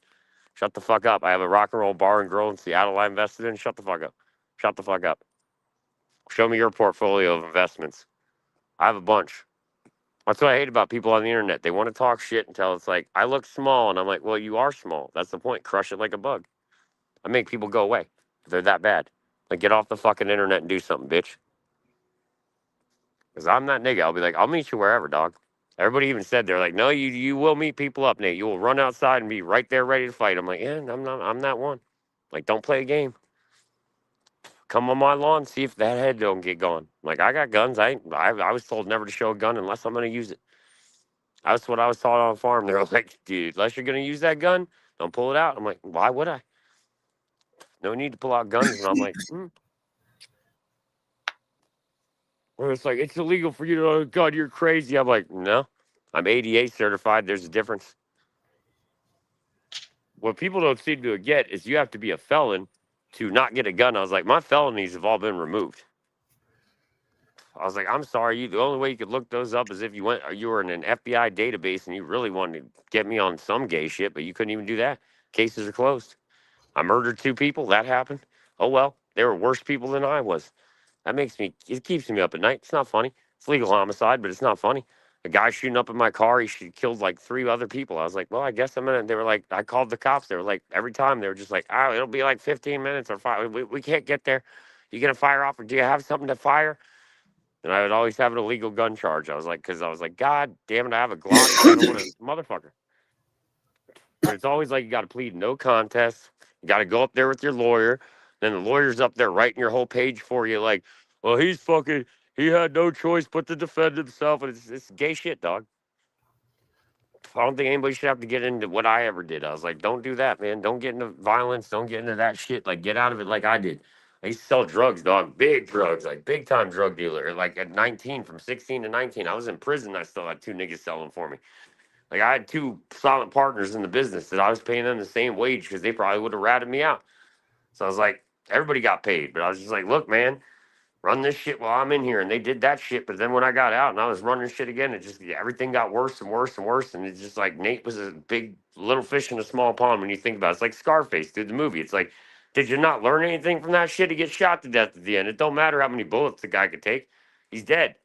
Shut the fuck up. I have a rock and roll bar and grill in Seattle I invested in. Shut the fuck up. Shut the fuck up. Show me your portfolio of investments. I have a bunch. That's what I hate about people on the internet. They want to talk shit until it's like, I look small. And I'm like, well, you are small. That's the point. Crush it like a bug. I make people go away if they're that bad. Like, get off the fucking internet and do something, bitch. Because I'm that nigga. I'll be like, I'll meet you wherever, dog. Everybody even said they're like, no, you will meet people up, Nate. You will run outside and be right there ready to fight. I'm like, yeah, I'm that one. Like, don't play a game. come on my lawn, see if that head don't get gone. Like, I got guns. I was told never to show a gun unless I'm going to use it. That's what I was taught on the farm. They were like, dude, unless you're going to use that gun, don't pull it out. I'm like, why would I? No need to pull out guns. And I'm like, Or it's like, it's illegal for you to, oh, God, you're crazy. I'm like, no, I'm ADA certified. There's a difference. What people don't seem to get is you have to be a felon to not get a gun. I was like, my felonies have all been removed. I was like, I'm sorry. The only way you could look those up is if you were in an FBI database and you really wanted to get me on some gay shit, but you couldn't even do that. Cases are closed. I murdered 2 people. That happened. Oh, well, they were worse people than I was. It keeps me up at night. It's not funny. It's legal homicide, but it's not funny. A guy shooting up in my car, he killed like 3 other people. I was like, well, I guess they were like, I called the cops. They were like, every time they were just like, oh, it'll be like 15 minutes or 5. We can't get there. You going to fire off or do you have something to fire? And I would always have an illegal gun charge. I was like, God damn it, I have a Glock. I don't want to, motherfucker. But it's always like you got to plead no contest. You got to go up there with your lawyer. Then the lawyer's up there writing your whole page for you. Like, well, he had no choice but to defend himself. And it's gay shit, dog. I don't think anybody should have to get into what I ever did. I was like, don't do that, man. Don't get into violence. Don't get into that shit. Like, get out of it like I did. I used to sell drugs, dog. Big drugs, like big time drug dealer. Like at 19, from 16 to 19, I was in prison. I still had 2 niggas selling for me. Like I had 2 solid partners in the business that I was paying them the same wage because they probably would have ratted me out. So I was like, everybody got paid. But I was just like, look, man, run this shit while I'm in here. And they did that shit. But then when I got out and I was running shit again, everything got worse and worse and worse. And it's just like Nate was a big little fish in a small pond when you think about it. It's like Scarface, dude, the movie. It's like, did you not learn anything from that shit? He gets shot to death at the end. It don't matter how many bullets the guy could take. He's dead.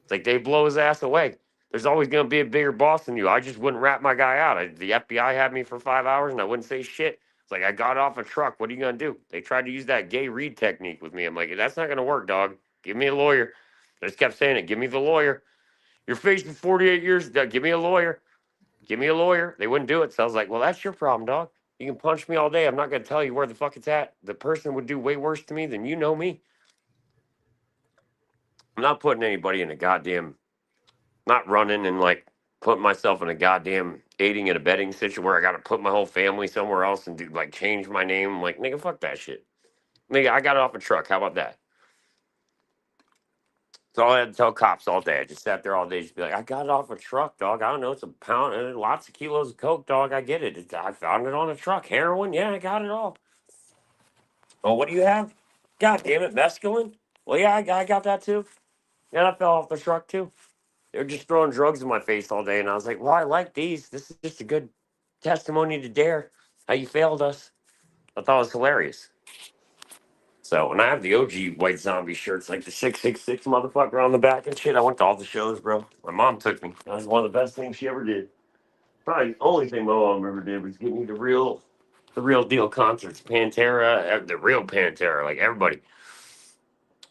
It's like they blow his ass away. There's always going to be a bigger boss than you. I just wouldn't rat my guy out. The FBI had me for 5 hours and I wouldn't say shit. It's like I got off a truck. What are you going to do? They tried to use that gay Reed technique with me. I'm like, that's not going to work, dog. Give me a lawyer. I just kept saying it. Give me the lawyer. You're facing 48 years. Give me a lawyer. Give me a lawyer. They wouldn't do it. So I was like, well, that's your problem, dog. You can punch me all day. I'm not going to tell you where the fuck it's at. The person would do way worse to me than you know me. I'm not putting anybody in a goddamn, not running and like putting myself in a goddamn aiding and abetting situation where I got to put my whole family somewhere else and do like change my name. I'm like, nigga, fuck that shit. Nigga, I got off a truck. How about that? So all I had to tell cops all day. I just sat there all day, just be like, I got it off a truck, dog. I don't know, it's a pound and lots of kilos of coke, dog. I get it. I found it on a truck. Heroin, yeah, I got it all. Oh, what do you have? God damn it, mescaline? Well, yeah, I got that too. And I fell off the truck too. They were just throwing drugs in my face all day, and I was like, well, I like these. This is just a good testimony to dare how you failed us. I thought it was hilarious. So, and I have the OG White Zombie shirts, like the 666 motherfucker on the back and shit. I went to all the shows, bro. My mom took me. That was one of the best things she ever did. Probably the only thing my mom ever did was get me the real deal concerts. Pantera, the real Pantera, like everybody.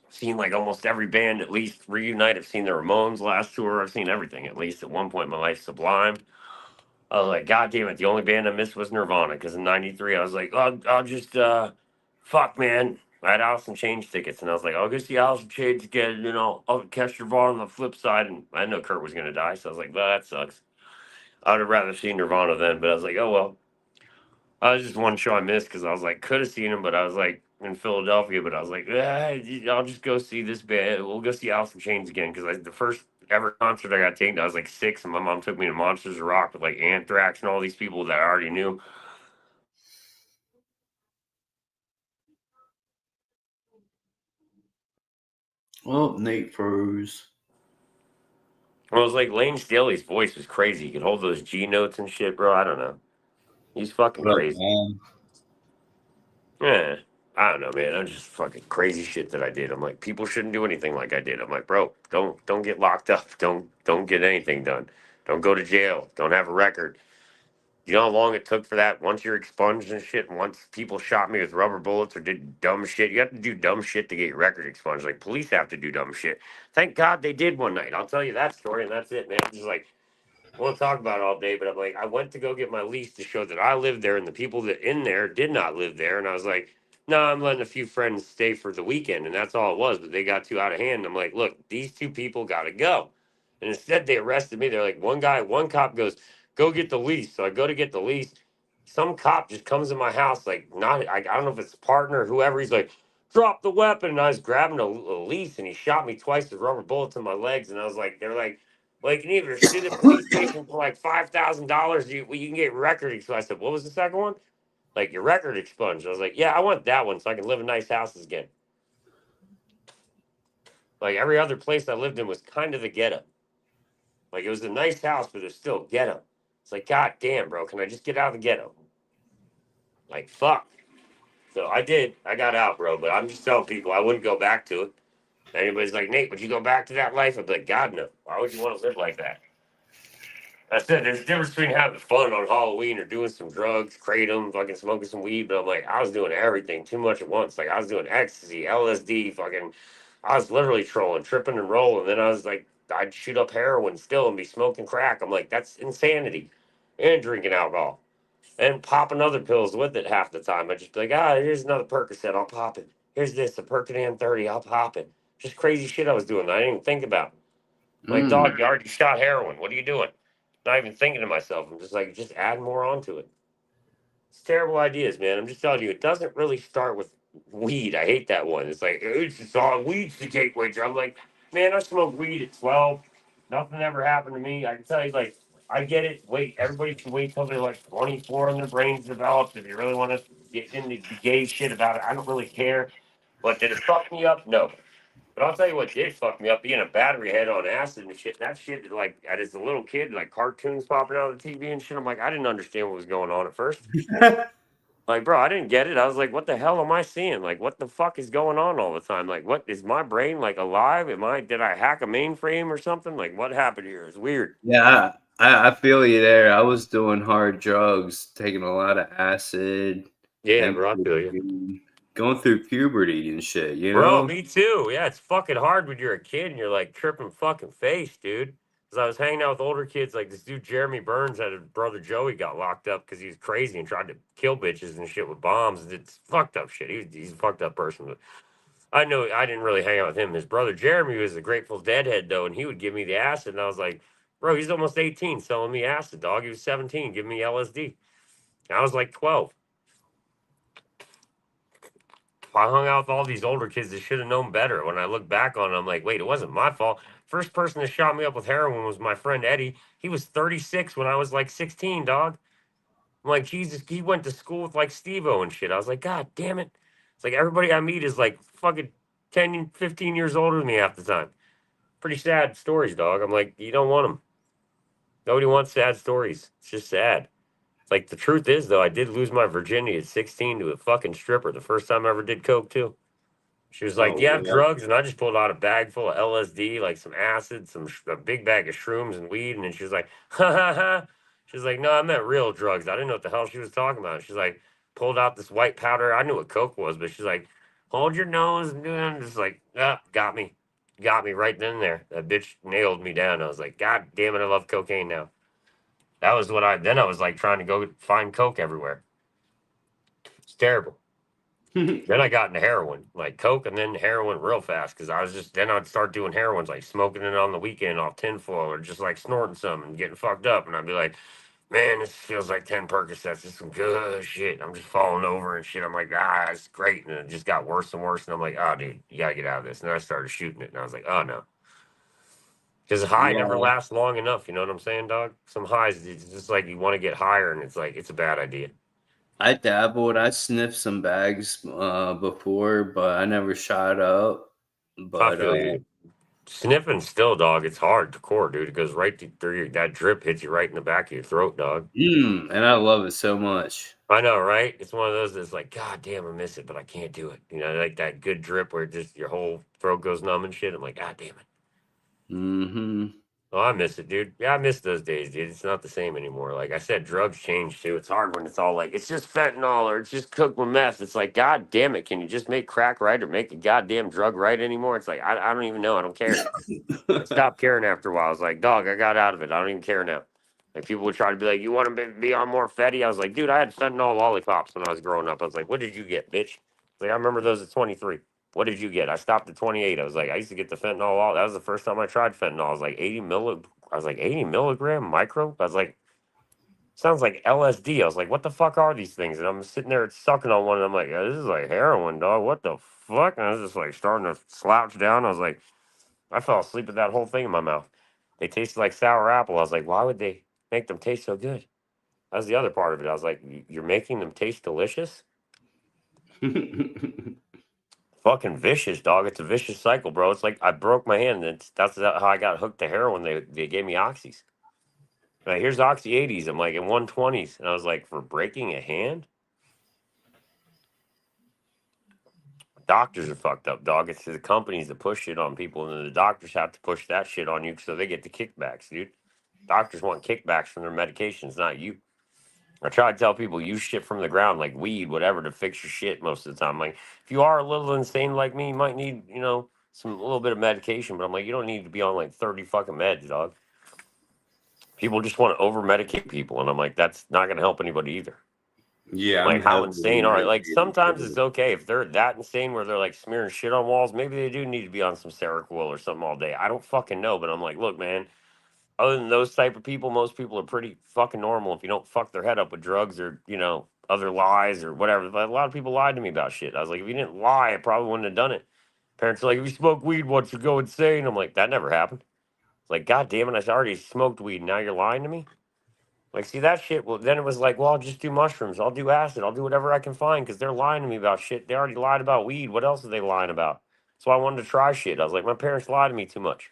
I've seen like almost every band at least reunite. I've seen the Ramones last tour. I've seen everything at least at one point in my life. Sublime. I was like, God damn it, the only band I missed was Nirvana. Because in '93, I was like, I'll just, fuck, man. I had Alice in Chains tickets, and I was like, I'll go see Alice in Chains again, you know, I'll catch Nirvana on the flip side. And I know Kurt was going to die, so I was like, well, that sucks. I would have rather seen Nirvana then, but I was like, oh, well. I was just one show I missed because I was like, could have seen him, but I was like in Philadelphia, but I was like, I'll just go see this band. We'll go see Alice in Chains again because the first ever concert I got taken to, I was like 6, and my mom took me to Monsters of Rock with like Anthrax and all these people that I already knew. Well, Nate froze. Well, it was like Lane Staley's voice was crazy. He could hold those G notes and shit, bro. I don't know. He's fucking crazy. Yeah. I don't know, man. I'm just fucking crazy shit that I did. I'm like, people shouldn't do anything like I did. I'm like, bro, don't get locked up. Don't get anything done. Don't go to jail. Don't have a record. You know how long it took for that? Once you're expunged and shit, and once people shot me with rubber bullets or did dumb shit, you have to do dumb shit to get your record expunged. Like police have to do dumb shit. Thank God they did one night. I'll tell you that story, and that's it, man. I'm just like, I won't talk about it all day, but I'm like, I went to go get my lease to show that I lived there, and the people that in there did not live there, and I was like, No, I'm letting a few friends stay for the weekend, and that's all it was. But they got too out of hand. I'm like, look, these two people got to go. And instead, they arrested me. They're like, one cop goes, go get the lease. So I go to get the lease. Some cop just comes in my house, like, not, I don't know if it's a partner or whoever. He's like, drop the weapon. And I was grabbing a lease, and he shot me twice with rubber bullets in my legs. And I was like, they're like, well, you can either sue the police station for like $5,000. You can get record. So I said, what was the second one? Like your record expunged. I was like, yeah, I want that one so I can live in nice houses again. Like every other place I lived in was kind of the ghetto. Like it was a nice house, but it was still ghetto. It's like, God damn, bro, can I just get out of the ghetto? Like, fuck. So I did. I got out, bro, but I'm just telling people I wouldn't go back to it. Anybody's like, Nate, would you go back to that life? I'd be like, God, no. Why would you want to live like that? I said there's a difference between having fun on Halloween or doing some drugs, kratom, fucking smoking some weed. But I'm like, I was doing everything too much at once. Like I was doing ecstasy, LSD, fucking. I was literally trolling, tripping and rolling. Then I was like, I'd shoot up heroin still and be smoking crack. I'm like, that's insanity. And drinking alcohol and popping other pills with it half the time. I'd just be like, here's another Percocet, I'll pop it. Here's this, a Percodan 30, I'll pop it. Just crazy shit I was doing that I didn't even think about. Like, dog, you already shot heroin. What are you doing? Not even thinking to myself. I'm just like, just add more onto it. It's terrible ideas, man. I'm just telling you, it doesn't really start with weed. I hate that one. It's like, it's just all weed's the gateway drug. I'm like, man, I smoked weed at 12. Nothing ever happened to me. I can tell you, like, I get it. Wait, everybody can wait till they're like 24 and their brains developed. If you really want to get into the gay shit about it, I don't really care. But did it fuck me up? No. But I'll tell you what did fuck me up, being a battery head on acid and shit. That shit, like, as a little kid, like cartoons popping out of the TV and shit. I'm like, I didn't understand what was going on at first. Like, bro, I didn't get it. I was like, what the hell am I seeing? Like, what the fuck is going on all the time? Like, what is my brain like alive? Did I hack a mainframe or something? Like, what happened here? It's weird. Yeah, I feel you there. I was doing hard drugs, taking a lot of acid. Yeah, bro, I feel you. Going through puberty and shit, you know? Bro, me too. Yeah, it's fucking hard when you're a kid and you're like tripping fucking face, dude. Because I was hanging out with older kids, like this dude Jeremy Burns had a brother Joey got locked up because he was crazy and tried to kill bitches and shit with bombs. It's fucked up shit. He's a fucked up person. But I know I didn't really hang out with him. His brother Jeremy was a Grateful Dead head though, and he would give me the acid, and I was like, bro, he's almost 18 selling me acid, dog. He was 17, giving me LSD. I was like 12. I hung out with all these older kids that should have known better. When I look back on it, I'm like, wait, it wasn't my fault. First person that shot me up with heroin was my friend Eddie. He was 36 when I was like 16, dog. I'm like, Jesus, he went to school with like Steve-O and shit. I was like, God damn it. It's like everybody I meet is like fucking 10, 15 years older than me half the time. Pretty sad stories, dog. I'm like, you don't want them. Nobody wants sad stories. It's just sad. Like, the truth is, though, I did lose my virginity at 16 to a fucking stripper the first time I ever did coke, too. She was like, do you have drugs? And I just pulled out a bag full of LSD, like some acid, a big bag of shrooms and weed. And then she was like, ha, ha, ha. She was like, no, I meant real drugs. I didn't know what the hell she was talking about. She's like, pulled out this white powder. I knew what coke was, but she's like, hold your nose. And just like, got me. Got me right then and there. That bitch nailed me down. I was like, God damn it, I love cocaine now. That was what I was like trying to go find coke everywhere. It's terrible. Then I got into heroin, like coke and then heroin real fast. Cause then I'd start doing heroins, like smoking it on the weekend off tinfoil or just like snorting some and getting fucked up. And I'd be like, man, this feels like 10 Percocets. This is some good shit. I'm just falling over and shit. I'm like, it's great. And it just got worse and worse. And I'm like, oh, dude, you gotta get out of this. And then I started shooting it and I was like, oh no. Because high never lasts long enough, you know what I'm saying, dog? Some highs, it's just like you want to get higher, and it's like it's a bad idea. I dabbled. I sniffed some bags before, but I never shot up. But sniffing still, dog, it's hard to core, dude. It goes right through that drip hits you right in the back of your throat, dog. And I love it so much. I know, right? It's one of those that's like, God damn, I miss it, but I can't do it. You know, like that good drip where just your whole throat goes numb and shit. I'm like, God damn it. Oh, I miss it, dude. Yeah, I miss those days, dude. It's not the same anymore. Like I said, drugs change too. It's hard when it's all like, it's just fentanyl or it's just cooked with meth. It's like, God damn it. Can you just make crack right or make a goddamn drug right anymore? It's like, I don't even know. I don't care. I stopped caring after a while. I was like, dog, I got out of it. I don't even care now. Like people would try to be like, you want to be on more Fetty? I was like, dude, I had fentanyl lollipops when I was growing up. I was like, what did you get, bitch? Like, I remember those at 23. What did you get? I stopped at 28. I was like, I used to get the fentanyl. That was the first time I tried fentanyl. I was like 80 milligram micro. I was like, sounds like LSD. I was like, what the fuck are these things? And I'm sitting there sucking on one, and I'm like, this is like heroin, dog. What the fuck? And I was just like starting to slouch down. I was like, I fell asleep with that whole thing in my mouth. They tasted like sour apple. I was like, why would they make them taste so good? That was the other part of it. I was like, you're making them taste delicious? Fucking vicious, dog. It's a vicious cycle, bro. It's like I broke my hand, and that's how I got hooked to heroin. They gave me oxys. Like, here's Oxy 80s. I'm like in 120s. And I was like, for breaking a hand? Doctors are fucked up, dog. It's the companies that push shit on people, and then the doctors have to push that shit on you so they get the kickbacks, dude. Doctors want kickbacks from their medications, not you. I try to tell people use shit from the ground, like weed, whatever, to fix your shit most of the time. Like, if you are a little insane like me, you might need, a little bit of medication, but I'm like, you don't need to be on like 30 fucking meds, dog. People just want to over medicate people, and I'm like, that's not going to help anybody either. Yeah, Like, how heavily insane are like medicated sometimes too. it's okay if they're that insane where they're like smearing shit on walls. Maybe they do need to be on some Seroquel or something all day. I don't fucking know, but I'm like, look, man. Other than those type of people, most people are pretty fucking normal if you don't fuck their head up with drugs or other lies or whatever. But a lot of people lied to me about shit. I was like, if you didn't lie, I probably wouldn't have done it. Parents are like, if you smoke weed once, you go insane. I'm like, that never happened. It's like, God damn it, I already smoked weed. Now you're lying to me. Like, see that shit? Well, then it was like, well, I'll just do mushrooms. I'll do acid. I'll do whatever I can find because they're lying to me about shit. They already lied about weed. What else are they lying about? So I wanted to try shit. I was like, my parents lied to me too much.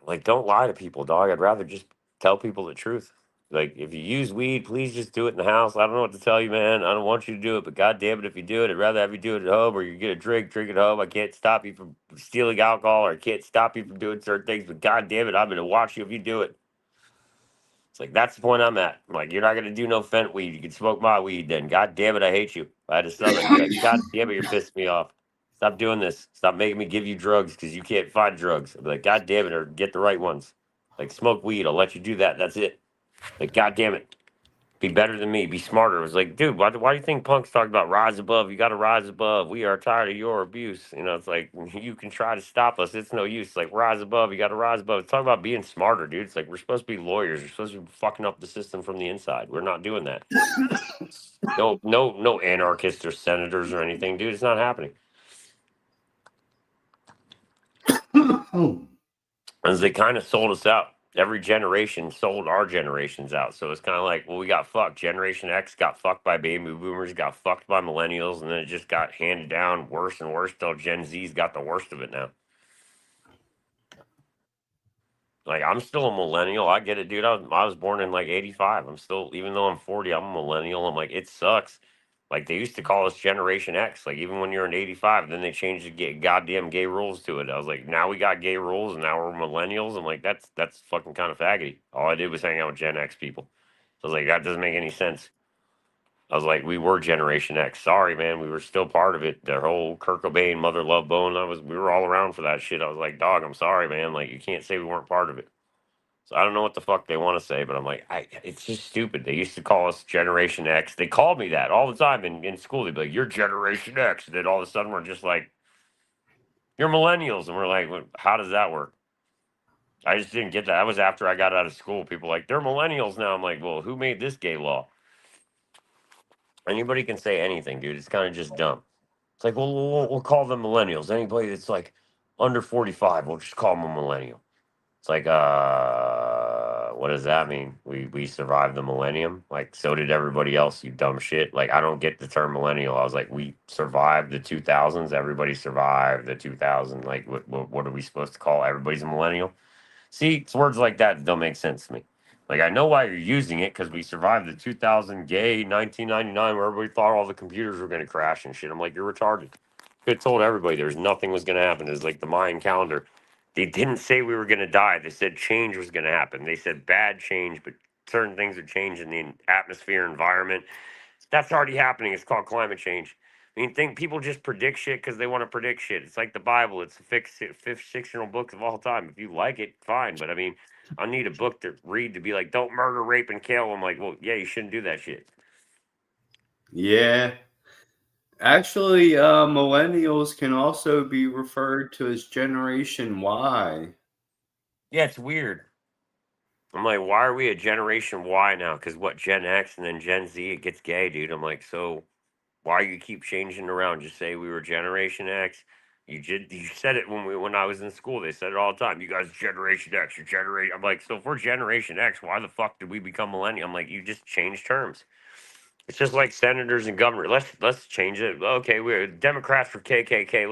Like, don't lie to people, dog. I'd rather just tell people the truth. Like, if you use weed, please just do it in the house. I don't know what to tell you, man. I don't want you to do it, but God damn it, if you do it, I'd rather have you do it at home or you get a drink at home. I can't stop you from stealing alcohol or I can't stop you from doing certain things, but God damn it, I'm going to watch you if you do it. It's like, that's the point I'm at. I'm like, you're not going to do no fent weed. You can smoke my weed then. God damn it, I hate you. If I had a son, I'd be like, God damn it, you're pissing me off. Stop doing this. Stop making me give you drugs because you can't find drugs. I'd be like, God damn it, or get the right ones. Like, smoke weed. I'll let you do that. That's it. Like, God damn it. Be better than me. Be smarter. It was like, dude, why do you think punks talk about rise above? You got to rise above. We are tired of your abuse. It's like, you can try to stop us. It's no use. It's like, rise above. You got to rise above. It's talking about being smarter, dude. It's like, we're supposed to be lawyers. We're supposed to be fucking up the system from the inside. We're not doing that. No anarchists or senators or anything, dude. It's not happening. As they kind of sold us out. Every generation sold our generations out. So it's kind of like, well, we got fucked. Generation X got fucked by baby boomers, got fucked by millennials, and then it just got handed down worse and worse till Gen Z's got the worst of it now. Like, I'm still a millennial. I get it, dude. I was born in like 85. I'm still, even though I'm 40, I'm a millennial. I'm like, it sucks. Like, they used to call us Generation X. Like, even when you're in 85, then they changed the goddamn gay rules to it. I was like, now we got gay rules and now we're millennials. I'm like, that's fucking kind of faggoty. All I did was hang out with Gen X people. So I was like, that doesn't make any sense. I was like, we were Generation X. Sorry, man. We were still part of it. The whole Kurt Cobain, Mother Love Bone. We were all around for that shit. I was like, dog, I'm sorry, man. Like, you can't say we weren't part of it. So I don't know what the fuck they want to say, but I'm like, it's just stupid. They used to call us Generation X. They called me that all the time in school. They'd be like, you're Generation X. And then all of a sudden we're just like, you're millennials. And we're like, well, how does that work? I just didn't get that. That was after I got out of school. People were like, they're millennials now. I'm like, well, who made this gay law? Anybody can say anything, dude. It's kind of just dumb. It's like, well, we'll call them millennials. Anybody that's like under 45, we'll just call them a millennial. It's like, what does that mean? We survived the millennium? Like, so did everybody else, you dumb shit. Like, I don't get the term millennial. I was like, we survived the 2000s. Everybody survived the 2000s. Like, what are we supposed to call everybody's a millennial? See, it's words like that don't make sense to me. Like, I know why you're using it because we survived the 2000 gay 1999 where everybody thought all the computers were going to crash and shit. I'm like, you're retarded. Could have told everybody there's nothing was going to happen. It was like the Mayan calendar. They didn't say we were going to die. They said change was going to happen. They said bad change, but certain things would change in the atmosphere, environment. That's already happening. It's called climate change. I mean, think people just predict shit because they want to predict shit. It's like the Bible. It's the fifth fictional book of all time. If you like it, fine. But I mean, I need a book to read to be like, don't murder, rape, and kill. I'm like, well, yeah, you shouldn't do that shit. Yeah. Actually, millennials can also be referred to as Generation Y. Yeah, it's weird. I'm like, why are we a Generation Y now? Because what, Gen X and then Gen Z, it gets gay, dude. I'm like, so why you keep changing around? Just say we were Generation X. You said it when I was in school. They said it all the time. You guys Generation X, you're Generation. I'm like, so if we're Generation X, why the fuck did we become millennial? I'm like, you just changed terms. It's just like senators and governor. Let's change it. Okay, we're Democrats for KKK.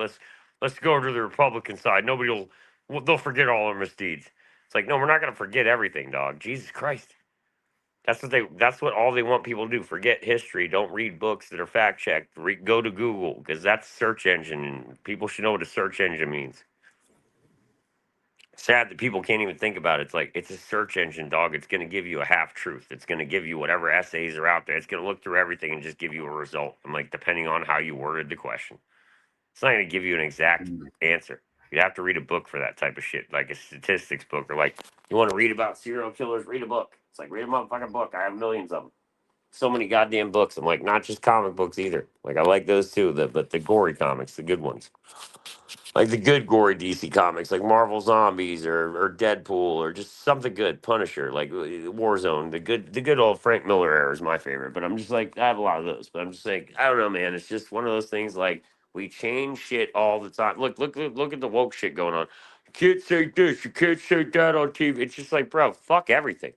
Let's go to the Republican side. They'll forget all our misdeeds. It's like, no, we're not gonna forget everything, dog. Jesus Christ. That's what all they want people to do. Forget history. Don't read books that are fact checked. Go to Google because that's search engine, and people should know what a search engine means. Sad that people can't even think about it. It's like it's a search engine, dog. It's going to give you a half truth. It's going to give you whatever essays are out there. It's going to look through everything and just give you a result. I'm like, depending on how you worded the question, it's not going to give you an exact answer. You have to read a book for that type of shit, like a statistics book, or like you want to read about serial killers, read a book. It's like read a motherfucking book. I have millions of them. So many goddamn books. I'm like, not just comic books either. Like I like those too, but the gory comics, the good ones. Like the good gory DC comics, like Marvel Zombies or Deadpool or just something good. Punisher, like Warzone. The good old Frank Miller era is my favorite. But I'm just like, I have a lot of those. But I'm just like, I don't know, man. It's just one of those things. Like we change shit all the time. Look at the woke shit going on. You can't say this. You can't say that on TV. It's just like, bro, fuck everything.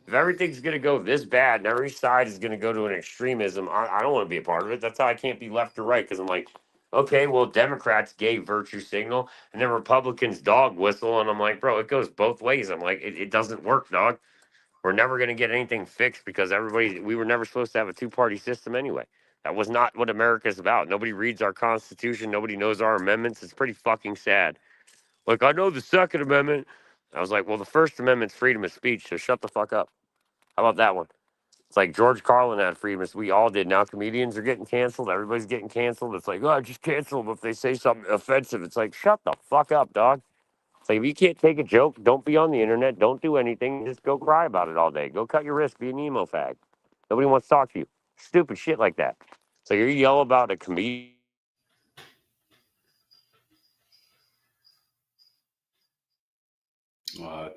If everything's gonna go this bad and every side is gonna go to an extremism, I don't want to be a part of it. That's how I can't be left or right because I'm like, okay, well, Democrats gave virtue signal and then Republicans dog whistle, and I'm like, bro, it goes both ways. I'm like, it doesn't work, dog. We're never gonna get anything fixed because we were never supposed to have a two-party system anyway. That was not what America's about. Nobody reads our Constitution. Nobody knows our amendments. It's pretty fucking sad. Like, I know the Second Amendment. I was like, well, the First Amendment's freedom of speech, so shut the fuck up. How about that one? It's like George Carlin had freedom. We all did. Now comedians are getting canceled. Everybody's getting canceled. It's like, oh, just cancel them if they say something offensive. It's like, shut the fuck up, dog. It's like, if you can't take a joke, don't be on the internet. Don't do anything. Just go cry about it all day. Go cut your wrist. Be an emo fag. Nobody wants to talk to you. Stupid shit like that. So you yell about a comedian.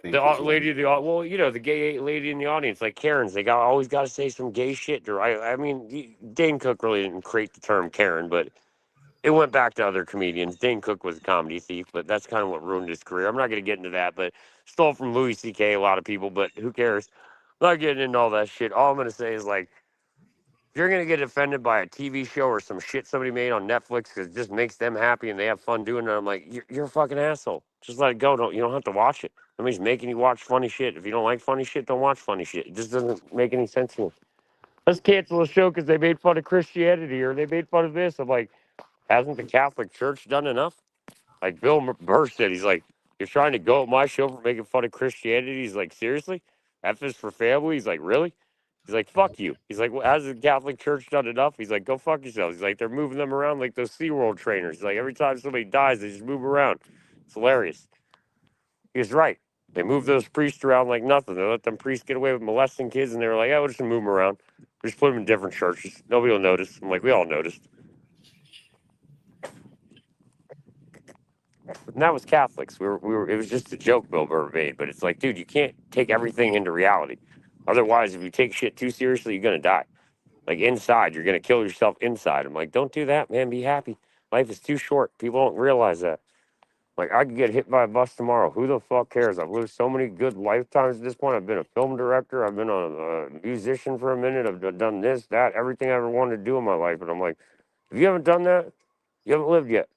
The gay lady in the audience, like Karens, they always got to say some gay shit. I mean, Dane Cook really didn't create the term Karen, but it went back to other comedians. Dane Cook was a comedy thief, but that's kind of what ruined his career. I'm not going to get into that, but stole from Louis C.K. a lot of people, but who cares? I'm not getting into all that shit. All I'm going to say is, like, if you're going to get offended by a TV show or some shit somebody made on Netflix because it just makes them happy and they have fun doing it, I'm like, you're a fucking asshole. Just let it go. You don't have to watch it. Somebody's making you watch funny shit. If you don't like funny shit, don't watch funny shit. It just doesn't make any sense to me. Let's cancel a show because they made fun of Christianity or they made fun of this. I'm like, hasn't the Catholic Church done enough? Like Bill Burr said, he's like, you're trying to go at my show for making fun of Christianity? He's like, seriously? F is for family? He's like, really? He's like, fuck you. He's like, well, has the Catholic Church done enough? He's like, go fuck yourselves. He's like, they're moving them around like those SeaWorld trainers. He's like, every time somebody dies, they just move around. It's hilarious. He was right. They moved those priests around like nothing. They let them priests get away with molesting kids, and they were like, we're just going to move them around. We just put them in different churches. Nobody will notice. I'm like, we all noticed. And that was Catholics. We were. It was just a joke Bill Burr made. But it's like, dude, you can't take everything into reality. Otherwise, if you take shit too seriously, you're going to die. Like inside, you're going to kill yourself inside. I'm like, don't do that, man. Be happy. Life is too short. People don't realize that. Like, I could get hit by a bus tomorrow. Who the fuck cares? I've lived so many good lifetimes at this point. I've been a film director. I've been a musician for a minute. I've done this, that, everything I ever wanted to do in my life. And I'm like, if you haven't done that, you haven't lived yet.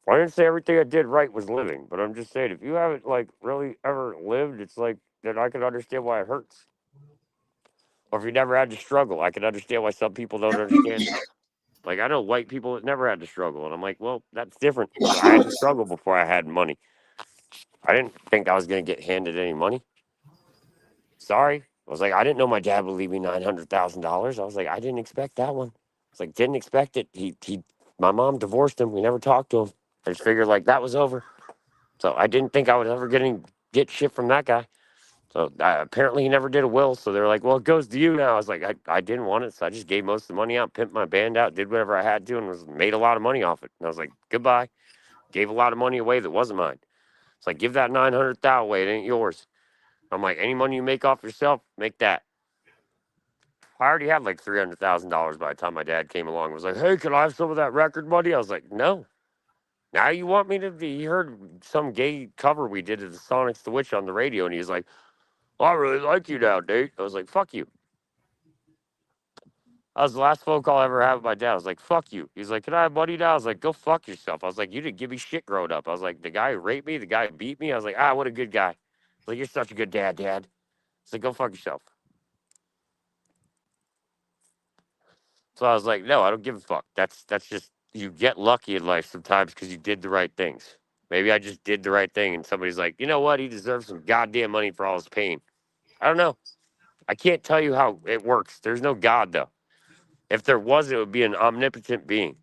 I didn't say everything I did right was living, but I'm just saying, if you haven't, like, really ever lived, it's like, then I can understand why it hurts. Or if you never had to struggle, I can understand why some people don't understand it. Like, I know white people that never had to struggle, and I'm like, well, that's different. I had to struggle before I had money. I didn't think I was going to get handed any money. Sorry. I was like, I didn't know my dad would leave me $900,000. I was like, I didn't expect that one. I was like, didn't expect it. My mom divorced him. We never talked to him. I just figured, like, that was over. So I didn't think I would ever get shit from that guy. So apparently he never did a will. So they're like, well, it goes to you now. I was like, I didn't want it. So I just gave most of the money out, pimped my band out, did whatever I had to, and made a lot of money off it. And I was like, goodbye. Gave a lot of money away that wasn't mine. It's like, give that 900,000 away. It ain't yours. I'm like, any money you make off yourself, make that. I already had like $300,000 by the time my dad came along and was like, hey, can I have some of that record money? I was like, no. Now you want me to be? He heard some gay cover we did of the Sonics the Witch on the radio, and he's like, well, I really like you now, Nate. I was like, fuck you. That was the last phone call I ever had with my dad. I was like, fuck you. He's like, can I have money now? I was like, go fuck yourself. I was like, you didn't give me shit growing up. I was like, the guy who raped me, the guy who beat me. I was like, what a good guy. I was like, you're such a good dad, Dad. It's like, go fuck yourself. So I was like, no, I don't give a fuck. That's just, you get lucky in life sometimes because you did the right things. Maybe I just did the right thing and somebody's like, you know what? He deserves some goddamn money for all his pain. I don't know. I can't tell you how it works. There's no God, though. If there was, it would be an omnipotent being.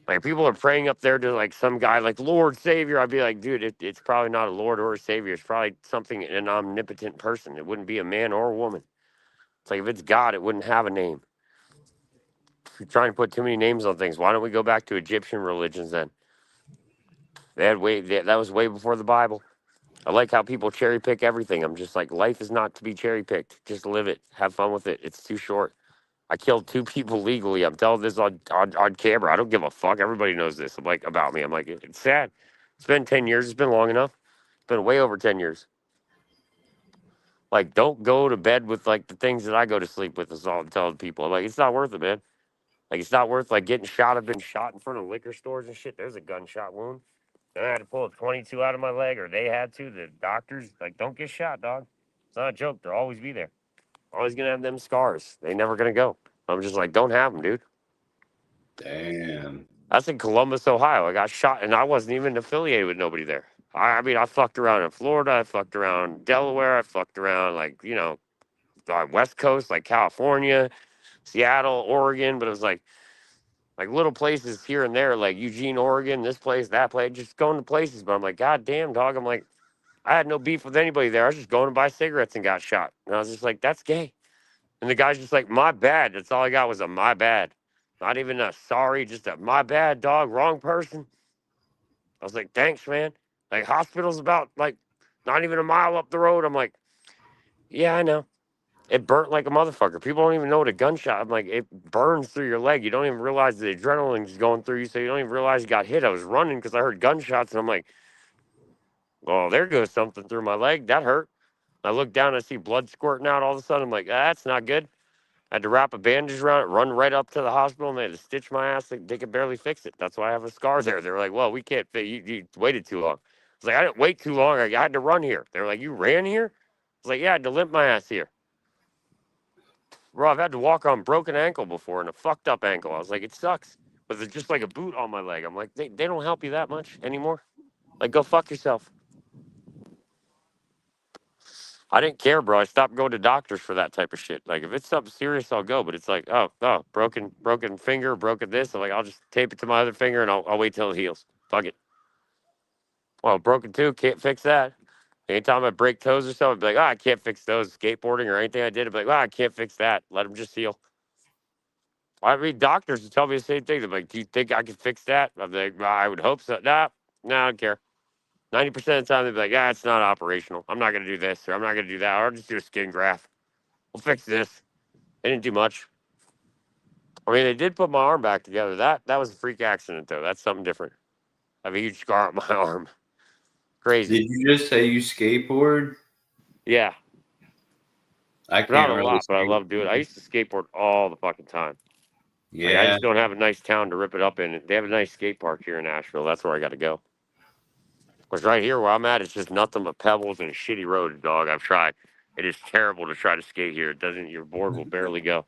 Like, people are praying up there to, like, some guy, like, Lord, Savior. I'd be like, dude, it's probably not a Lord or a Savior. It's probably something, an omnipotent person. It wouldn't be a man or a woman. It's like, if it's God, it wouldn't have a name. If you're trying to put too many names on things, why don't we go back to Egyptian religions then? That was way before the Bible. I like how people cherry pick everything. I'm just like, life is not to be cherry picked. Just live it. Have fun with it. It's too short. I killed 2 people legally. I'm telling this on camera. I don't give a fuck. Everybody knows this. I'm like, about me. I'm like, it's sad. It's been 10 years. It's been long enough. It's been way over 10 years. Like, don't go to bed with, like, the things that I go to sleep with is all I'm telling people. I'm like, it's not worth it, man. Like, it's not worth, like, getting shot. I've been shot in front of liquor stores and shit. There's a gunshot wound. And I had to pull a 22 out of my leg, or they had to. The doctors, like, don't get shot, dog. It's not a joke. They'll always be there. Always going to have them scars. They never going to go. I'm just like, don't have them, dude. Damn. That's in Columbus, Ohio. I got shot, and I wasn't even affiliated with nobody there. I mean, I fucked around in Florida. I fucked around in Delaware. I fucked around, like, you know, West Coast, like California, Seattle, Oregon. But it was like little places here and there, like Eugene, Oregon, this place, that place, just going to places. But I'm like, God damn, dog. I'm like, I had no beef with anybody there. I was just going to buy cigarettes and got shot. And I was just like, that's gay. And the guy's just like, my bad. That's all I got was a my bad. Not even a sorry, just a my bad, dog. Wrong person. I was like, thanks, man. Like, hospital's about, like, not even a mile up the road. I'm like, yeah, I know. It burnt like a motherfucker. People don't even know what a gunshot. I'm like, it burns through your leg. You don't even realize the adrenaline's going through you, so you don't even realize you got hit. I was running because I heard gunshots, and I'm like, well, there goes something through my leg. That hurt. I look down, I see blood squirting out all of a sudden. I'm like, that's not good. I had to wrap a bandage around it, run right up to the hospital, and they had to stitch my ass. They could barely fix it. That's why I have a scar there. They were like, well, we can't fit. You waited too long. I was like, I didn't wait too long. I had to run here. They were like, you ran here? I was like, yeah, I had to limp my ass here. Bro, I've had to walk on broken ankle before and a fucked up ankle. I was like, it sucks. But it's just like a boot on my leg. I'm like, they don't help you that much anymore. Like, go fuck yourself. I didn't care, bro. I stopped going to doctors for that type of shit. Like, if it's something serious, I'll go. But it's like, oh, broken finger, broken this. I'm like, I'll just tape it to my other finger and I'll wait till it heals. Fuck it. Well, broken too, can't fix that. Anytime I break toes or something, I'd be like, I can't fix those. Skateboarding or anything I did, I'd be like, I can't fix that. Let them just heal. I mean, doctors would tell me the same thing. They're like, do you think I can fix that? I'm like, I would hope so. Nah, I don't care. 90% of the time, they'd be like, it's not operational. I'm not going to do this, or I'm not going to do that, or I'll just do a skin graft. We'll fix this. They didn't do much. I mean, they did put my arm back together. That was a freak accident, though. That's something different. I have a huge scar on my arm. Crazy. Did you just say you skateboard? Yeah. I can't Not a really lot, but I love doing it. I used to skateboard all the fucking time. Like, I Yeah. just don't have a nice town to rip it up in. They have a nice skate park here in Nashville. That's where I got to go. Because right here where I'm at, it's just nothing but pebbles and a shitty road, dog. I've tried. It is terrible to try to skate here. It doesn't. Your board will barely go.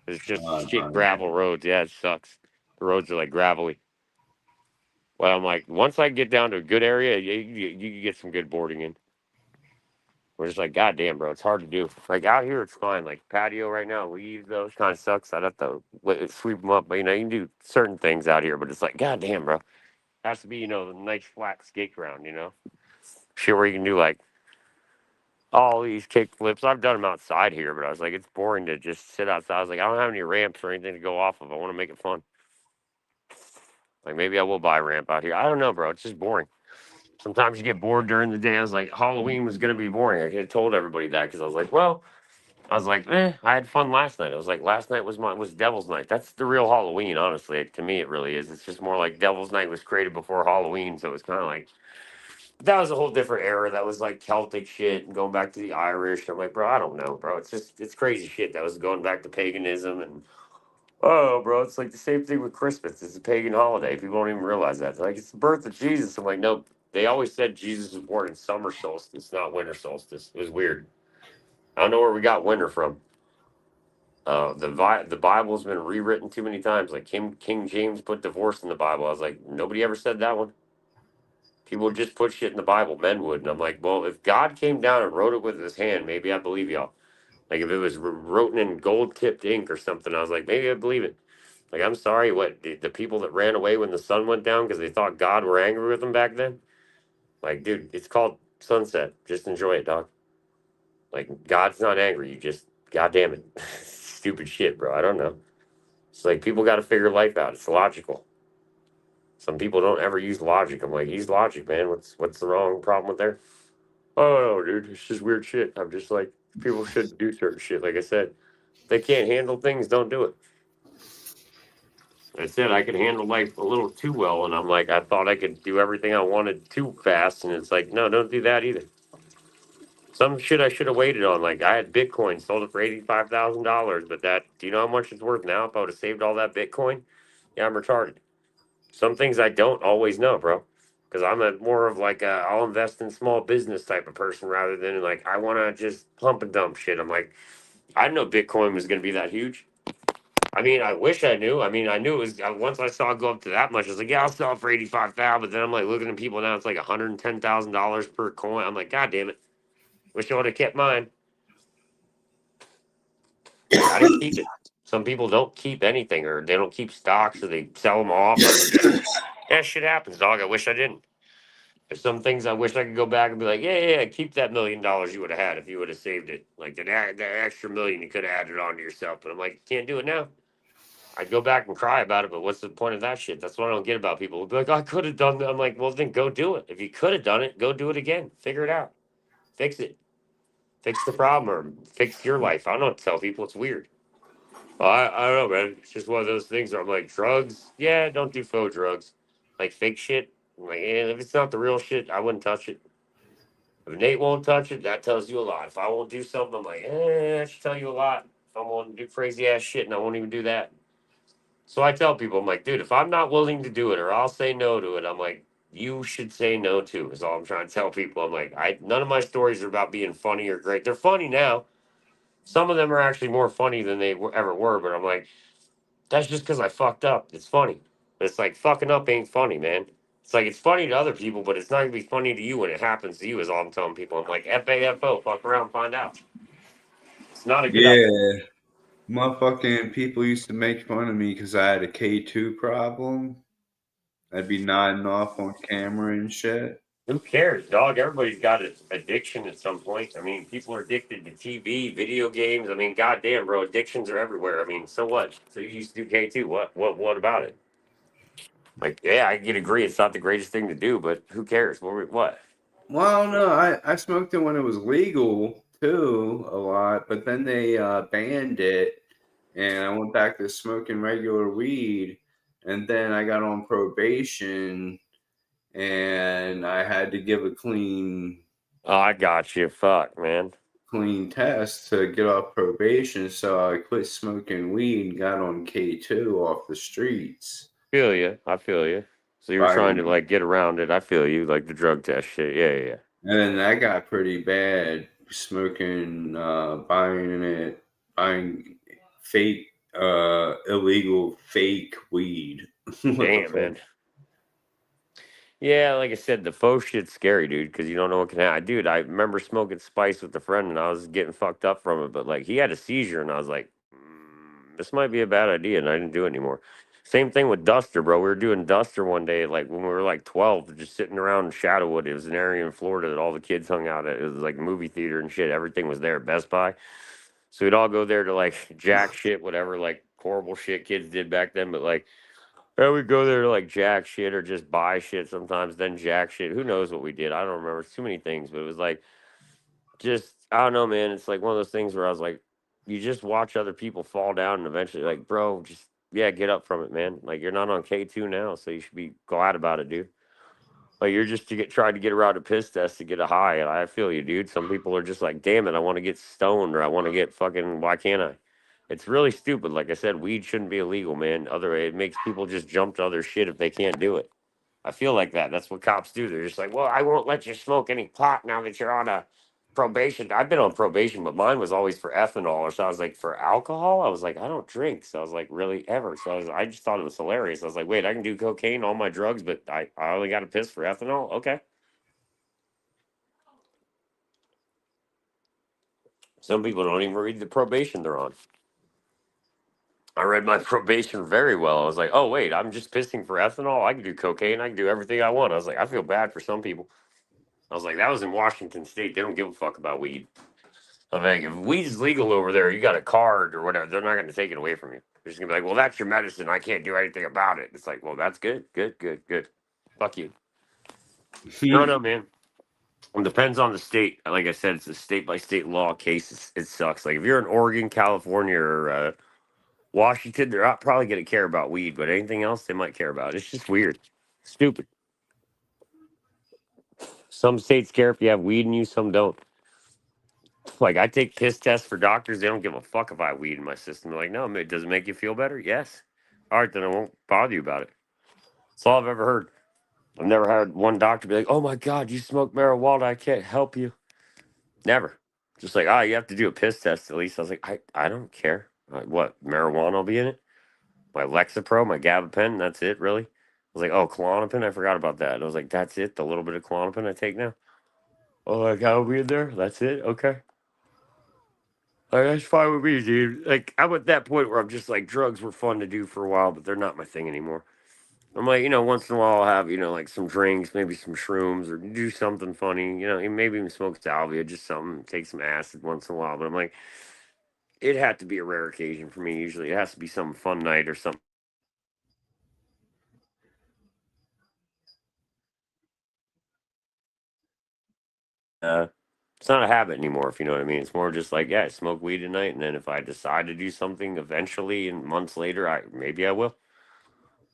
It's just shit gravel roads. Yeah, it sucks. The roads are like gravelly. Well, I'm like, once I get down to a good area, you can get some good boarding in. We're just like, God damn, bro, it's hard to do. Like, out here, it's fine. Like, patio right now, leaves, those kind of sucks. I'd have to sweep them up. But, you can do certain things out here. But it's like, God damn, bro. Has to be, the nice flat skate ground, Shit where you can do, like, all these kick flips. I've done them outside here, but I was like, it's boring to just sit outside. I was like, I don't have any ramps or anything to go off of. I want to make it fun. Like maybe I will buy a ramp out here. I don't know, bro. It's just boring. Sometimes you get bored during the day. I was like, Halloween was gonna be boring. I could have told everybody that because I was like, well, I was like, I had fun last night. I was like, last night was Devil's Night. That's the real Halloween, honestly. To me, it really is. It's just more like Devil's Night was created before Halloween, so it was kind of like that was a whole different era. That was like Celtic shit and going back to the Irish. I'm like, bro, I don't know, bro. It's crazy shit. That was going back to paganism and oh, bro, it's like the same thing with Christmas. It's a pagan holiday. People don't even realize that. They're like, it's the birth of Jesus. I'm like, nope. They always said Jesus was born in summer solstice, not winter solstice. It was weird. I don't know where we got winter from. The Bible's been rewritten too many times. Like King James put divorce in the Bible. I was like, nobody ever said that one. People would just put shit in the Bible. Men would, and I'm like, well, if God came down and wrote it with his hand, maybe I believe y'all. Like if it was written in gold tipped ink or something, I was like, maybe I believe it. Like, I'm sorry, what, the people that ran away when the sun went down because they thought God were angry with them back then? Like, dude, it's called sunset. Just enjoy it, dog. Like, God's not angry. You just, God damn it. Stupid shit, bro. I don't know. It's like people got to figure life out. It's logical. Some people don't ever use logic. I'm like, use logic, man. What's the wrong problem with there? Oh, dude, it's just weird shit. I'm just like, people shouldn't do certain shit. Like I said, if they can't handle things, don't do it. I said I could handle life a little too well, and I'm like, I thought I could do everything I wanted too fast, and it's like, no, don't do that either. Some shit I should have waited on. Like I had Bitcoin, sold it for $85,000, but that, do you know how much it's worth now? If I would have saved all that Bitcoin, yeah, I'm retarded. Some things I don't always know, bro, because I'm a more of like a I'll invest in small business type of person rather than like I want to just pump and dump shit. I'm like, I didn't know Bitcoin was going to be that huge. I mean, I wish I knew. I mean, I knew it was. Once I saw it go up to that much, I was like, "Yeah, I'll sell it for 85,000." But then I'm like looking at people now; it's like $110,000 per coin. I'm like, "God damn it! Wish I would have kept mine." I didn't keep it. Some people don't keep anything, or they don't keep stocks, or they sell them off. That shit happens, dog. I wish I didn't. There's some things I wish I could go back and be like, "Yeah, keep that $1 million you would have had if you would have saved it. Like that extra million you could have added on to yourself." But I'm like, can't do it now. I'd go back and cry about it, but what's the point of that shit? That's what I don't get about people. They'll be like, I could have done that. I'm like, well, then go do it. If you could have done it, go do it again. Figure it out. Fix it. Fix the problem or fix your life. I don't know what to tell people. It's weird. Well, I don't know, man. It's just one of those things where I'm like, drugs? Yeah, don't do faux drugs. Like fake shit? I'm like, if it's not the real shit, I wouldn't touch it. If Nate won't touch it, that tells you a lot. If I won't do something, I'm like, that should tell you a lot. If I won't do crazy ass shit and I won't even do that. So I tell people, I'm like, dude, if I'm not willing to do it or I'll say no to it, I'm like, you should say no too, is all I'm trying to tell people. I'm like, none of my stories are about being funny or great. They're funny now. Some of them are actually more funny than they ever were, but I'm like, that's just because I fucked up. It's funny. But it's like fucking up ain't funny, man. It's like it's funny to other people, but it's not gonna be funny to you when it happens to you, is all I'm telling people. I'm like, FAFO, fuck around, find out. It's not a good idea. Yeah. Motherfucking people used to make fun of me because I had a K2 problem. I'd be nodding off on camera and shit. Who cares, dog? Everybody's got an addiction at some point. I mean, people are addicted to TV, video games. I mean, goddamn, bro, addictions are everywhere. I mean, so what? So you used to do K2. What about it? Like, yeah, I can agree. It's not the greatest thing to do, but who cares? What? Well, no, I smoked it when it was legal too a lot, but then they banned it, and I went back to smoking regular weed, and then I got on probation, and I had to give a clean. Oh, I got you. Fuck, man. Clean test to get off probation, so I quit smoking weed and got on K2 off the streets. I feel you. So you were trying to like get around it. I feel you, like the drug test shit. Yeah. And then that got pretty bad. Smoking, buying fake, illegal fake weed. Damn, man. Yeah, like I said, the faux shit's scary, dude, because you don't know what can happen. Dude, I remember smoking spice with a friend, and I was getting fucked up from it. But like, he had a seizure, and I was like, this might be a bad idea, and I didn't do it anymore. Same thing with Duster, bro. We were doing Duster one day, like when we were like 12, just sitting around in Shadowwood. It was an area in Florida that all the kids hung out at. It was like a movie theater and shit. Everything was there at Best Buy. So we'd all go there to like jack shit, whatever like horrible shit kids did back then. But like, yeah, we'd go there to like jack shit or just buy shit sometimes, then jack shit. Who knows what we did? I don't remember. It's too many things, but it was like, just, I don't know, man. It's like one of those things where I was like, you just watch other people fall down and eventually, like, bro, just, yeah, get up from it, man. Like, you're not on K2 now, so you should be glad about it, dude. Like, you're just trying to get around a piss test to get a high, and I feel you, dude. Some people are just like, damn it, I want to get stoned, or I want to get fucking, why can't I? It's really stupid. Like I said, weed shouldn't be illegal, man. It makes people just jump to other shit if they can't do it. I feel like that. That's what cops do. They're just like, well, I won't let you smoke any pot now that you're on a probation. I've been on probation, but mine was always for ethanol. Or so I was like, for alcohol? I was like, I don't drink. So I was like, really, ever? So I just thought it was hilarious. I was like, wait, I can do cocaine, all my drugs, but I only got to piss for ethanol? Okay. Some people don't even read the probation they're on. I read my probation very well. I was like, oh, wait, I'm just pissing for ethanol? I can do cocaine. I can do everything I want. I was like, I feel bad for some people. I was like, that was in Washington State. They don't give a fuck about weed. I'm like, if weed is legal over there, you got a card or whatever, they're not going to take it away from you. They're just going to be like, well, that's your medicine. I can't do anything about it. It's like, well, that's good. Good. Fuck you. No, man. It depends on the state. Like I said, it's a state-by-state law case. It sucks. Like, if you're in Oregon, California, or Washington, they're not probably going to care about weed, but anything else they might care about. It's just weird. Stupid. Some states care if you have weed in you, some don't. Like, I take piss tests for doctors. They don't give a fuck if I have weed in my system. They're like, no, does it make you feel better? Yes. All right, then I won't bother you about it. That's all I've ever heard. I've never had one doctor be like, oh my God, you smoke marijuana. I can't help you. Never. Just like, you have to do a piss test at least. I was like, I don't care. Like, what, marijuana will be in it? My Lexapro, my Gabapen, that's it, really? I was like, oh, Klonopin, I forgot about that. I was like, that's it, the little bit of Klonopin I take now? Oh, like, I'll be in there? That's it? Okay. Like, that's fine with me, dude. Like, I'm at that point where I'm just like, drugs were fun to do for a while, but they're not my thing anymore. I'm like, once in a while I'll have, like some drinks, maybe some shrooms, or do something funny, maybe even smoke salvia, just something, take some acid once in a while. But I'm like, it had to be a rare occasion for me. Usually it has to be some fun night or something. It's not a habit anymore, if you know what I mean. It's more just like, yeah, I smoke weed tonight, and then if I decide to do something eventually and months later, maybe I will.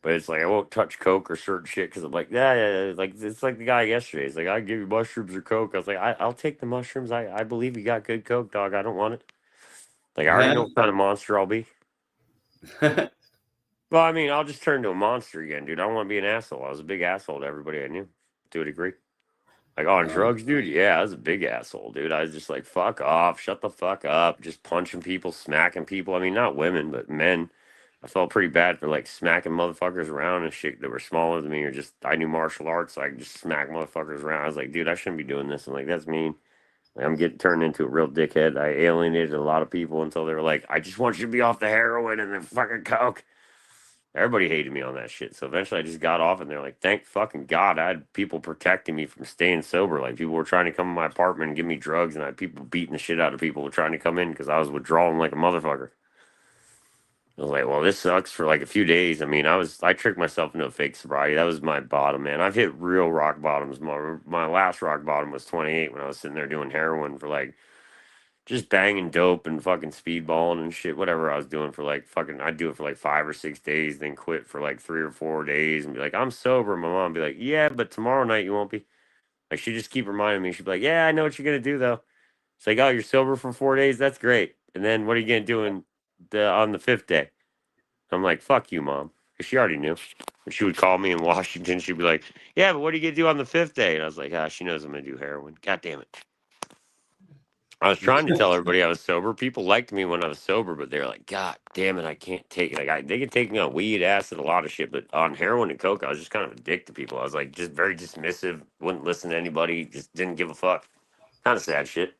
But it's like I won't touch coke or certain shit because I'm like, yeah. Like, it's like the guy yesterday. He's like, I give you mushrooms or coke. I was like, I'll take the mushrooms. I believe you got good coke, dog. I don't want it. Like, I already know what kind of monster I'll be. Well, I mean, I'll just turn into a monster again, dude. I don't want to be an asshole. I was a big asshole to everybody I knew, to a degree. Like, on drugs, dude? Yeah, I was a big asshole, dude. I was just like, fuck off, shut the fuck up, just punching people, smacking people. I mean, not women, but men. I felt pretty bad for, like, smacking motherfuckers around and shit that were smaller than me, or just, I knew martial arts, so I could just smack motherfuckers around. I was like, dude, I shouldn't be doing this. I'm like, that's mean. Like, I'm getting turned into a real dickhead. I alienated a lot of people until they were like, I just want you to be off the heroin and the fucking coke. Everybody hated me on that shit. So eventually I just got off, and they're like, thank fucking God I had people protecting me from staying sober. Like, people were trying to come in my apartment and give me drugs, and I had people beating the shit out of people trying to come in because I was withdrawing like a motherfucker. I was like, well, this sucks for like a few days. I mean, I tricked myself into a fake sobriety. That was my bottom, man. I've hit real rock bottoms. My last rock bottom was 28 when I was sitting there doing heroin for like just banging dope and fucking speedballing and shit, whatever I was doing for like fucking, I'd do it for like 5 or 6 days, then quit for like 3 or 4 days and be like, I'm sober. My mom would be like, yeah, but tomorrow night you won't be. Like, she just keep reminding me. She'd be like, yeah, I know what you're going to do though. It's like, oh, you're sober for 4 days? That's great. And then what are you going to do on the 5th day? I'm like, fuck you, Mom. Because she already knew. When she would call me in Washington, she'd be like, yeah, but what are you going to do on the 5th day? And I was like, she knows I'm going to do heroin. God damn it. I was trying to tell everybody I was sober. People liked me when I was sober, but they're like, God damn it, I can't take it. Like, they could take me on weed, acid, a lot of shit, but on heroin and coke, I was just kind of a dick to people. I was like, just very dismissive, wouldn't listen to anybody, just didn't give a fuck. Kind of sad shit.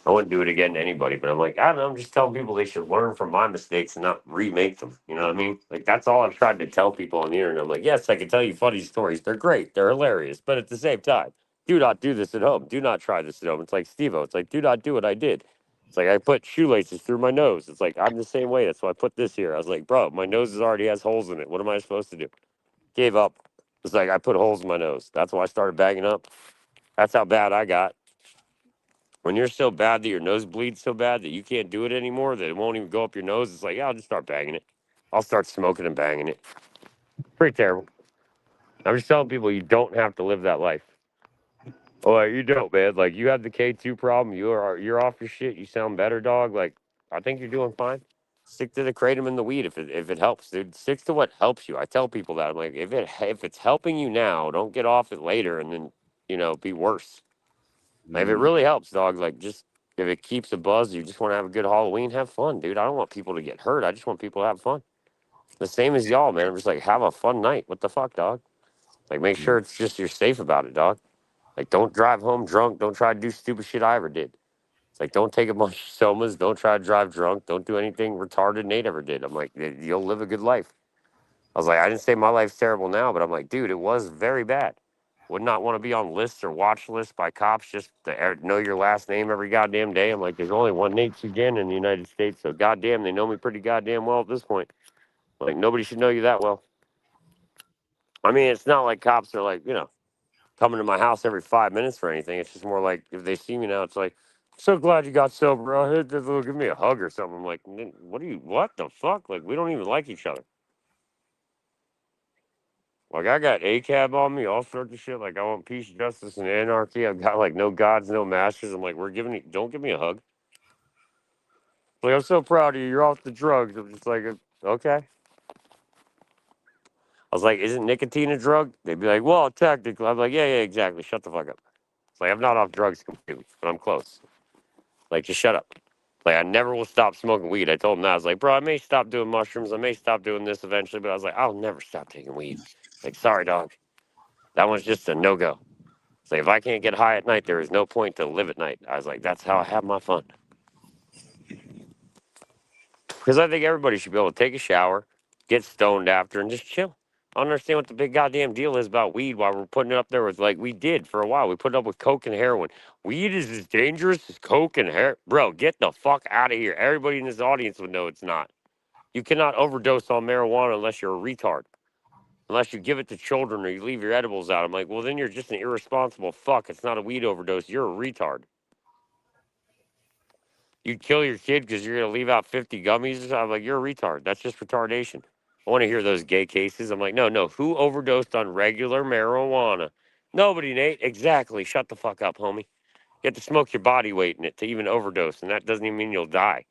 I wouldn't do it again to anybody, but I'm like, I don't know, I'm just telling people they should learn from my mistakes and not remake them. You know what I mean? Like, that's all I've tried to tell people on the internet. I'm like, yes, I can tell you funny stories. They're great. They're hilarious. But at the same time, do not do this at home. Do not try this at home. It's like Steve-O. It's like, do not do what I did. It's like, I put shoelaces through my nose. It's like, I'm the same way. That's why I put this here. I was like, bro, my nose already has holes in it. What am I supposed to do? Gave up. It's like, I put holes in my nose. That's why I started bagging up. That's how bad I got. When you're so bad that your nose bleeds so bad that you can't do it anymore, that it won't even go up your nose, it's like, yeah, I'll just start banging it. I'll start smoking and banging it. Pretty terrible. I'm just telling people you don't have to live that life. Oh, you don't, man. Like, you have the K2 problem. You're off your shit. You sound better, dog. Like, I think you're doing fine. Stick to the kratom and the weed if it helps, dude. Stick to what helps you. I tell people that. I'm like, if it's helping you now, don't get off it later and then be worse. If it really helps, dog, like, just if it keeps a buzz, you just want to have a good Halloween, have fun, dude. I don't want people to get hurt. I just want people to have fun. The same as y'all, man. I'm just like, have a fun night. What the fuck, dog? Like, make sure it's just you're safe about it, dog. Like, don't drive home drunk. Don't try to do stupid shit I ever did. It's like, don't take a bunch of somas. Don't try to drive drunk. Don't do anything retarded Nate ever did. I'm like, you'll live a good life. I was like, I didn't say my life's terrible now, but I'm like, dude, it was very bad. Would not want to be on lists or watch lists by cops just to know your last name every goddamn day. I'm like, there's only one Nate Sugan in the United States, so goddamn, they know me pretty goddamn well at this point. Like, nobody should know you that well. I mean, it's not like cops are like, coming to my house every 5 minutes for anything. It's just more like if they see me now, it's like, so glad you got sober. Give me a hug or something. I'm like, what the fuck? Like, we don't even like each other. Like, I got ACAB on me, all sorts of shit. Like, I want peace, justice, and anarchy. I've got, like, no gods, no masters. I'm like, don't give me a hug. Like, I'm so proud of you. You're off the drugs. I'm just like, okay. I was like, isn't nicotine a drug? They'd be like, well, technically. I'm like, yeah, exactly. Shut the fuck up. It's like, I'm not off drugs completely, but I'm close. Like, just shut up. Like, I never will stop smoking weed. I told him that. I was like, bro, I may stop doing mushrooms. I may stop doing this eventually, but I was like, I'll never stop taking weed. Like, sorry, dog. That one's just a no-go. So if I can't get high at night, there is no point to live at night. I was like, that's how I have my fun. Because I think everybody should be able to take a shower, get stoned after, and just chill. I don't understand what the big goddamn deal is about weed while we're putting it up there with, like, we did for a while. We put it up with coke and heroin. Weed is as dangerous as coke and heroin. Bro, get the fuck out of here. Everybody in this audience would know it's not. You cannot overdose on marijuana unless you're a retard. Unless you give it to children or you leave your edibles out. I'm like, well, then you're just an irresponsible fuck. It's not a weed overdose. You're a retard. You'd kill your kid because you're going to leave out 50 gummies. I'm like, you're a retard. That's just retardation. I want to hear those gay cases. I'm like, no. Who overdosed on regular marijuana? Nobody, Nate. Exactly. Shut the fuck up, homie. You have to smoke your body weight in it to even overdose, and that doesn't even mean you'll die.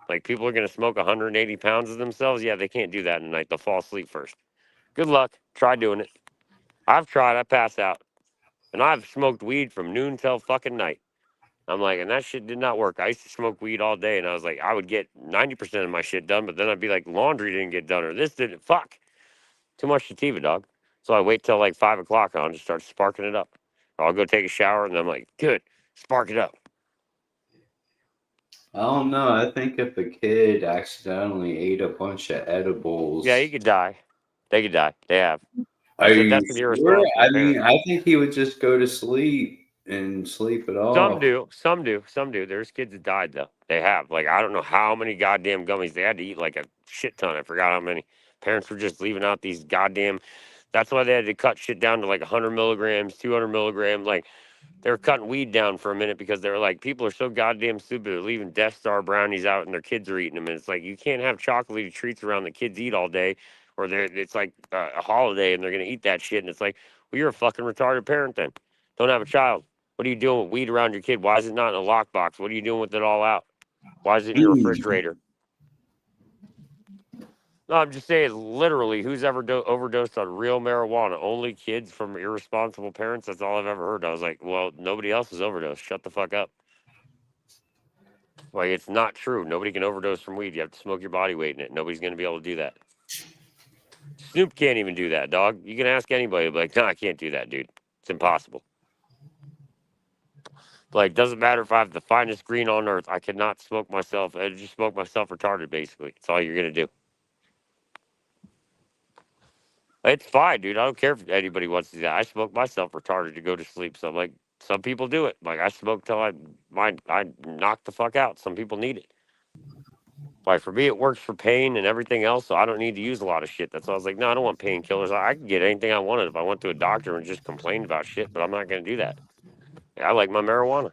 Like, people are going to smoke 180 pounds of themselves. Yeah, they can't do that in the night. They'll fall asleep first. Good luck. Try doing it. I've tried. I pass out. And I've smoked weed from noon till fucking night. I'm like, and that shit did not work. I used to smoke weed all day, and I was like, I would get 90% of my shit done, but then I'd be like, laundry didn't get done, or this didn't. Fuck. Too much sativa, dog. So I wait till like 5 o'clock, and I'll just start sparking it up. Or I'll go take a shower, and I'm like, good, spark it up. I don't know. I think if a kid accidentally ate a bunch of edibles. Yeah, he could die. They could die. They have. Are you That's an sure? irresponsible I mean, parent. I think he would just go to sleep and sleep it off. Some do. There's kids that died though. They have. Like, I don't know how many goddamn gummies they had to eat, like a shit ton. I forgot how many. Parents were just leaving out these goddamn. That's why they had to cut shit down to like 100 milligrams, 200 milligrams. Like, they were cutting weed down for a minute because they were like, people are so goddamn stupid. They're leaving Death Star brownies out and their kids are eating them. And it's like, you can't have chocolatey treats around the kids eat all day, or it's like a holiday and they're gonna eat that shit. And it's like, well, you're a fucking retarded parent then. Don't have a child. What are you doing with weed around your kid? Why is it not in a lockbox? What are you doing with it all out? Why is it in your refrigerator? No, I'm just saying, literally, who's ever overdosed on real marijuana? Only kids from irresponsible parents? That's all I've ever heard. I was like, well, nobody else has overdosed. Shut the fuck up. Like, it's not true. Nobody can overdose from weed. You have to smoke your body weight in it. Nobody's going to be able to do that. Snoop can't even do that, dog. You can ask anybody, like, no, I can't do that, dude. It's impossible. Like, doesn't matter if I have the finest green on earth. I cannot smoke myself. I just smoke myself retarded, basically. That's all you're going to do. It's fine, dude. I don't care if anybody wants to do that. I smoke myself retarded to go to sleep. So I'm like, some people do it. Like, I smoke till I knock the fuck out. Some people need it. Like, for me, it works for pain and everything else, so I don't need to use a lot of shit. That's why I was like, no, I don't want painkillers. I can get anything I wanted if I went to a doctor and just complained about shit, but I'm not going to do that. I like my marijuana.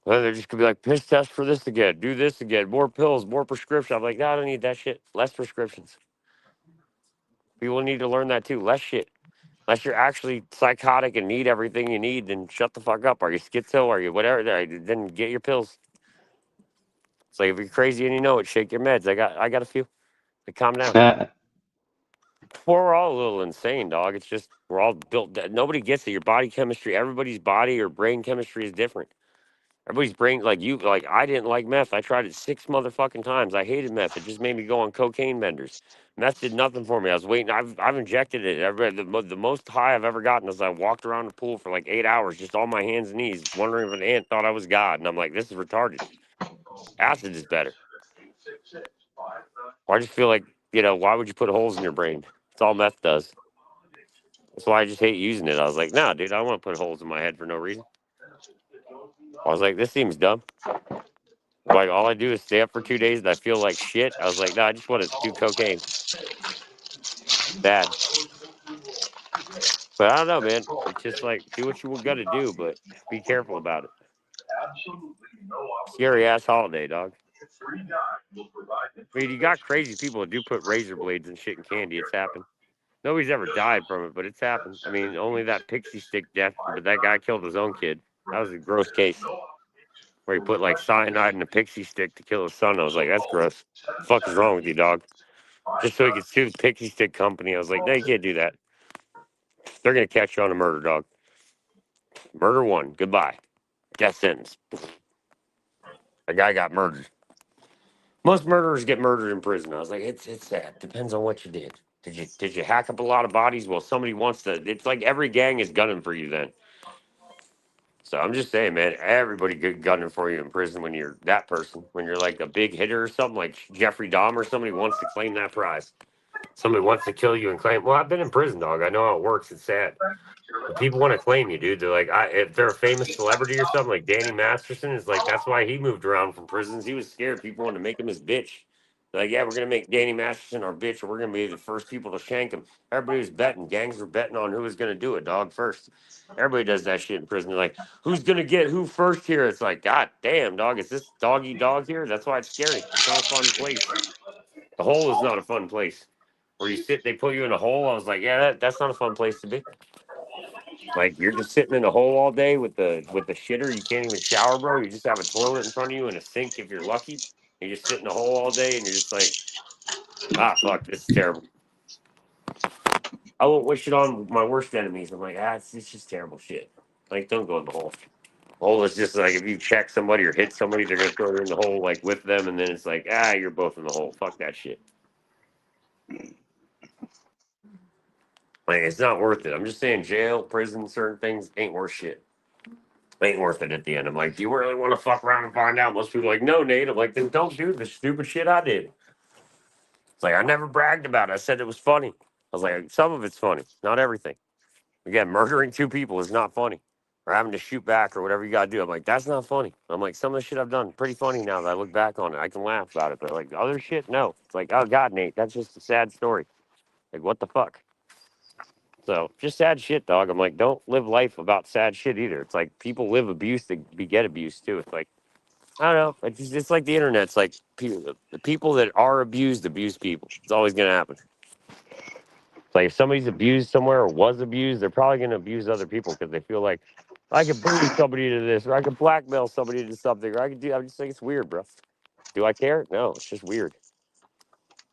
Well, they're just going to be like, piss test for this again, do this again, more pills, more prescription. I'm like, no, I don't need that shit. Less prescriptions. People need to learn that too. Less shit. Unless you're actually psychotic and need everything you need, then shut the fuck up. Are you schizo? Are you whatever? Then get your pills. It's like if you're crazy and you know it, shake your meds. I got a few. Like, calm down. We're all a little insane, dog. It's just we're all built. Nobody gets it. Your body chemistry, everybody's body or brain chemistry is different. Everybody's brain, like I didn't like meth. I tried it 6 motherfucking times. I hated meth. It just made me go on cocaine benders. Meth did nothing for me. I was waiting. I've injected it. The most high I've ever gotten is I walked around the pool for like 8 hours, just on my hands and knees, wondering if an ant thought I was God. And I'm like, this is retarded. Acid is better. I just feel like, why would you put holes in your brain? That's all meth does. That's why I just hate using it. I was like, nah, dude, I don't want to put holes in my head for no reason. I was like, this seems dumb. Like, all I do is stay up for 2 days and I feel like shit. I was like, no, I just want to do cocaine. Bad. But I don't know, man. It's just like, do what you got to do, but be careful about it. Scary ass holiday, dog. I mean, you got crazy people that do put razor blades and shit in candy. It's happened. Nobody's ever died from it, but it's happened. I mean, only that pixie stick death, but that guy killed his own kid. That was a gross case. Where he put like cyanide in a pixie stick to kill his son. I was like, that's gross. What the fuck is wrong with you, dog? Just so he could sue the pixie stick company. I was like, no, you can't do that. They're gonna catch you on a murder, dog. Murder one. Goodbye. Death sentence. A guy got murdered. Most murderers get murdered in prison. I was like, it's sad. Depends on what you did. Did you hack up a lot of bodies? Well, somebody wants to. It's like every gang is gunning for you then. So I'm just saying, man, everybody good gunning for you in prison when you're that person. When you're like a big hitter or something, like Jeffrey Dahmer, somebody wants to claim that prize. Somebody wants to kill you and claim. Well, I've been in prison, dog. I know how it works. It's sad. But people want to claim you, dude. They're like, if they're a famous celebrity or something, like Danny Masterson is like, that's why he moved around from prisons. He was scared. People wanted to make him his bitch. They're like, yeah, we're gonna make Danny Masterson our bitch, or we're gonna be the first people to shank him. Everybody was betting. Gangs were betting on who was gonna do it, dog, first. Everybody does that shit in prison. They're like, who's gonna get who first here? It's like, God damn, dog, is this dog eat dog here? That's why it's scary. It's not a fun place. The hole is not a fun place. Where you sit, they put you in a hole. I was like, yeah, that's not a fun place to be. Like, you're just sitting in a hole all day with the shitter. You can't even shower, bro. You just have a toilet in front of you and a sink if you're lucky. You just sit in a hole all day and you're just like, fuck, this is terrible. I won't wish it on my worst enemies. I'm like, it's just terrible shit. Like, don't go in the hole. Hole is just like, if you check somebody or hit somebody, they're gonna throw you in the hole like with them, and then it's like, you're both in the hole. Fuck that shit. Like, it's not worth it. I'm just saying, jail, prison, certain things ain't worth shit. Ain't worth it at the end. I'm like, do you really want to fuck around and find out? Most people are like, no, Nate. I'm like, then don't do the stupid shit I did. It's like, I never bragged about it. I said it was funny. I was like, some of it's funny, not everything. Again, murdering 2 people is not funny. Or having to shoot back or whatever you got to do. I'm like, that's not funny. I'm like, some of the shit I've done, pretty funny now that I look back on it. I can laugh about it. But like, other shit, no. It's like, oh, God, Nate, that's just a sad story. Like, what the fuck? So, just sad shit, dog. I'm like, don't live life about sad shit either. It's like, people live abuse to get abused, too. It's like, I don't know. It's like the internet. It's like the people that are abused abuse people. It's always going to happen. It's like if somebody's abused somewhere or was abused, they're probably going to abuse other people because they feel like, I could bully somebody to this, or I could blackmail somebody to something, or I could do. I'm just like, it's weird, bro. Do I care? No, it's just weird.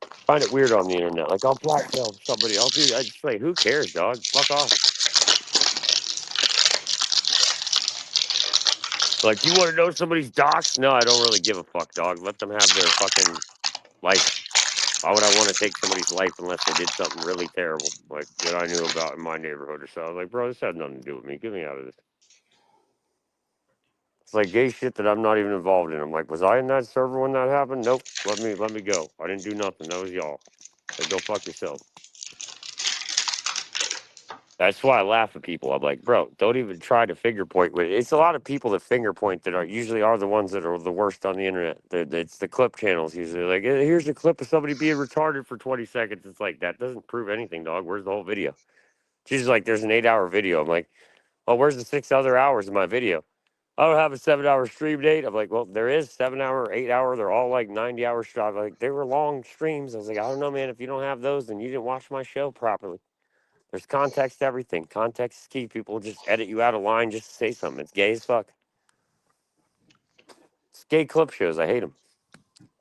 Find it weird on the internet. Like, I'll blackmail somebody. I'll do. I just like, who cares, dog? Fuck off. Like, you want to know somebody's docs? No, I don't really give a fuck, dog. Let them have their fucking life. Why would I want to take somebody's life unless they did something really terrible, like that I knew about in my neighborhood or so? I was like, bro, this had nothing to do with me. Get me out of this. It's like gay shit that I'm not even involved in. I'm like, was I in that server when that happened? Nope. Let me go. I didn't do nothing. That was y'all. Like, go fuck yourself. That's why I laugh at people. I'm like, bro, don't even try to finger point with it. It's a lot of people that finger point that are usually are the ones that are the worst on the internet. It's the clip channels usually. Like, here's a clip of somebody being retarded for 20 seconds. It's like, that doesn't prove anything, dog. Where's the whole video? She's like, there's an 8-hour video. I'm like, well, where's the 6 other hours of my video? I don't have a 7-hour stream date. I'm like, well, there is 7-hour, 8-hour. They're all like 90-hour streams. Like, they were long streams. I was like, I don't know, man. If you don't have those, then you didn't watch my show properly. There's context to everything. Context is key. People just edit you out of line just to say something. It's gay as fuck. It's gay clip shows. I hate them.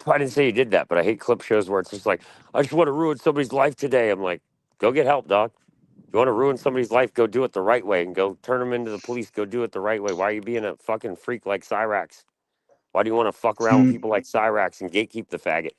I didn't say you did that, but I hate clip shows where it's just like, I just want to ruin somebody's life today. I'm like, go get help, dog. If you want to ruin somebody's life, go do it the right way and go turn them into the police. Go do it the right way. Why are you being a fucking freak like Cyrax? Why do you want to fuck around with people like Cyrax and gatekeep the faggot?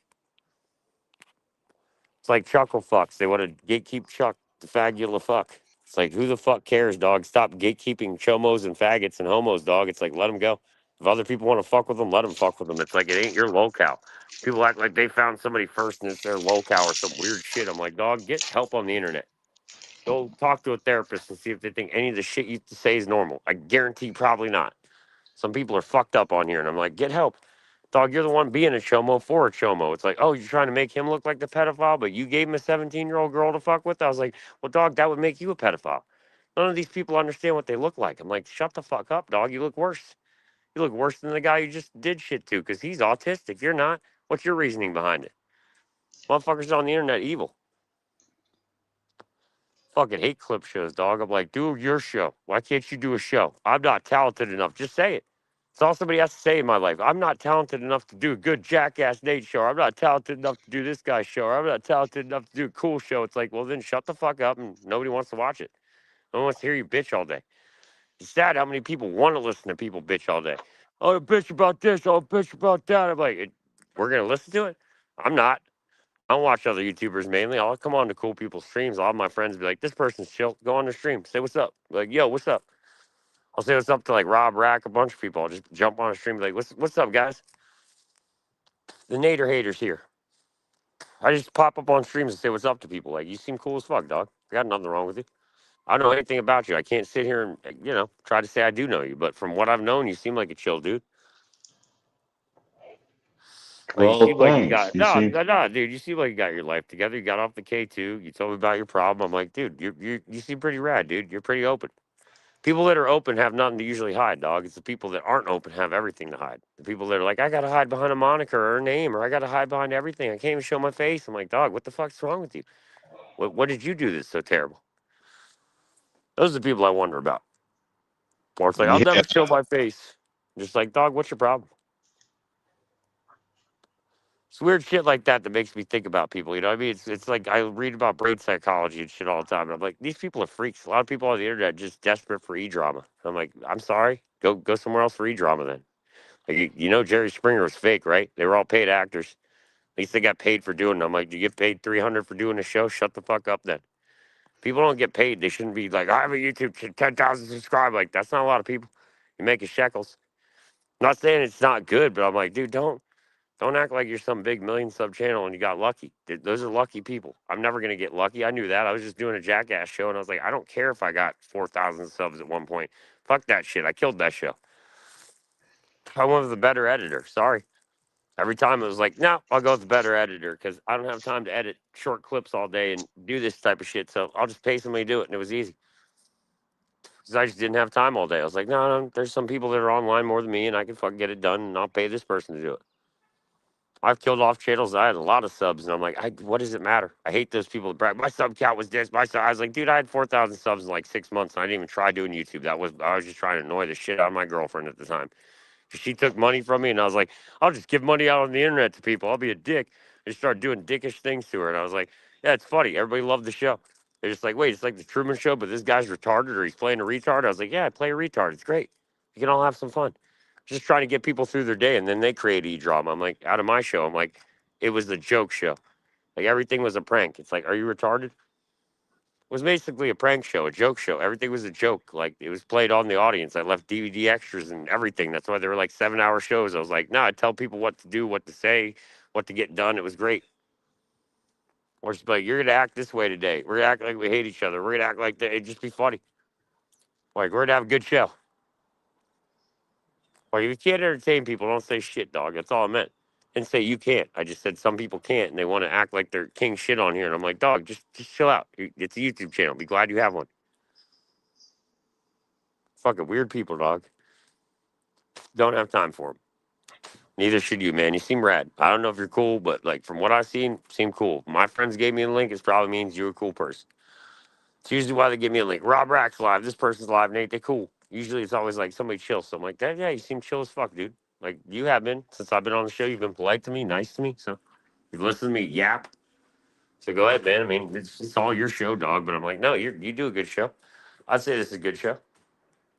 It's like Chuckle fucks. They want to gatekeep Chuck, the fagula fuck. It's like, who the fuck cares, dog? Stop gatekeeping chomos and faggots and homos, dog. It's like, let them go. If other people want to fuck with them, let them fuck with them. It's like, it ain't your locale. People act like they found somebody first and it's their locale or some weird shit. I'm like, dog, get help on the internet. Go talk to a therapist and see if they think any of the shit you say is normal. I guarantee probably not. Some people are fucked up on here, and I'm like, get help. Dog, you're the one being a chomo for a chomo. It's like, oh, you're trying to make him look like the pedophile, but you gave him a 17-year-old girl to fuck with? I was like, well, dog, that would make you a pedophile. None of these people understand what they look like. I'm like, shut the fuck up, dog. You look worse. You look worse than the guy you just did shit to because he's autistic. You're not. What's your reasoning behind it? Motherfuckers on the internet evil. Fucking hate clip shows, dog. I'm like, do your show. Why can't you do a show? I'm not talented enough. Just say it. It's all somebody has to say in my life. I'm not talented enough to do a good Jackass Nate show. I'm not talented enough to do this guy's show. Or I'm not talented enough to do a cool show. It's like, well, then shut the fuck up and nobody wants to watch it. No one wants to hear you bitch all day. It's sad how many people want to listen to people bitch all day. Oh, bitch about this. Oh, bitch about that. I'm like, we're going to listen to it? I'm not. I don't watch other YouTubers mainly. I'll come on to cool people's streams. I'll have my friends be like, this person's chill. Go on the stream. Say what's up. Be like, yo, what's up? I'll say what's up to like Rob Rack, a bunch of people. I'll just jump on a stream and be like, what's up, guys? The Nader haters here. I just pop up on streams and say what's up to people. Like, you seem cool as fuck, dog. I got nothing wrong with you. I don't know anything about you. I can't sit here and, try to say I do know you. But from what I've known, you seem like a chill dude. Like, you seem like you got no, dude. You seem like you got your life together. You got off the K2. You told me about your problem. I'm like, dude, you seem pretty rad, dude. You're pretty open. People that are open have nothing to usually hide, dog. It's the people that aren't open have everything to hide. The people that are like, I gotta hide behind a moniker or a name, or I gotta hide behind everything. I can't even show my face. I'm like, dog, what the fuck's wrong with you? What did you do that's so terrible? Those are the people I wonder about. Or it's like, I'll never show my face. Just like, dog, what's your problem? It's weird shit like that makes me think about people. You know what I mean? It's like I read about brain psychology and shit all the time. And I'm like, these people are freaks. A lot of people on the internet are just desperate for e-drama. I'm like, I'm sorry. Go somewhere else for e-drama then. Like, Jerry Springer was fake, right? They were all paid actors. At least they got paid for doing it. I'm like, do you get paid $300 for doing a show? Shut the fuck up then. People don't get paid. They shouldn't be like, I have a YouTube 10,000 subscribers. Like, that's not a lot of people. You make a shekels. I'm not saying it's not good, but I'm like, dude, don't act like you're some big million sub channel and you got lucky. Those are lucky people. I'm never going to get lucky. I knew that. I was just doing a Jackass show and I was like, I don't care if I got 4,000 subs at one point. Fuck that shit. I killed that show. I went with a better editor. Sorry. Every time it was like, no, I'll go with the better editor because I don't have time to edit short clips all day and do this type of shit. So I'll just pay somebody to do it. And it was easy. Because I just didn't have time all day. I was like, no, there's some people that are online more than me and I can fucking get it done and I'll pay this person to do it. I've killed off channels. I had a lot of subs, and I'm like, what does it matter? I hate those people that brag. My sub count was this. I was like, dude, I had 4,000 subs in like 6 months, and I didn't even try doing YouTube. I was just trying to annoy the shit out of my girlfriend at the time. She took money from me, and I was like, I'll just give money out on the internet to people. I'll be a dick. I just started doing dickish things to her, and I was like, yeah, it's funny. Everybody loved the show. They're just like, wait, it's like the Truman Show, but this guy's retarded, or he's playing a retard. I was like, yeah, I play a retard. It's great. You can all have some fun. Just trying to get people through their day, and then they create e-drama. I'm like, out of my show, I'm like, it was the joke show. Like, everything was a prank. It's like, are you retarded? was basically a prank show, a joke show. Everything was a joke. Like it was played on the audience. I left DVD extras and everything. That's why they were like 7-hour shows. I was like, no, I tell people what to do, what to say, what to get done. It was great. Or just like, you're gonna act this way today. We're gonna act like we hate each other. We're gonna act like that. It'd just be funny. Like we're gonna have a good show. Or if you can't entertain people, don't say shit, dog. That's all I meant. And say you can't. I just said some people can't, and they want to act like they're king shit on here. And I'm like, dog, just chill out. It's a YouTube channel. Be glad you have one. Fucking weird people, dog. Don't have time for them. Neither should you, man. You seem rad. I don't know if you're cool, but like from what I've seen, seem cool. My friends gave me a link. It probably means you're a cool person. It's usually why they give me a link. Rob Rack's live. This person's live. Nate, they cool. Usually it's always like somebody chill. So I'm like, yeah, you seem chill as fuck, dude. Like you have been since I've been on the show. You've been polite to me, nice to me. So you've listened to me yap. So go ahead, man. I mean, it's all your show, dog. But I'm like, no, you do a good show. I'd say this is a good show.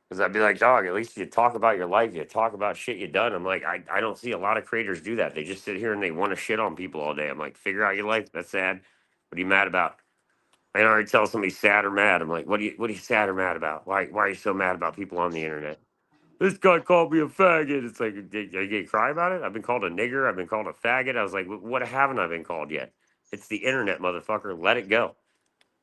Because I'd be like, dog, at least you talk about your life. You talk about shit you done. I'm like, I don't see a lot of creators do that. They just sit here and they want to shit on people all day. I'm like, figure out your life. That's sad. What are you mad about? I already tell somebody sad or mad. I'm like, what are you sad or mad about? Why are you so mad about people on the internet? This guy called me a faggot. It's like, are you gonna cry about it? I've been called a nigger. I've been called a faggot. I was like, what haven't I been called yet? It's the internet, motherfucker. Let it go.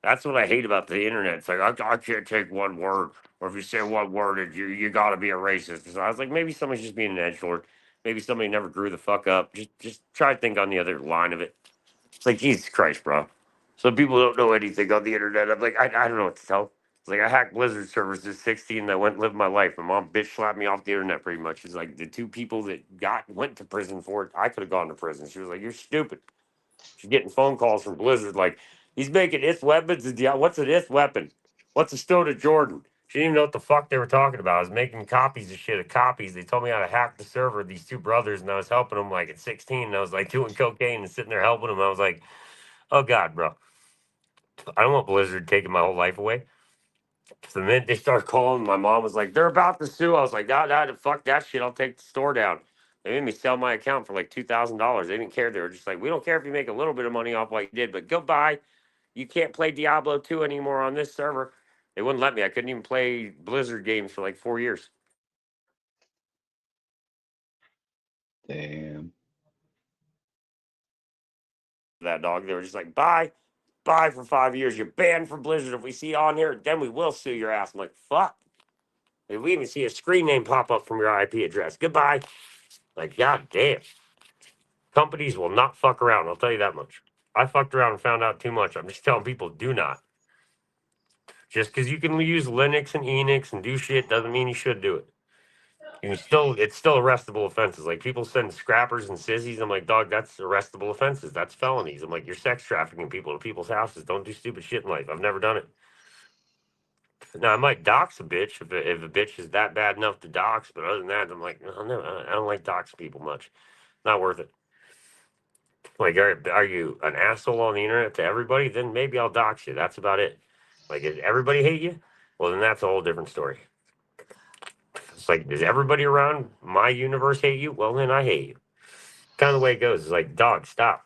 That's what I hate about the internet. It's like, I can't take one word. Or if you say one word, you got to be a racist. So I was like, maybe somebody's just being an edgelord. Maybe somebody never grew the fuck up. Just try to think on the other line of it. It's like, Jesus Christ, bro. Some people don't know anything on the internet. I'm like, I don't know what to tell. It's like I hacked Blizzard servers at 16 and I went and lived my life. My mom bitch slapped me off the internet pretty much. It's like the two people that went to prison for it, I could have gone to prison. She was like, you're stupid. She's getting phone calls from Blizzard like, he's making ith weapons. What's an ith weapon? What's a Stoda Jordan? She didn't even know what the fuck they were talking about. I was making copies of shit of copies. They told me how to hack the server, these two brothers, and I was helping them like at 16. And I was like doing cocaine and sitting there helping them. I was like, oh God, bro. I don't want Blizzard taking my whole life away. So the minute they started calling, my mom was like, they're about to sue. I was like, nah, fuck that shit. I'll take the store down. They made me sell my account for like $2,000. They didn't care. They were just like, we don't care if you make a little bit of money off what you did, but goodbye. You can't play Diablo 2 anymore on this server. They wouldn't let me. I couldn't even play Blizzard games for like 4 years. Damn. That dog, they were just like, bye for 5 years. You're banned from Blizzard. If we see you on here, then we will sue your ass. I'm like, fuck. If we even see a screen name pop up from your IP address, goodbye. Like, god damn. Companies will not fuck around. I'll tell you that much. I fucked around and found out too much. I'm just telling people, do not. Just because you can use Linux and Enix and do shit doesn't mean you should do it. It's still arrestable offenses. Like people send scrappers and sissies. I'm like, dog, that's arrestable offenses. That's felonies. I'm like, you're sex trafficking people to people's houses. Don't do stupid shit in life. I've never done it. Now I might dox a bitch if a bitch is that bad enough to dox, but other than that, I'm like, no, I don't like doxing people much. Not worth it. Like, are you an asshole on the internet to everybody? Then maybe I'll dox you. That's about it. Like, does everybody hate you? Well, then that's a whole different story. It's like, does everybody around my universe hate you? Well, then I hate you. Kind of the way it goes. It's like, dog, stop.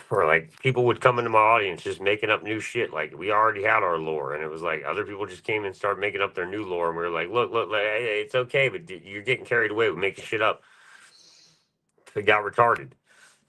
Or like people would come into my audience just making up new shit. Like we already had our lore, and it was like other people just came and started making up their new lore, and we were like, look, hey, it's okay, but you're getting carried away with making shit up. It got retarded.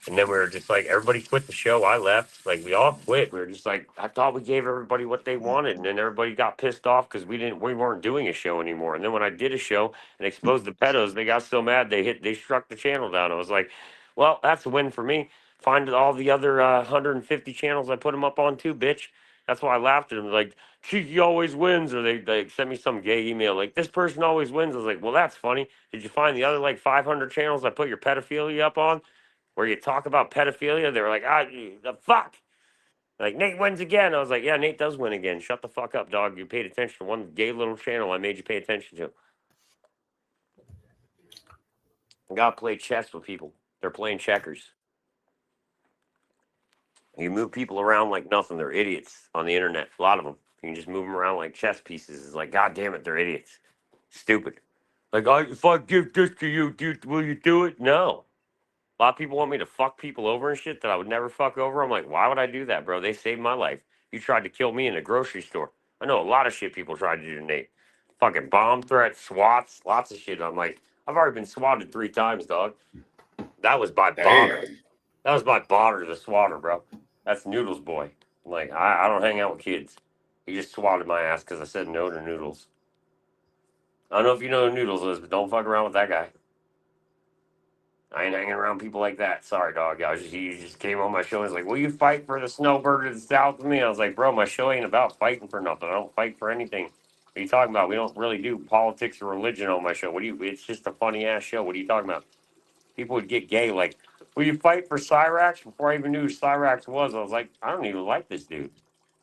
And then we were just like, everybody quit the show. I left. Like we all quit. We were just like, I thought we gave everybody what they wanted, and then everybody got pissed off because we weren't doing a show anymore. And then when I did a show and exposed the pedos, they got so mad they struck the channel down. I was like, well, that's a win for me. Find all the other 150 channels I put them up on too, bitch. That's why I laughed at them. Like, Cheeky always wins, or they sent me some gay email like this person always wins. I was like, well, that's funny. Did you find the other like 500 channels I put your pedophilia up on? Where you talk about pedophilia, they were like, the fuck? Like, Nate wins again. I was like, yeah, Nate does win again. Shut the fuck up, dog. You paid attention to one gay little channel I made you pay attention to. I gotta play chess with people. They're playing checkers. You move people around like nothing. They're idiots on the internet. A lot of them. You can just move them around like chess pieces. It's like, god damn it, they're idiots. Stupid. Like, if I give this to you, will you do it? No. A lot of people want me to fuck people over and shit that I would never fuck over. I'm like, why would I do that, bro? They saved my life. You tried to kill me in a grocery store. I know a lot of shit people tried to do to Nate. Fucking bomb threats, swats, lots of shit. I'm like, I've already been swatted 3 times, dog. That was by Bonner. That was by Bonner, the swatter, bro. That's Noodles boy. Like, I don't hang out with kids. He just swatted my ass because I said no to Noodles. I don't know if you know who Noodles is, but don't fuck around with that guy. I ain't hanging around people like that. Sorry, dog. He just came on my show and was like, will you fight for the snowbird of the South with me? I was like, bro, my show ain't about fighting for nothing. I don't fight for anything. What are you talking about? We don't really do politics or religion on my show. It's just a funny ass show. What are you talking about? People would get gay like, will you fight for Cyrax? Before I even knew who Cyrax was, I was like, I don't even like this dude.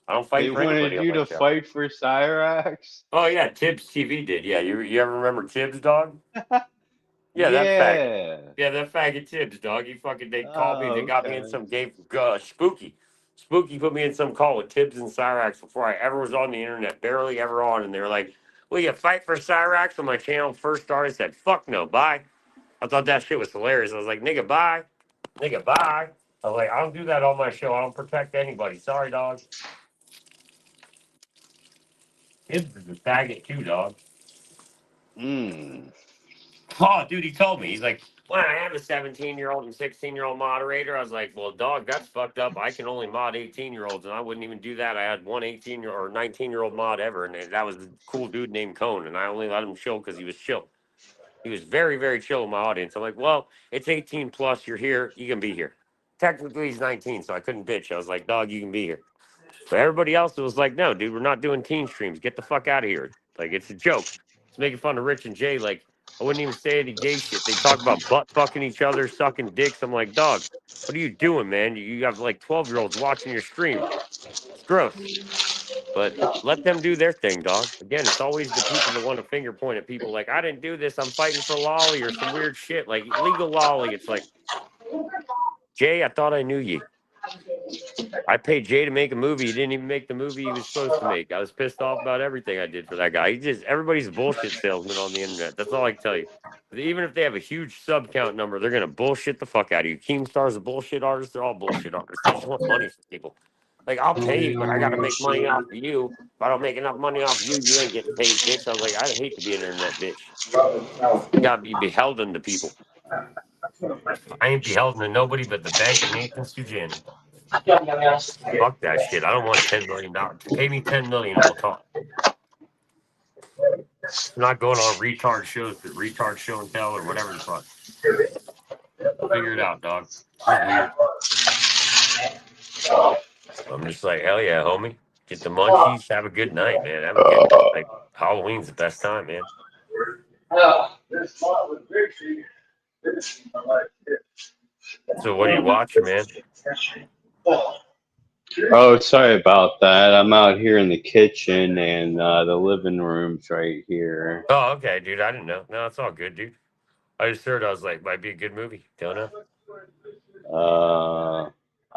I don't fight They for wanted anybody on you my to show. fight for Cyrax? Oh yeah, Tibbs TV did. Yeah, you ever remember Tibbs, dog? Yeah, that Yeah. faggot. Yeah, that faggot Tibbs, dog. They called me. They Oh, got me in okay. some game. Spooky. Spooky put me in some call with Tibbs and Cyrax before I ever was on the internet. Barely ever on. And they were like, will you fight for Cyrax? When my channel first started, I said, fuck no, bye. I thought that shit was hilarious. I was like, nigga, bye. Nigga, bye. I was like, I don't do that on my show. I don't protect anybody. Sorry, dog. Tibbs is a faggot too, dog. Oh, dude, he told me. He's like, well, I have a 17-year-old and 16-year-old moderator. I was like, well, dog, that's fucked up. I can only mod 18-year-olds, and I wouldn't even do that. I had one 18-year or 19-year-old mod ever, and that was a cool dude named Cone, and I only let him chill because he was chill. He was very, very chill in my audience. I'm like, well, it's 18 plus. You're here. You can be here. Technically, he's 19, so I couldn't bitch. I was like, dog, you can be here. But everybody else was like, no, dude, we're not doing teen streams. Get the fuck out of here. Like, it's a joke. It's making fun of Rich and Jay. Like, I wouldn't even say any gay shit. They talk about butt fucking each other, sucking dicks. I'm like, dog, what are you doing, man? You have like 12-year-olds watching your stream. It's gross. But let them do their thing, dog. Again, it's always the people that want to finger point at people like, I didn't do this. I'm fighting for lolly or some weird shit. Like, legal lolly. It's like, Jay, I thought I knew you. I paid Jay to make a movie. He didn't even make the movie he was supposed to make. I was pissed off about everything I did for that guy. Everybody's a bullshit salesman on the internet. That's all I can tell you. Even if they have a huge sub count number, they're gonna bullshit the fuck out of you. Keemstar's a bullshit artist. They're all bullshit artists. They just want money from people. Like, I'll pay you, but I gotta make money off of you. If I don't make enough money off of you, you ain't getting paid, bitch. I was like, I'd hate to be an internet bitch. You gotta be beholden to people. I ain't beholden to nobody but the bank of Nathan Sujin. Fuck that shit. I don't want $10 million. Pay me $10 million and we'll talk. I'm not going on retard shows, but retard show and tell or whatever the fuck. Figure it out, dog. It's weird. I'm just like, hell yeah, homie. Get the munchies. Have a good night, man. Have a good like Halloween's the best time, man. So what are you watching, man? Oh, sorry about that. I'm out here in the kitchen and the living room's right here. Oh, okay, dude. I didn't know. No, it's all good, dude. I just heard. I was like, might be a good movie. Don't know.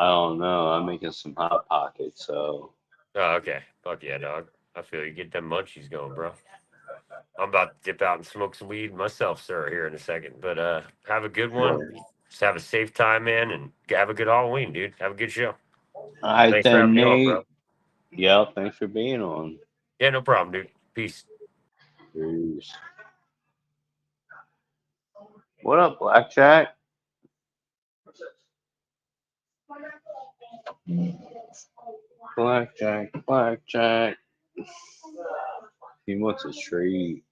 I don't know. I'm making some Hot Pockets, so. Oh, okay. Fuck yeah, dog. I feel you. Get them munchies going, bro. I'm about to dip out and smoke some weed myself, sir, here in a second. But have a good one. Just have a safe time, man, and have a good Halloween, dude. Have a good show. All right, Thanks for having me on, bro. Yeah, thanks for being on. Yeah, no problem, dude. Peace. Peace. What up, Blackjack? Blackjack. He wants a treat.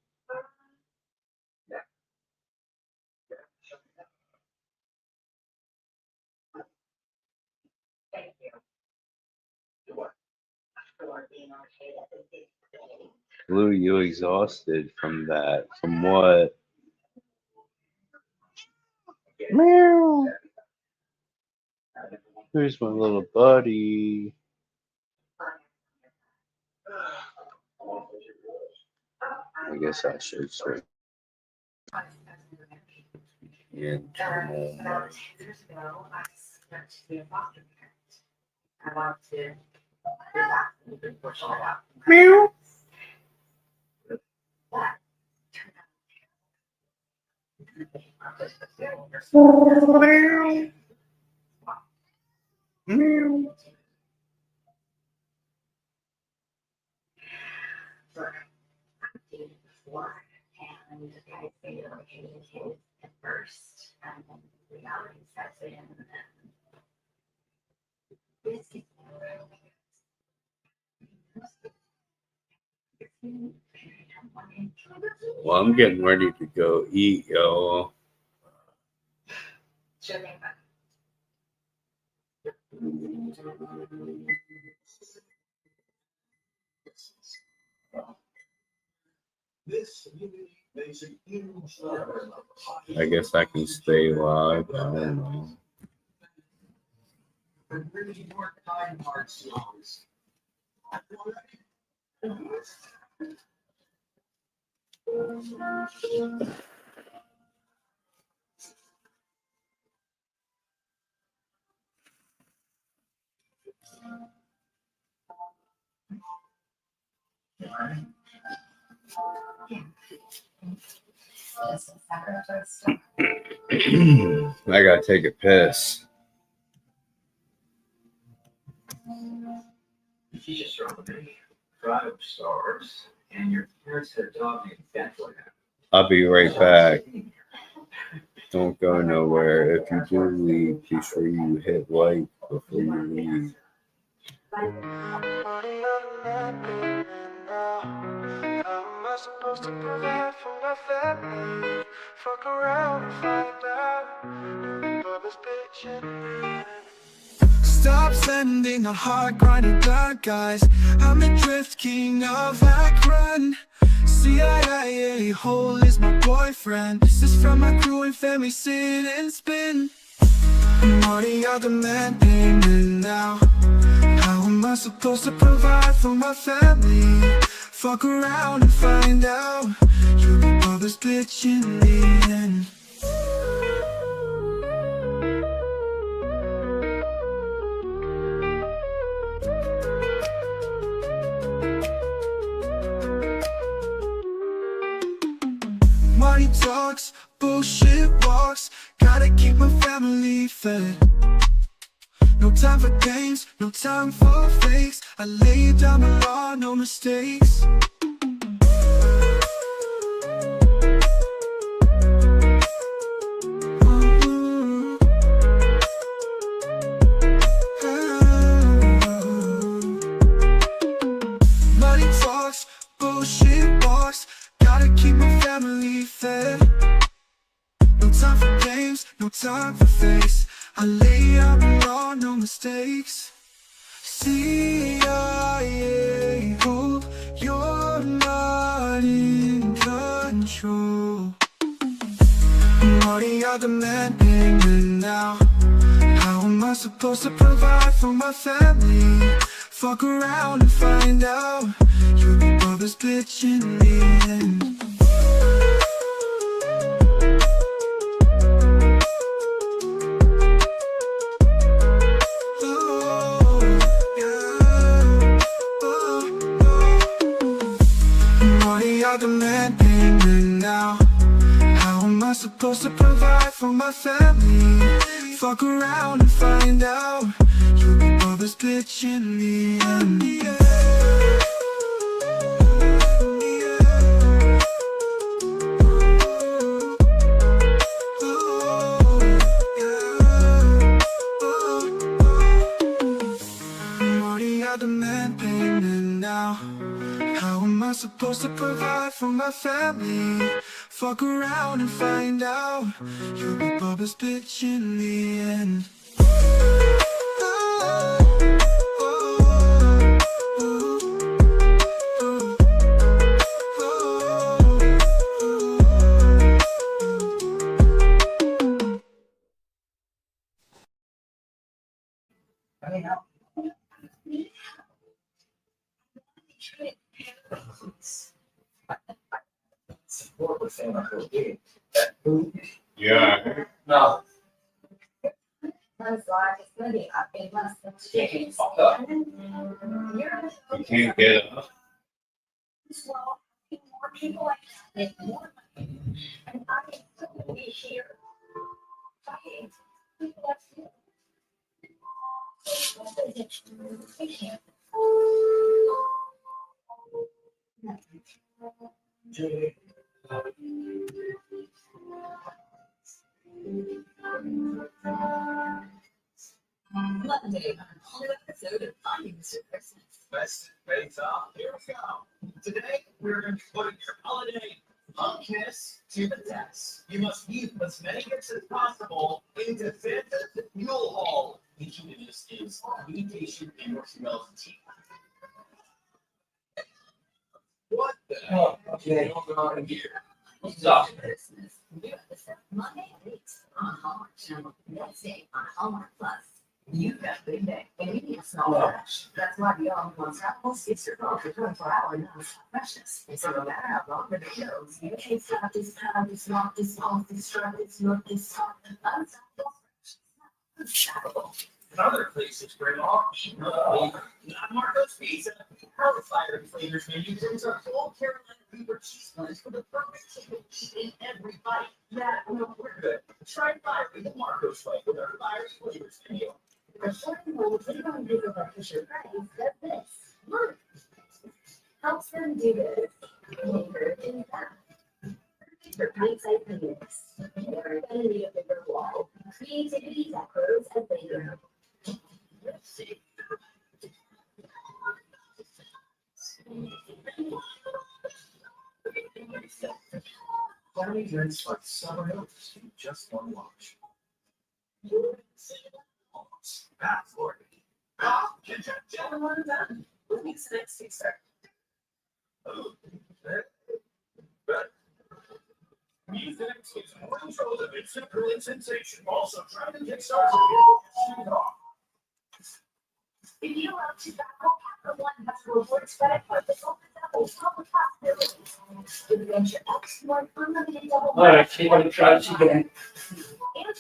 Blue, you exhausted from that. From what? Meow. Who's my little buddy? I guess I should say. Yeah. Meow. Meow. before, and I say, okay, okay, at first, and then reality sets in, and then this gets Well, I'm getting ready to go eat, y'all. I guess I can stay live. I don't know. I gotta take a piss. She's just from a 5 stars, and your parents had a dog named Bethlehem. I'll be right back. Don't go nowhere. If you do leave, be sure you hit like before you leave. How am I supposed to provide for my family? Fuck around and find out. Bubba's bitching. Stop sending a hard grinding blood, guys. I'm the drift king of Akron. CIA hole is my boyfriend. This is from my crew and family, sit and spin. Marty, you're the man payment now. How am I supposed to provide for my family? Fuck around and find out. You'll be Bubba's bitch in the end. Money talks, bullshit walks. Gotta keep my family fed. No time for games, no time for fakes. I lay down the law, no mistakes. Money talks, bullshit walks. Gotta keep my family fed. No time for games, no time for fakes. I lay out the law, no mistakes. CIA, hope you're not in control. Marty, you're the man payment now. How am I supposed to provide for my family? Fuck around and find out. You'll be Bubba's bitch in the end. You're the man payment now. How am I supposed to provide for my family? Fuck around and find out. You'll be Bubba's bitch in the end. Marty, you're the man payment now. How am I supposed to provide for my family? Fuck around and find out. You'll be Bubba's bitch in the end. Yeah. No. You can't get up. Monday, a new episode of Finding Mr. Christmas. Best face off. Here we go. Today, we're going to be putting your holiday kiss to the test. You must use as many gifts as possible into Santa's Yule Hall. The key to this is communication and humility. What the hell is going on here? Stop. Christmas. New episode Monday at 8 on Hallmark Channel. Wednesday on Hallmark Plus. You've got a big day, and you need a small fresh. That's why the all-in-one Travel gets your phone for 24-hour non-stop freshness. And so no matter how long the day goes, you can't stop this pound, this walk, this pulse, this strut, this look, this talk. Unstoppable freshness. Unstoppable. Other places bring all not Marco's Pizza. Her fire flavors menu brings our full Carolina Reaper cheese blends for the perfect chicken in every bite. That we're good. Try fire with Marco's flavor with our fiery flavors menu. A certain one they don't give up Fisher Price does this. Look. Helps them do this. Maker in that. For pint-sized paintings. Never gonna need a bigger wall. Creativity that grows as they grow. Let's see. Cloudy drinks like summer notes in just one watch. That's for it. Gentlemen, done. What makes the next taste there? Oh, music is more control of instant curling sensation. Also, trying to get started with your off. If you love tobacco, Capital One has a rewards credit card that opens up a ton of possibilities. Adventure X, more unlimited double. All right, see what it tries again. And your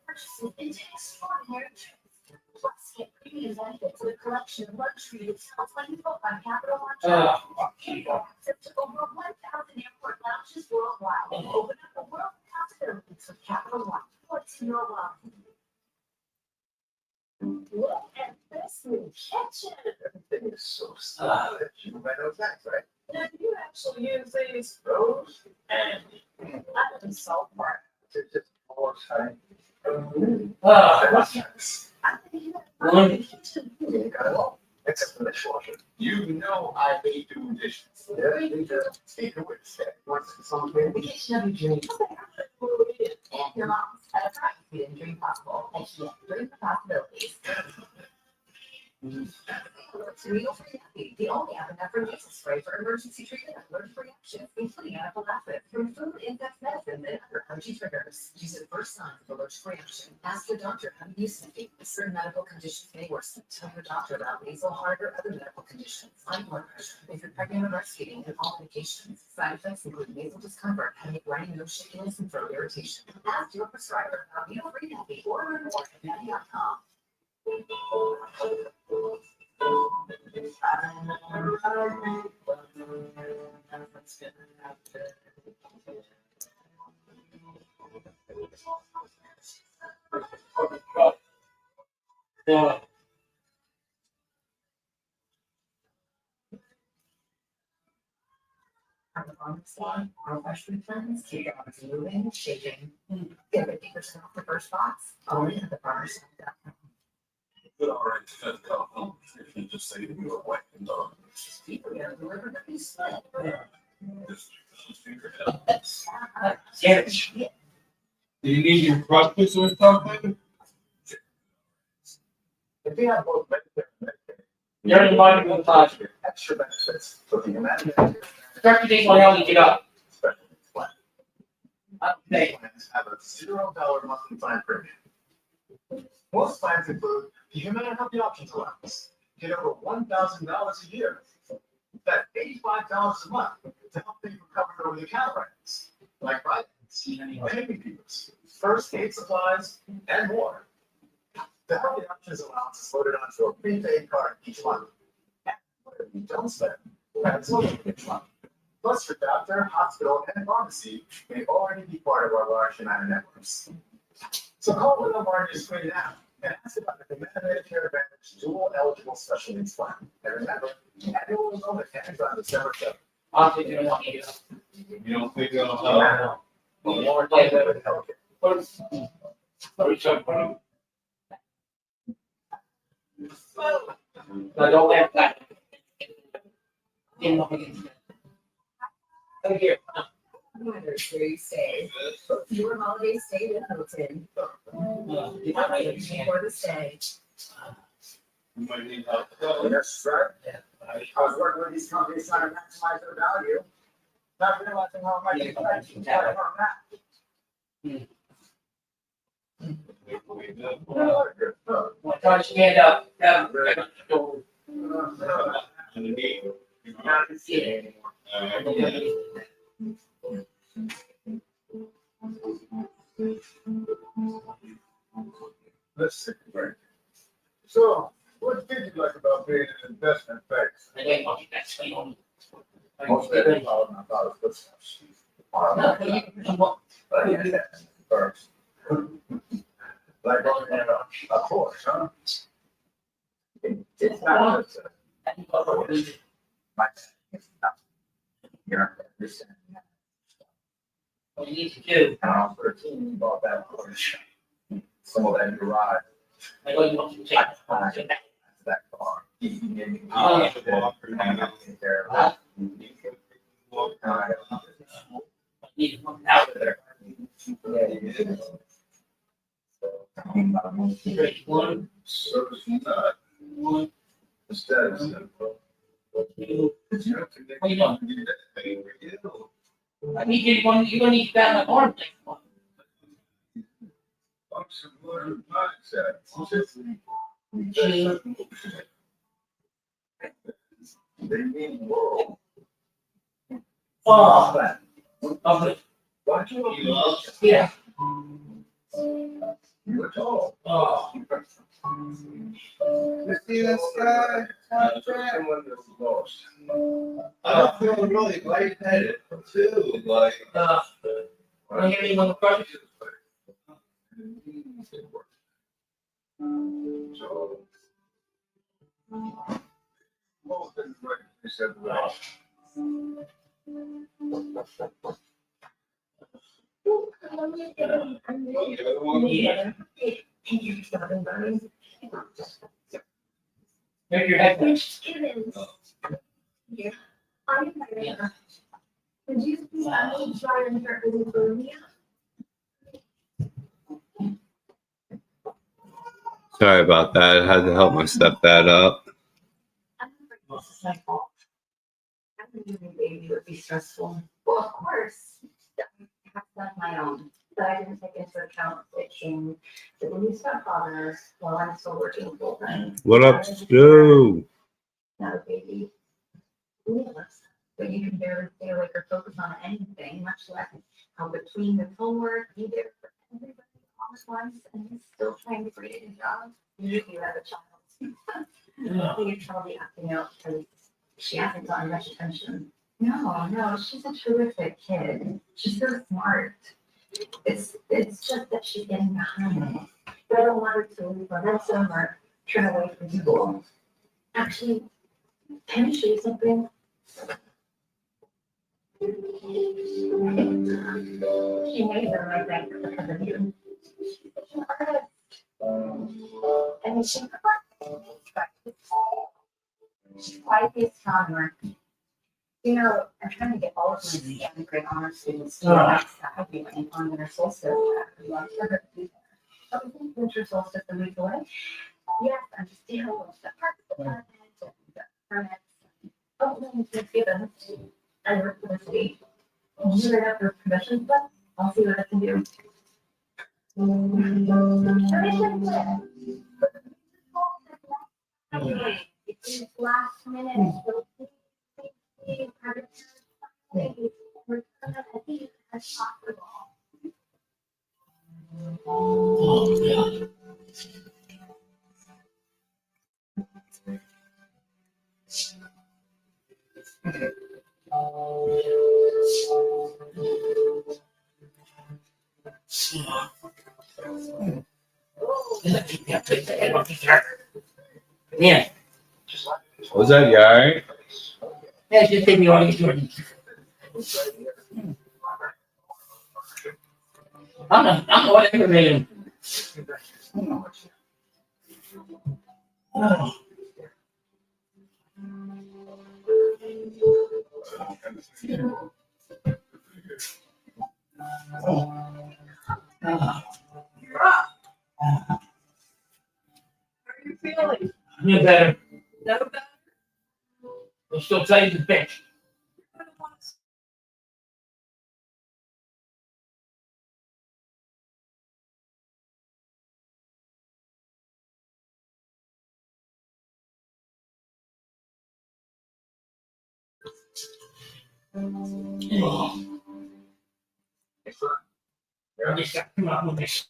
purchases into extraordinary trips. Plus, get premium benefits with a collection of luxury hotels when you book on Capital One. And access to over 1,000 airport lounges worldwide. And open up a world of possibilities with Capital One. What's your welcome? Look at this new kitchen. Everything is so stylish. You might know that, right? Now, you actually use these rows and I didn't salt part. It's just more time. You got it all, except for the dishwasher. You know I hate doing dishes. Yeah, you do. Speaking of which, what's the song here? The kitchen of your dreams. And your mom's at a price you didn't dream possible. And she had dream the possibilities. Tomato Free Happy, the only epinephrine nasal spray for emergency treatment of allergic reactions, including anaphylaxis, from food, insects, medicine, and other allergy triggers. Use it first signs of allergic reaction. Ask your doctor how to use it. Certain medical conditions may worsen. Tell your doctor about nasal, heart, or other medical conditions. High blood pressure. If you're pregnant or breastfeeding, and all medications. Side effects include nasal discomfort, headache, running nose, shakiness, and throat irritation. Ask your prescriber about Tomato Free Happy or learn more at Natty.com. Yeah. On the bottom side, our fresh returns, keep your arms moving, shaking. Get 50% off the first box. Only at the farmer's shop.com. But all right, just come home. If you just say you were wet and done. People are delivering a piece of Just figure it out. Damn it. Do you need your breakfast or something? If you have both Medicare and Medicaid, You're invited to the class. extra benefits for the Medicare. Dr. Dave, why don't you get up? Special needs plan. Hey. Plans have a $0 monthly plan premium. Most plans include the Humana Healthy Options allowance. Get over $1,000 a year. That's $85 a month to help pay for covered over-the-counter items like vitamins, baby peeps, first aid supplies, and more. The Healthy Options allowance is loaded onto a prepaid card each month. And whatever you don't spend, that's loaded each month. Plus, your doctor, hospital, and pharmacy may already be part of our large United networks. So call one of our new screen now and ask about the Humana Medicare Advantage dual eligible special needs plan. And remember, annual enrollment ends on December 7th. I'll take it. You don't think it'll help? No, don't laugh that. Come here. Where you stay. Your holiday stay with Hilton. For the stay. You might need help. Yes, right. I was working with these companies trying to maximize their value, not realizing how much they can actually get from that. Try to stand up. Not to see it anymore. Let's see. So, what did you like about being an investment bank? I don't want that to on. Most people thought it was first. Like going in a course, huh? It's not. What you need to do. I was 13, bought that course. Some of that garage. I know you want to take That car. Need to come out of there. One. Service not. One. Status. What you doing? I need you gonna need that in the arm thing. Function word mindset. They mean world. Oh. Watch you. Yeah. You were tall. Oh. You see that sky? Someone that's lost. I feel really lightheaded too. Like, Wanna hear me on the front? so. Most things like you said, well. Yeah. Make your head. Yeah. Would you try and start with Bolivia? Sorry about that. I had to help my stepdad up. This is my fault. I knew my baby would be stressful. Well, of course, I have done my own, but I didn't take into account switching to the new stepfather while I'm still working full time. What up, Stu? Not a baby. Yes, but you can barely stay awake or focus on anything, much less between the homework, be there for everybody all at once, and he's still trying to create a job. You have a child. You're probably acting out because she hasn't gotten much attention. No, she's a terrific kid. She's so smart. It's just that she's getting behind. But I don't want her to lose momentum or turn away from school. Actually, can I show you something? She made them right back because of you. She's an artist. And she she's quite the astronomer. You know, I'm trying to get all of my second grade honor students to outside viewing on winter solstice. I'd love for her to be there. But we think winter solstice a week away. Yes, I'm just dealing with the park department and the permits. Oh, no, it's given. I work for the city. I'll do it after permission, but I'll see what I can do. It's last minute. As possible. Oh, yeah. Yeah. Was that you alright? Yeah, just take me on. I'm whatever, man. Oh. How are you feeling? I feel better. No better? I'm still tight as a bitch. Oh. Come on with this.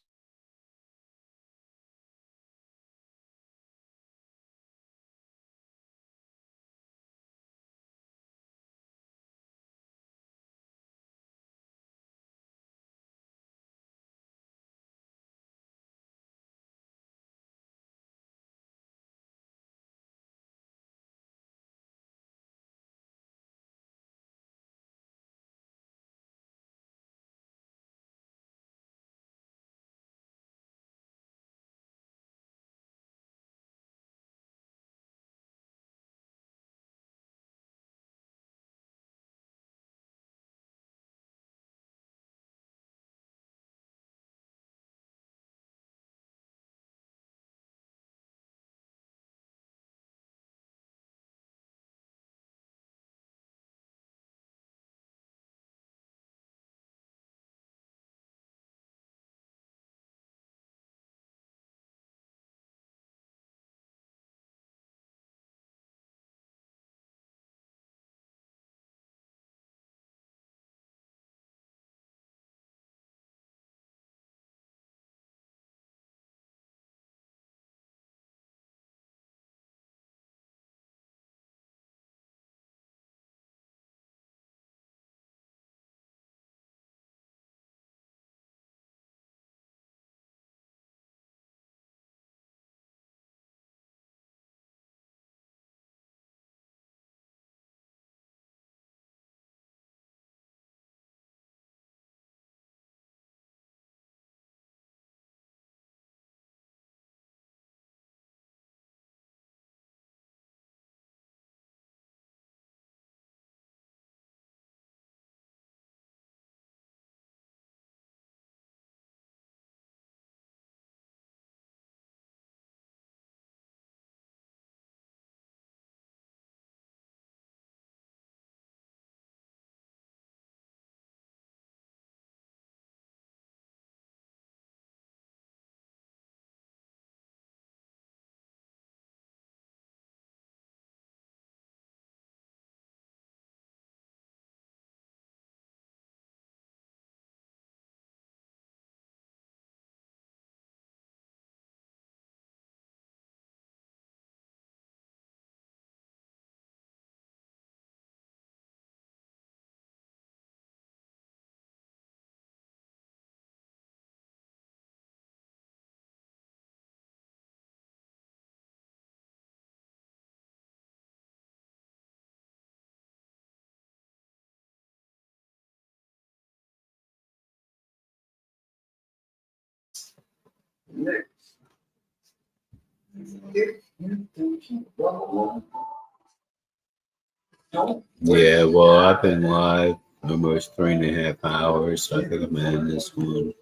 Yeah, well, I've been live almost 3.5 hours, so I think I'm gonna end this one.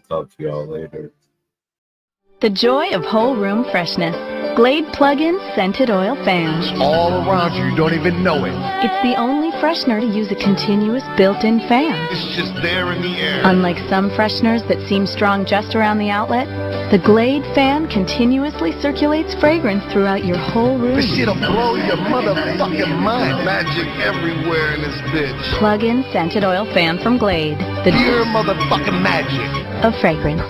Talk to y'all later. The joy of whole room freshness. Glade plug-in scented oil fan. All around you, you don't even know it. It's the only freshener to use a continuous built-in fan. It's just there in the air. Unlike some fresheners that seem strong just around the outlet, the Glade fan continuously circulates fragrance throughout your whole room. This shit'll blow your motherfucking mind. Magic everywhere in this bitch. Plug-in scented oil fan from Glade. The pure motherfucking magic of fragrance.